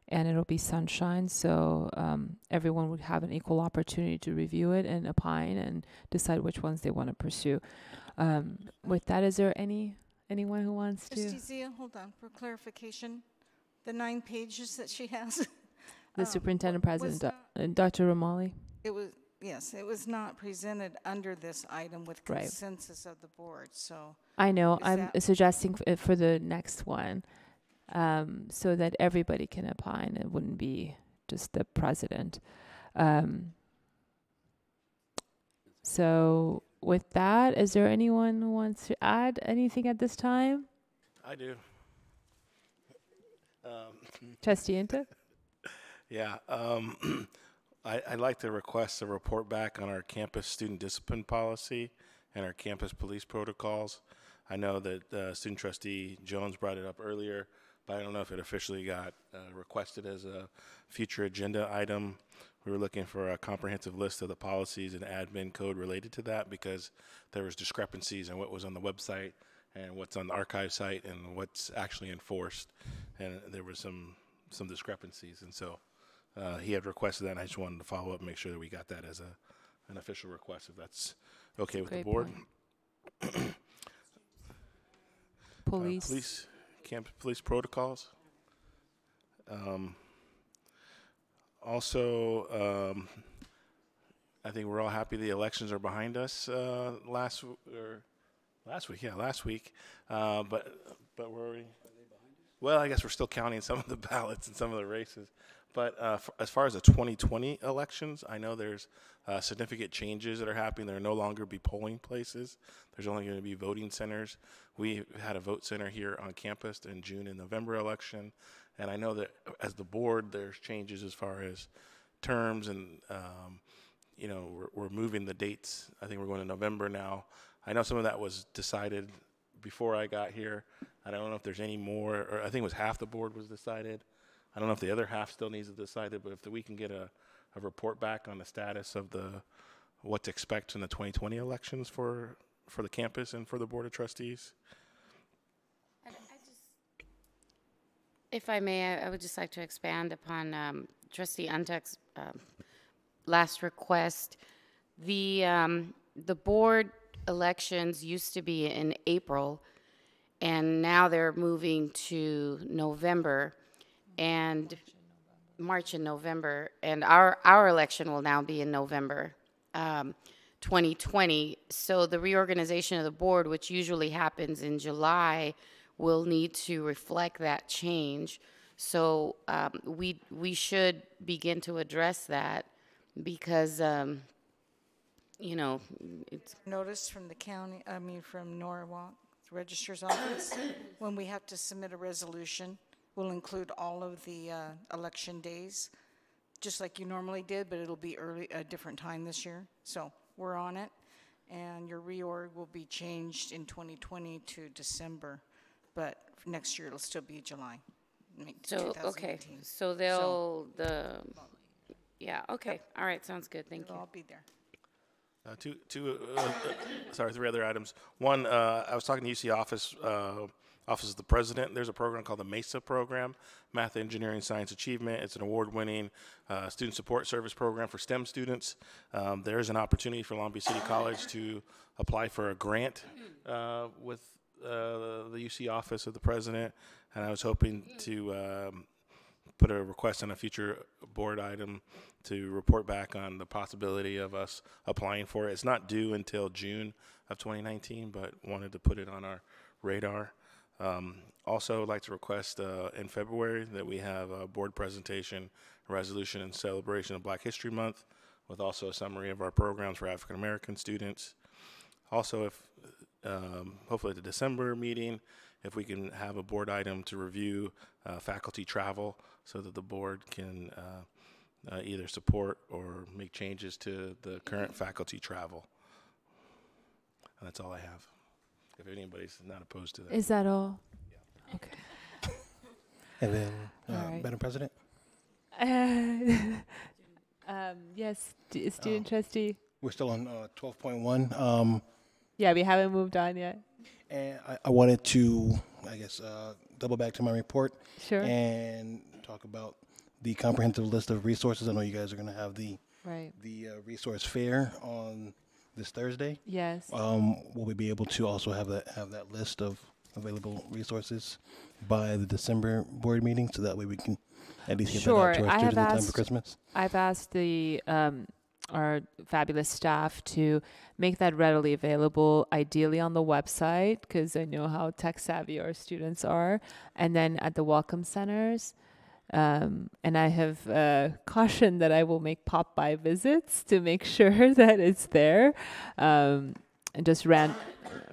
And it'll be sunshine, so everyone would have an equal opportunity to review it and opine and decide which ones they want to pursue. With that, is there anyone who wants to? Trustee Zia, hold on, for clarification, the 9 pages that she has. The superintendent president, Dr. Romali. It was, yes, it was not presented under this item with Right. consensus of the board, so. I know, is I'm that- suggesting for the next one, so that everybody can opine. It wouldn't be just the president. So with that, is there anyone who wants to add anything at this time? I do. Trustee Inta? Yeah. I'd like to request a report back on our campus student discipline policy and our campus police protocols. I know that student trustee Jones brought it up earlier, but I don't know if it officially got requested as a future agenda item. We were looking for a comprehensive list of the policies and admin code related to that because there was discrepancies in what was on the website and what's on the archive site and what's actually enforced. And there were some discrepancies. And so he had requested that, and I just wanted to follow up and make sure that we got that as an official request, if that's okay with the board. Police. Campus police protocols. Also, I think we're all happy the elections are behind us last week. But were we? Well, I guess we're still counting some of the ballots and some of the races. But as far as the 2020 elections, I know there's significant changes that are happening. There will no longer be polling places. There's only going to be voting centers. We had a vote center here on campus in June and November election. And I know that as the board, there's changes as far as terms and, we're moving the dates. I think we're going to November now. I know some of that was decided before I got here. I don't know if there's any more, or I think it was half the board was decided. I don't know if the other half still needs to decide it, but if we can get a report back on the status of what to expect in the 2020 elections for the campus and for the Board of Trustees. If I may, I would just like to expand upon Trustee Antek's last request. The board elections used to be in April, and now they're moving to November, and March and November, and our election will now be in November 2020. So the reorganization of the board, which usually happens in July, will need to reflect that change. So we should begin to address that because, it's Notice from the county, from Norwalk Registrar's Office, when we have to submit a resolution, we'll include all of the election days, just like you normally did, but it'll be a different time this year. So we're on it, and your reorg will be changed in 2020 to December, but next year it'll still be July. so, okay, 2018. so yeah, okay, all right, sounds good, thank you. I'll be there. Three other items. One, I was talking to UC office Office of the President. There's a program called the MESA program, Math, Engineering, Science Achievement. It's an award-winning student support service program for STEM students. There's an opportunity for Long Beach City College to apply for a grant with the UC Office of the President, and I was hoping to put a request on a future board item to report back on the possibility of us applying for it. It's not due until June of 2019, but wanted to put it on our radar. Also, I'd like to request in February that we have a board presentation, a resolution in celebration of Black History Month, with also a summary of our programs for African American students. Also, if hopefully at the December meeting, if we can have a board item to review faculty travel so that the board can either support or make changes to the current faculty travel. And that's all I have. If anybody's not opposed to that. Is that all? Yeah. Okay. And then, right. Madam President? Yes, student trustee. We're still on 12.1. Yeah, we haven't moved on yet. And I wanted to, I guess, double back to my report. Sure. And talk about the comprehensive list of resources. I know you guys are going to have the resource fair on this Thursday. Yes. Will we be able to also have that list of available resources by the December board meeting, so that way we can at least get that out to our students in time for Christmas? I've asked the our fabulous staff to make that readily available, ideally on the website, because I know how tech savvy our students are, and then at the welcome centers. And I have cautioned that I will make pop-by visits to make sure that it's there, and just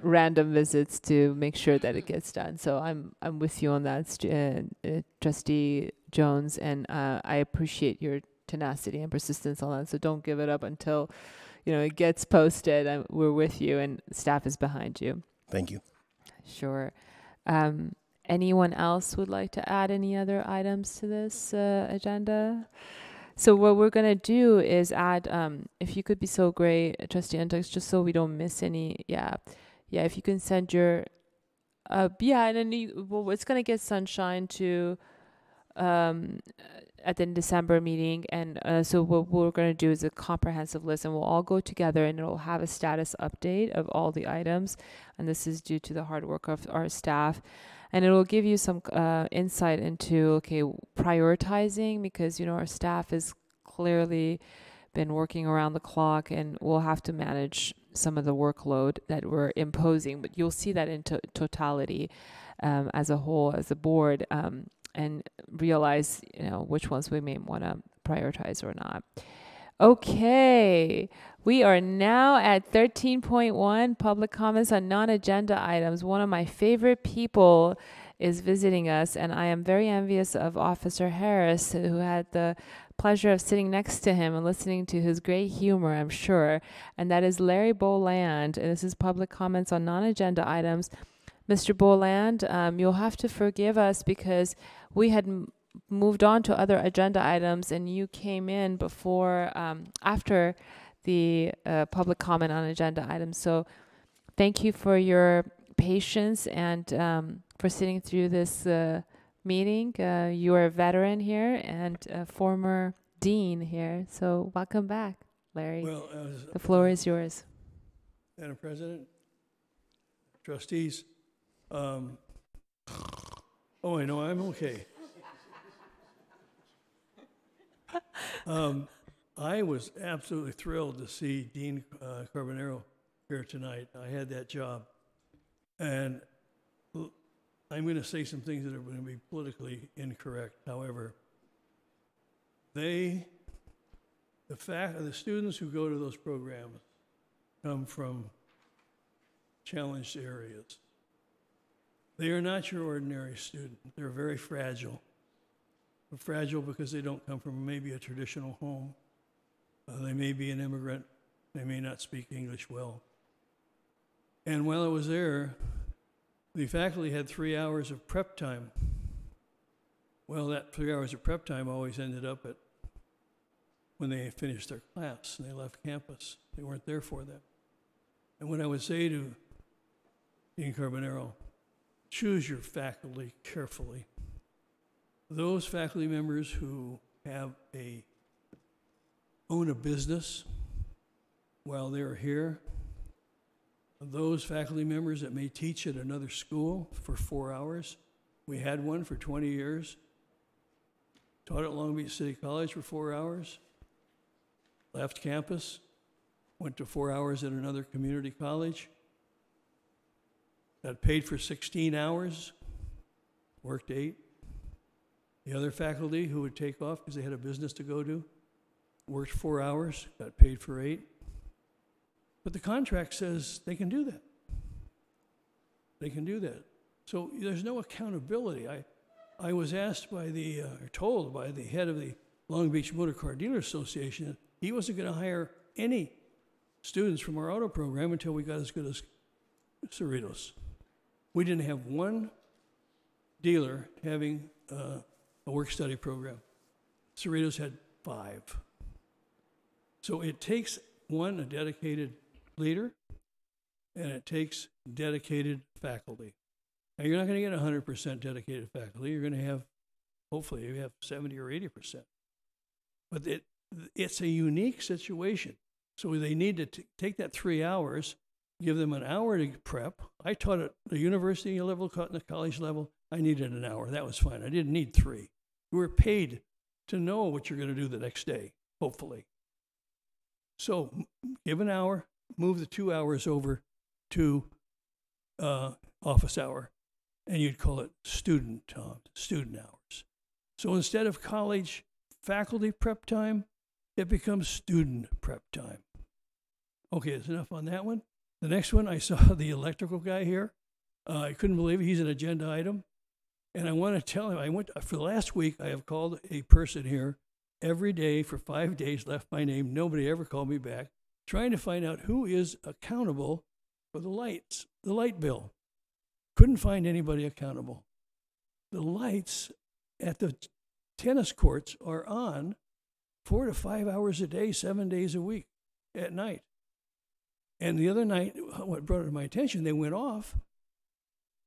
random visits to make sure that it gets done. So I'm with you on that, Trustee Jones, and I appreciate your tenacity and persistence on that. So don't give it up until it gets posted. We're with you, and staff is behind you. Thank you. Sure. Anyone else would like to add any other items to this agenda? So what we're going to do is add, if you could be so great, Trustee Antux, just so we don't miss any. Yeah, if you can send your, and then it's going to get sunshine to at the December meeting. And so what we're going to do is a comprehensive list, and we'll all go together, and it'll have a status update of all the items. And this is due to the hard work of our staff. And it'll give you some insight into, prioritizing, because, our staff has clearly been working around the clock, and we'll have to manage some of the workload that we're imposing. But you'll see that in totality as a whole, as a board, and realize, which ones we may want to prioritize or not. Okay, we are now at 13.1, public comments on non-agenda items. One of my favorite people is visiting us, and I am very envious of Officer Harris, who had the pleasure of sitting next to him and listening to his great humor, I'm sure. And that is Larry Boland, and this is public comments on non-agenda items. Mr. Boland, you'll have to forgive us because we had moved on to other agenda items, and you came in before, after the public comment on agenda items. So thank you for your patience and for sitting through this meeting. You are a veteran here and a former dean here. So welcome back, Larry. Well, the floor is yours. Madam President, trustees, I know I'm okay. I was absolutely thrilled to see Dean Carbonaro here tonight. I had that job. And I'm going to say some things that are going to be politically incorrect. However, the students who go to those programs come from challenged areas. They are not your ordinary student. They're very fragile. They're fragile because they don't come from maybe a traditional home. They may be an immigrant. They may not speak English well. And while I was there, the faculty had 3 hours of prep time. Well, that 3 hours of prep time always ended up at when they finished their class and they left campus. They weren't there for them. And what I would say to Dean Carbonaro, choose your faculty carefully. Those faculty members who own a business while they're here, those faculty members that may teach at another school for 4 hours. We had one for 20 years, taught at Long Beach City College for 4 hours, left campus, went to 4 hours at another community college, got paid for 16 hours, worked 8. The other faculty who would take off because they had a business to go to, worked 4 hours, got paid for 8. But the contract says they can do that. They can do that. So there's no accountability. I was asked by or told by the head of the Long Beach Motor Car Dealer Association that he wasn't going to hire any students from our auto program until we got as good as Cerritos. We didn't have one dealer having a work-study program. Cerritos had 5. So it takes, one, a dedicated leader, and it takes dedicated faculty. Now, you're not going to get 100% dedicated faculty. You're going to have, hopefully, you have 70 or 80%. But it's a unique situation. So they need to take that 3 hours, give them an hour to prep. I taught at the university level, the college level. I needed an hour. That was fine. I didn't need 3. You were paid to know what you're going to do the next day, hopefully. So give an hour, move the 2 hours over to office hour, and you'd call it student hours. So instead of college faculty prep time, it becomes student prep time. Okay, that's enough on that one. The next one, I saw the electrical guy here. I couldn't believe it. He's an agenda item. And I want to tell him, for the last week, I have called a person here every day for 5 days, left my name. Nobody ever called me back, trying to find out who is accountable for the light bill. Couldn't find anybody accountable. The lights at the tennis courts are on 4 to 5 hours a day, 7 days a week at night. And the other night, what brought it to my attention, they went off,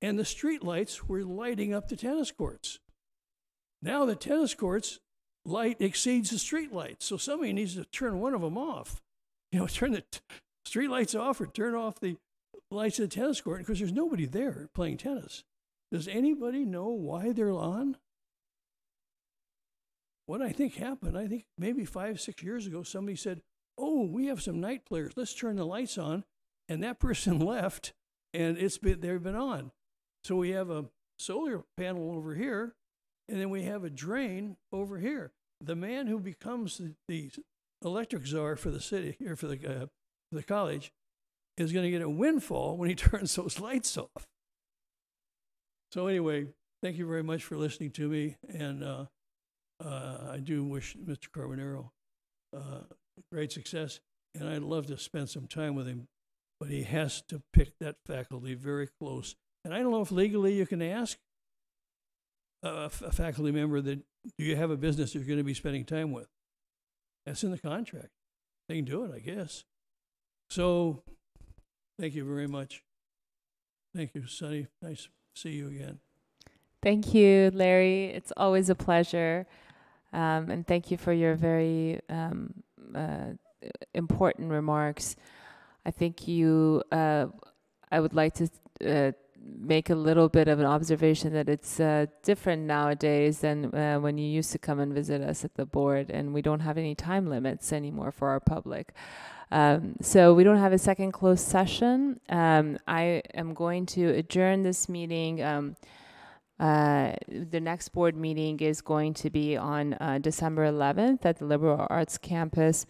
and the street lights were lighting up the tennis courts. Now the tennis courts light exceeds the street lights, so somebody needs to turn one of them off. Turn the street lights off or turn off the lights of the tennis court, because there's nobody there playing tennis. Does anybody know why they're on? What I think happened, I think maybe 5, 6 years ago, somebody said, oh, we have some night players, let's turn the lights on. And that person left, and they've been on. So we have a solar panel over here, and then we have a drain over here. The man who becomes the electric czar for the city, or for the college, is going to get a windfall when he turns those lights off. So anyway, thank you very much for listening to me, and I do wish Mr. Carbonaro great success, and I'd love to spend some time with him, but he has to pick that faculty very close. And I don't know if legally you can ask a faculty member that, do you have a business you're going to be spending time with? That's in the contract. They can do it, I guess. So, thank you very much. Thank you, Sonny. Nice to see you again. Thank you, Larry. It's always a pleasure. And thank you for your very important remarks. I think I would like to make a little bit of an observation that it's different nowadays than when you used to come and visit us at the board, and we don't have any time limits anymore for our public. So we don't have a second closed session. I am going to adjourn this meeting. The next board meeting is going to be on December 11th at the Liberal Arts Campus,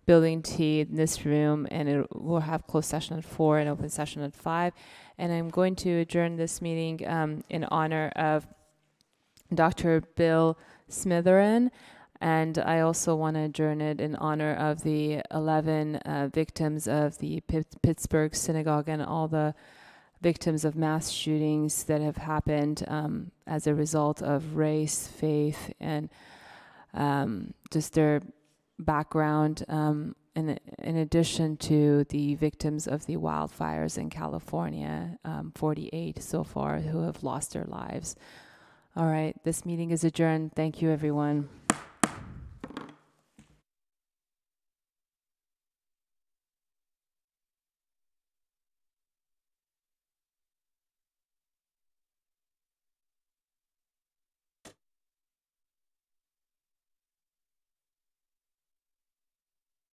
Building T, in this room, and we'll have closed session at 4 and open session at 5. And I'm going to adjourn this meeting in honor of Dr. Bill Smitherin, and I also want to adjourn it in honor of the 11 victims of the Pittsburgh synagogue and all the victims of mass shootings that have happened as a result of race, faith, and just their background. in addition to the victims of the wildfires in California, 48 so far who have lost their lives. All right, this meeting is adjourned. Thank you, everyone.